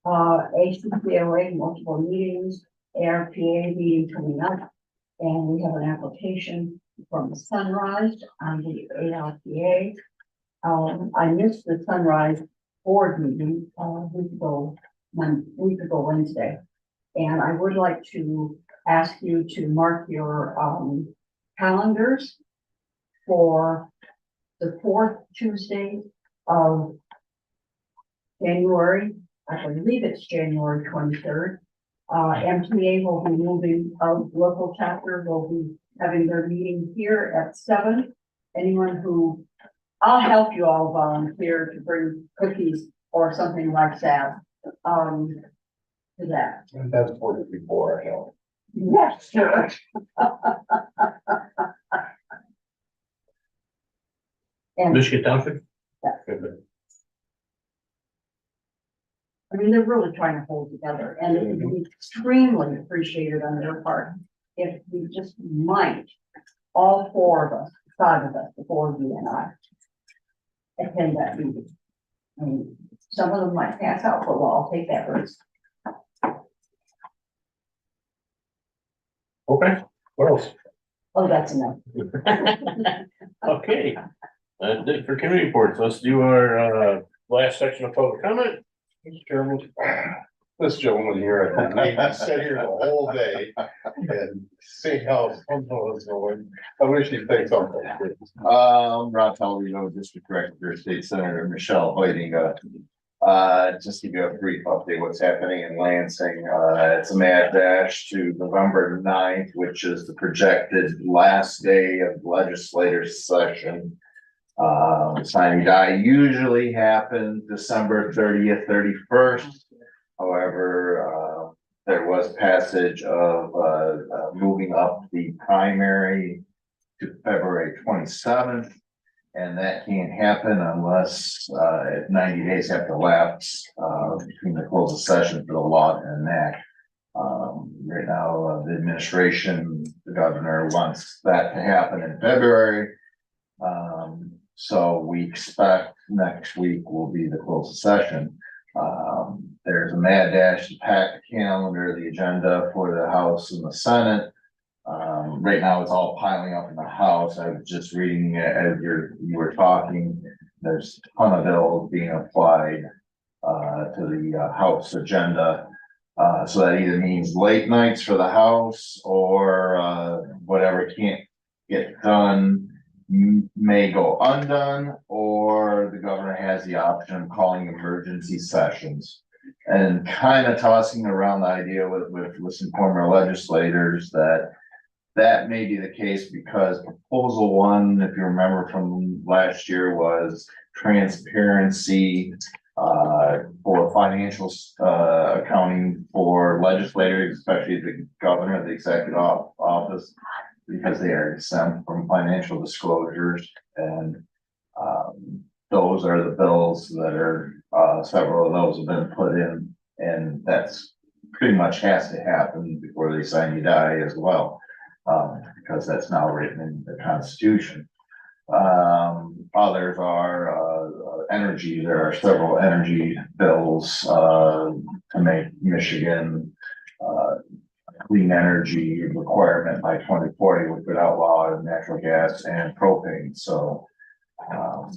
Speaker 2: ACPOA, multiple meetings, ARPA meeting coming up. And we have an application from Sunrise on the ARPA. I missed the Sunrise board meeting, a week ago Wednesday. And I would like to ask you to mark your, calendars for the 4th Tuesday of January. I believe it's January 23rd. MTA will be moving, our local chapter will be having their meeting here at 7. Anyone who, I'll help you all volunteer to bring cookies or something like that, to that.
Speaker 8: And that's for it before, I know.
Speaker 2: Yes, sure. And
Speaker 9: Michigan Township?
Speaker 2: Yeah. I mean, they're really trying to hold together, and it would be extremely appreciated on their part if we just might, all 4 of us, 5 of us, the 4 of you and I, attend that meeting. I mean, some of them might pass out, but we'll all take that risk.
Speaker 9: Okay, what else?
Speaker 2: Oh, that's enough.
Speaker 9: Okay, that's it for committee reports. Let's do our last section of public comment.
Speaker 8: Mr. Chairman, this gentleman here, I think, he sat here the whole day and see how something is going. I wish he'd think something.
Speaker 12: Ron Pellegrino, District Director, State Senator Michelle Hoyting, just give you a brief update what's happening in Lansing. It's a mad dash to November 9th, which is the last day of legislative session. Signing die usually happens December 30th, 31st. However, there was passage of moving up the primary to February 27th. And that can't happen unless 90 days have to lapse between the close of session for the law and enact. Right now, the administration, the governor wants that to happen in February. So we expect next week will be the close of session. There's a mad dash to pack the calendar, the agenda for the House and the Senate. Right now it's all piling up in the House. I was just reading as you were talking, there's a ton of bills being applied to the House agenda. So that either means late nights for the House or whatever can't get done may go undone, or the governor has the option of calling emergency sessions. And kind of tossing around the idea with some former legislators that may be the case because proposal 1, if you remember from last year, was transparency for financial accounting for legislators, especially the governor, the executive office, because they are exempt from financial disclosures. And those are the bills that are several of those have been put in, and that's pretty much has to happen before they sign you die as well. Because that's now written in the Constitution. Others are, energy, there are several energy bills, to make Michigan, clean energy requirement by 2040, which would outlaw natural gas and propane, so.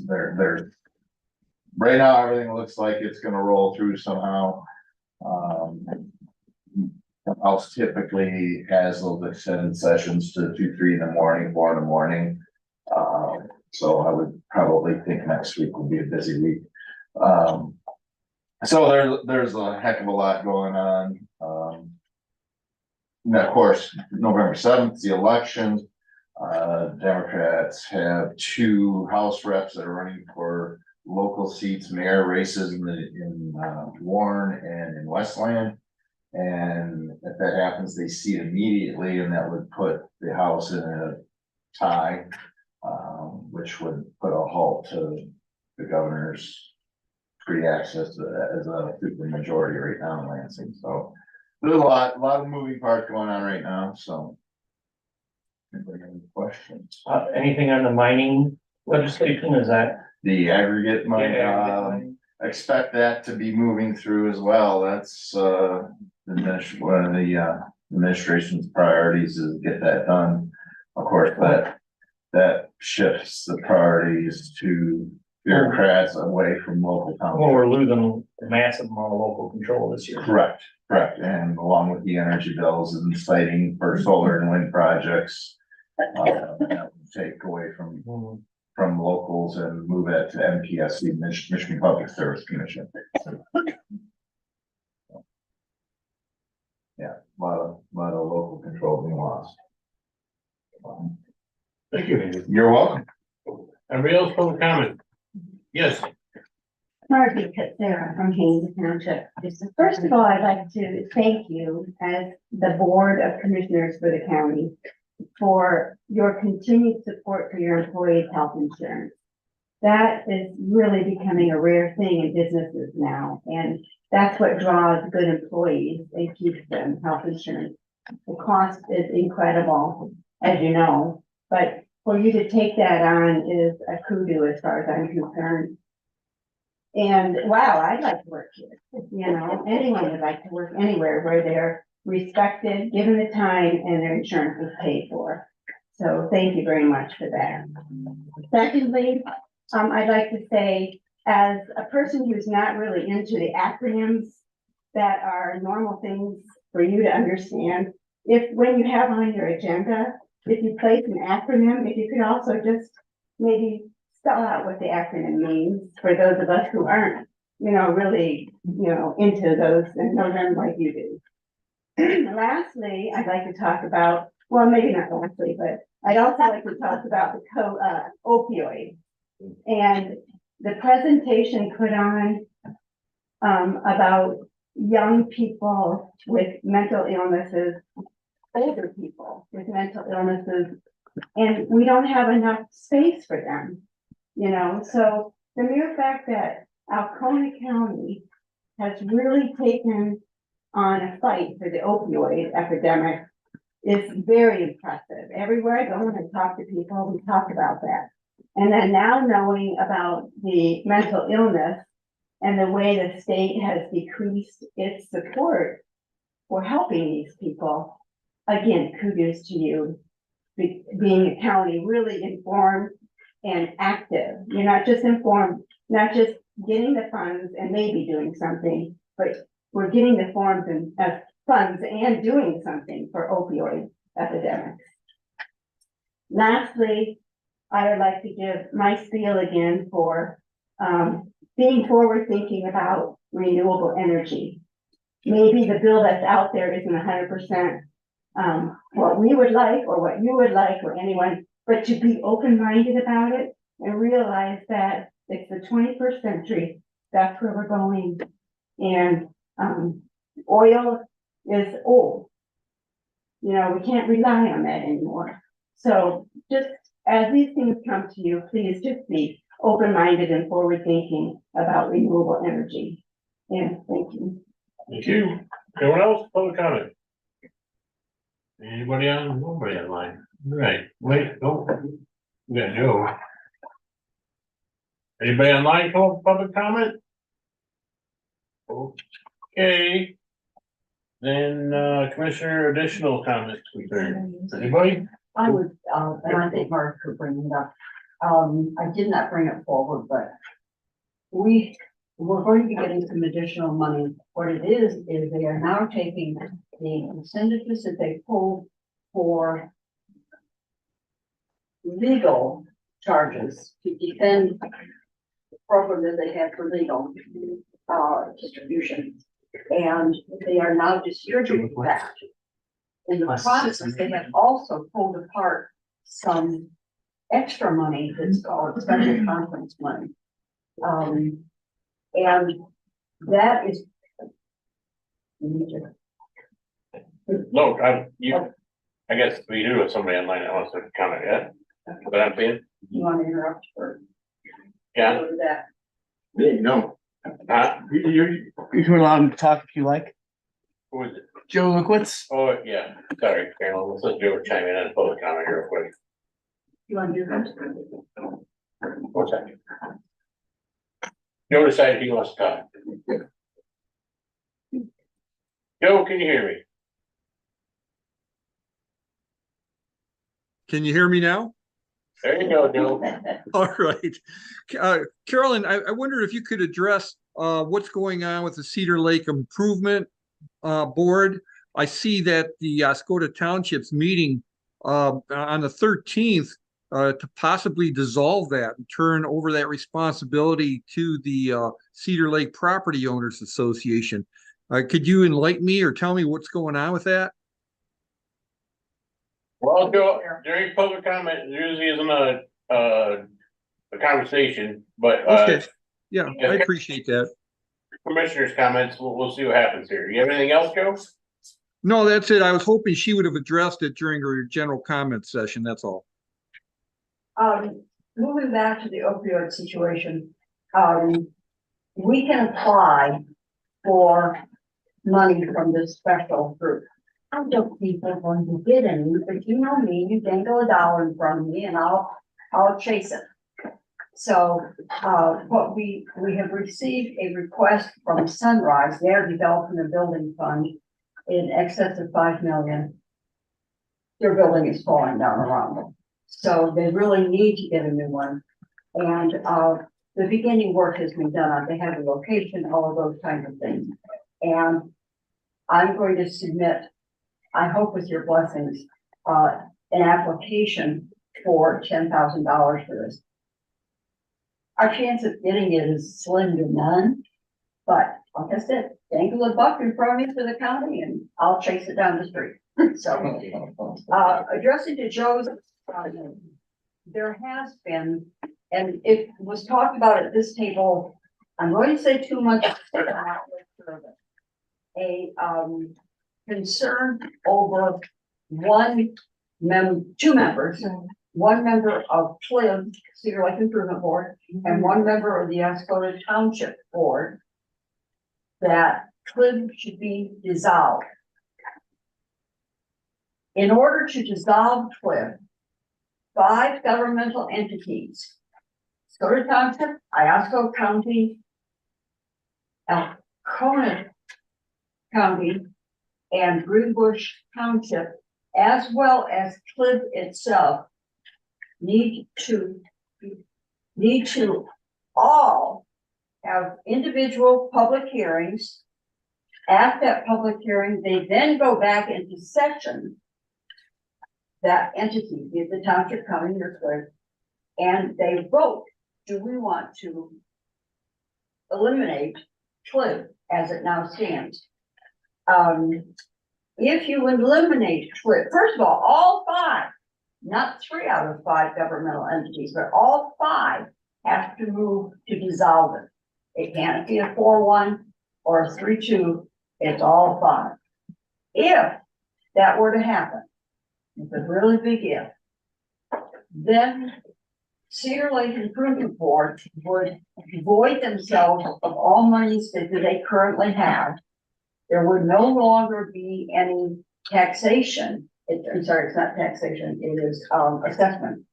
Speaker 12: There's right now, everything looks like it's gonna roll through somehow. The House typically has those extended sessions to 2, 3 in the morning, 4 in the morning. So I would probably think next week will be a busy week. So there's a heck of a lot going on. And of course, November 7th, the election. Democrats have 2 House reps that are running for local seats, mayor races in Warren and in Westland. And if that happens, they seat immediately, and that would put the House in a tie, which would put a halt to the governor's free access as a super majority right now in Lansing. So there's a lot of moving parts going on right now, so. Anybody have any questions?
Speaker 11: Anything on the mining legislation, is that?
Speaker 12: The aggregate money, expect that to be moving through as well. That's, one of the administration's priorities is get that done. Of course, that shifts the priorities to bureaucrats away from local
Speaker 11: Well,
Speaker 12: town.
Speaker 11: we're losing a massive amount of local control this year.
Speaker 12: Correct, and along with the energy bills and citing for solar and wind projects. That would take away from locals and move that to MPSC, Michigan Public Service Commission. Yeah, a lot of local control being lost.
Speaker 9: Thank you.
Speaker 12: You're welcome.
Speaker 9: Everybody else public comment? Yes.
Speaker 4: Margie Sarah from Haines Township. First of all, I'd like to thank you as the Board of Commissioners for the county for your continued support for your employees' health insurance. That is really becoming a rare thing in businesses now, and that's what draws good employees and keeps them health insurance. The cost is incredible, as you know, but for you to take that on is a kudos as far as I'm concerned. And wow, I'd like to work here. You know, anyone would like to work anywhere where they're respected, given the time, and their insurance is paid for. So thank you very much for that. Secondly, I'd like to say, as a person who's not really into the acronyms that are normal things for you to understand, when you have on your agenda, if you place an acronym, if you could also just maybe spell out what the acronym means for those of us who aren't, really, into those and know them like you do. Lastly, I'd like to talk about, well, maybe not lastly, but I'd also like to talk about the opioid and the presentation put on about young people with mental illnesses, older people with mental illnesses, and we don't have enough space for them, so the mere fact that Alcona County has really taken on a fight for the opioid epidemic is very impressive. Everywhere I go and I talk to people, we talk about that. And then now knowing about the mental illness and the way the state has decreased its support for helping these people, again, kudos to you, being a county really informed and active. You're not just informed, not just getting the funds and maybe doing something, but we're getting the funds and doing something for opioid epidemics. Lastly, I would like to give my spiel again for being forward thinking about renewable energy. Maybe the bill that's out there isn't 100% what we would like or what you would like or anyone, but to be open-minded about it and realize that it's the 21st century, that's where we're going. And oil is old. We can't rely on that anymore. So just as these things come to you, please just be open-minded and forward-thinking about renewable energy. Yeah, thank you.
Speaker 9: Thank you. Anyone else? Public comment? Nobody online? Right, wait, no. We got Joe. Anybody online call for public comment? Okay. Then, Commissioner, additional comments, concerns, anybody?
Speaker 2: I would, and I think Mark could bring it up. I did not bring it forward, but we're going to be getting some additional money. What it is they are now taking the percentages that they pulled for legal charges to defend the program that they had for legal, distribution. And they are now distributing that. In the process, they have also pulled apart some extra money that's called special conference money. And that is.
Speaker 9: No, I guess we do have somebody online that wants to comment, yeah? But I'm saying,
Speaker 2: You want to interrupt or?
Speaker 9: yeah,
Speaker 2: Go to that?
Speaker 13: No,
Speaker 14: You can allow him to talk if you like.
Speaker 9: who is it?
Speaker 14: Joe Lukowitz.
Speaker 9: Oh, yeah, sorry, Carol, let's let Joe chime in on the public comment real quick.
Speaker 2: You want to do that?
Speaker 9: 1 second. Joe decided he wants to talk. Joe, can you hear me?
Speaker 13: can you hear me now?
Speaker 9: There you go, Joe.
Speaker 13: All right. Carolyn, I wonder if you could address what's going on with the Cedar Lake Improvement Board. I see that the Scotia Township's meeting on the 13th to possibly dissolve that and turn over that responsibility to the Cedar Lake Property Owners Association. Could you enlighten me or tell me what's going on with that?
Speaker 9: Well, Joe, during public comment, there usually isn't a conversation, but
Speaker 13: Okay. Yeah, I appreciate that.
Speaker 9: commissioners' comments, we'll see what happens here. You have anything else, Joe?
Speaker 13: No, that's it. I was hoping she would have addressed it during her general comment session. That's all.
Speaker 2: Moving back to the opioid situation, we can apply for money from this special group. I don't think they're going to get any, but you know me, you dangle a dollar in front of me and I'll chase it. So, what we have received a request from Sunrise, they're developing a building fund in excess of 5 million. Their building is falling down around them. So they really need to get a new one. And, the beginning work has been done. They have a location, all of those kinds of things. And I'm going to submit, I hope with your blessings, an application for $10,000 for this. Our chance of getting it is slim to none, but like I said, dangle a buck in front of me for the county and I'll chase it down the street. So, addressing to Joe's, there has been, and it was talked about at this table, I'm going to say 2 months ago, a concern over two members, one member of CLIB, Cedar Lake Improvement Board, and one member of the Ascota Township Board, that CLIB should be dissolved. In order to dissolve CLIB, 5 governmental entities, Ascota Township, Iosco County, Alcona County, and Greenbush Township, as well as CLIB itself, need to all have individual public hearings. At that public hearing, they then go back into session. That entity, be it the township, county, or CLIB, and they vote. Do we want to eliminate CLIB as it now stands? If you eliminate CLIB, first of all 5, not 3 out of 5 governmental entities, but all 5 have to move to dissolve it. It can't be a 4-1 or a 3-2, it's all 5. If that were to happen, it's a really big if, then Cedar Lake Improvement Board would void themselves of all monies that they currently have. There would no longer be any taxation. I'm sorry, it's not taxation, it is assessment.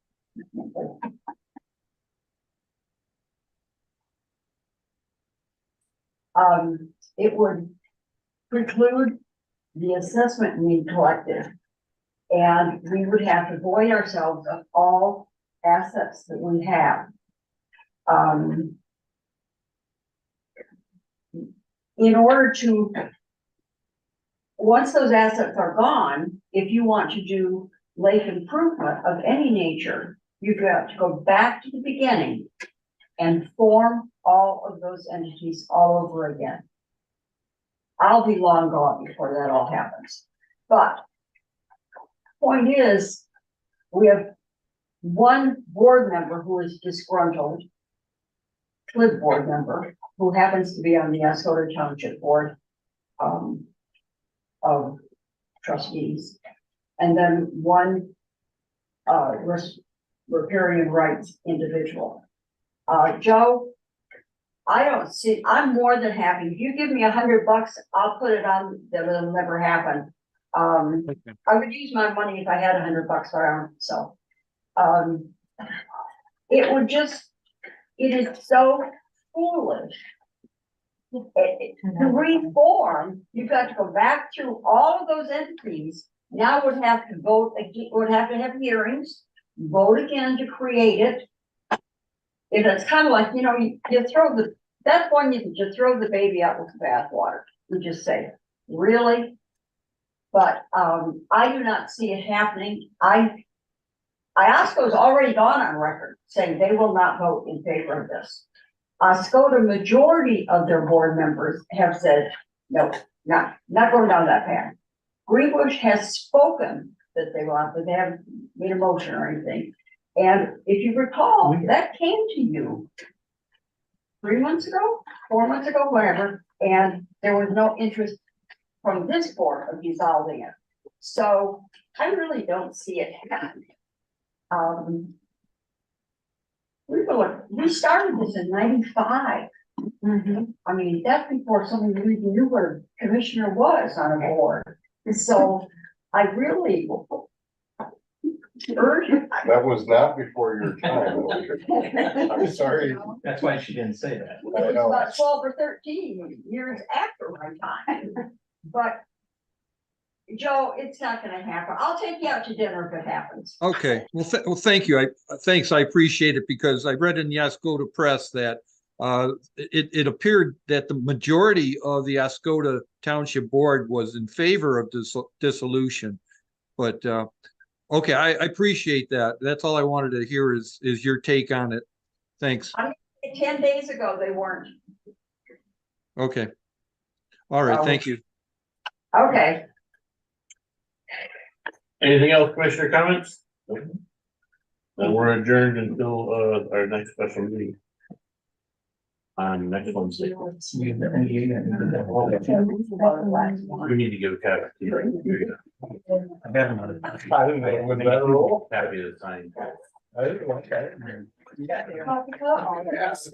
Speaker 2: it would preclude the assessment being collected. And we would have to void ourselves of all assets that we have. In order to, once those assets are gone, if you want to do lake improvement of any nature, you've got to go back to the beginning and form all of those entities all over again. I'll be long gone before that all happens. But point is, we have one board member who is disgruntled, CLIB board member, who happens to be on the Ascota Township Board of Trustees, and then one riparian rights individual. Joe, I don't see, I'm more than happy. If you give me $100, I'll put it on that it'll never happen. I would use my money if I had $100 around, so. It would just, it is so foolish. To reform, you've got to go back through all of those entities. Now would have to vote again, would have to have hearings, vote again to create it. If it's kind of like, you know, you throw the, that's one you can just throw the baby out with the bathwater. You just say, really? But I do not see it happening. IOSCO's already gone on record saying they will not vote in favor of this. Ascota majority of their board members have said, no, not going down that path. Greenbush has spoken that they want, but they haven't made a motion or anything. And if you recall, that came to you 3 months ago, 4 months ago, whatever, and there was no interest from this board of dissolving it. So I really don't see it happening. We started this in '95. I mean, that's before somebody even knew what a commissioner was on a board. So I really urge you.
Speaker 8: That was not before your time. I'm sorry.
Speaker 11: That's why she didn't say that.
Speaker 2: It was about 12 or 13 years after my time. But Joe, it's not gonna happen. I'll take you out to dinner if it happens.
Speaker 13: Okay, well, thank you. Thanks, I appreciate it, because I read in the Ascota Press that it appeared that the majority of the Ascota Township Board was in favor of dissolution. But okay, I appreciate that. That's all I wanted to hear is your take on it. Thanks.
Speaker 2: 10 days ago, they weren't.
Speaker 13: Okay. All right, thank you.
Speaker 2: Okay.
Speaker 9: Anything else, commissioner comments? Then we're adjourned until our next special meeting. On next Wednesday. We need to give a copy.
Speaker 11: I got another.
Speaker 8: I didn't know, was that a rule?
Speaker 9: Copy of the sign.
Speaker 8: I didn't want that.
Speaker 2: Coffee cup?
Speaker 8: Yes.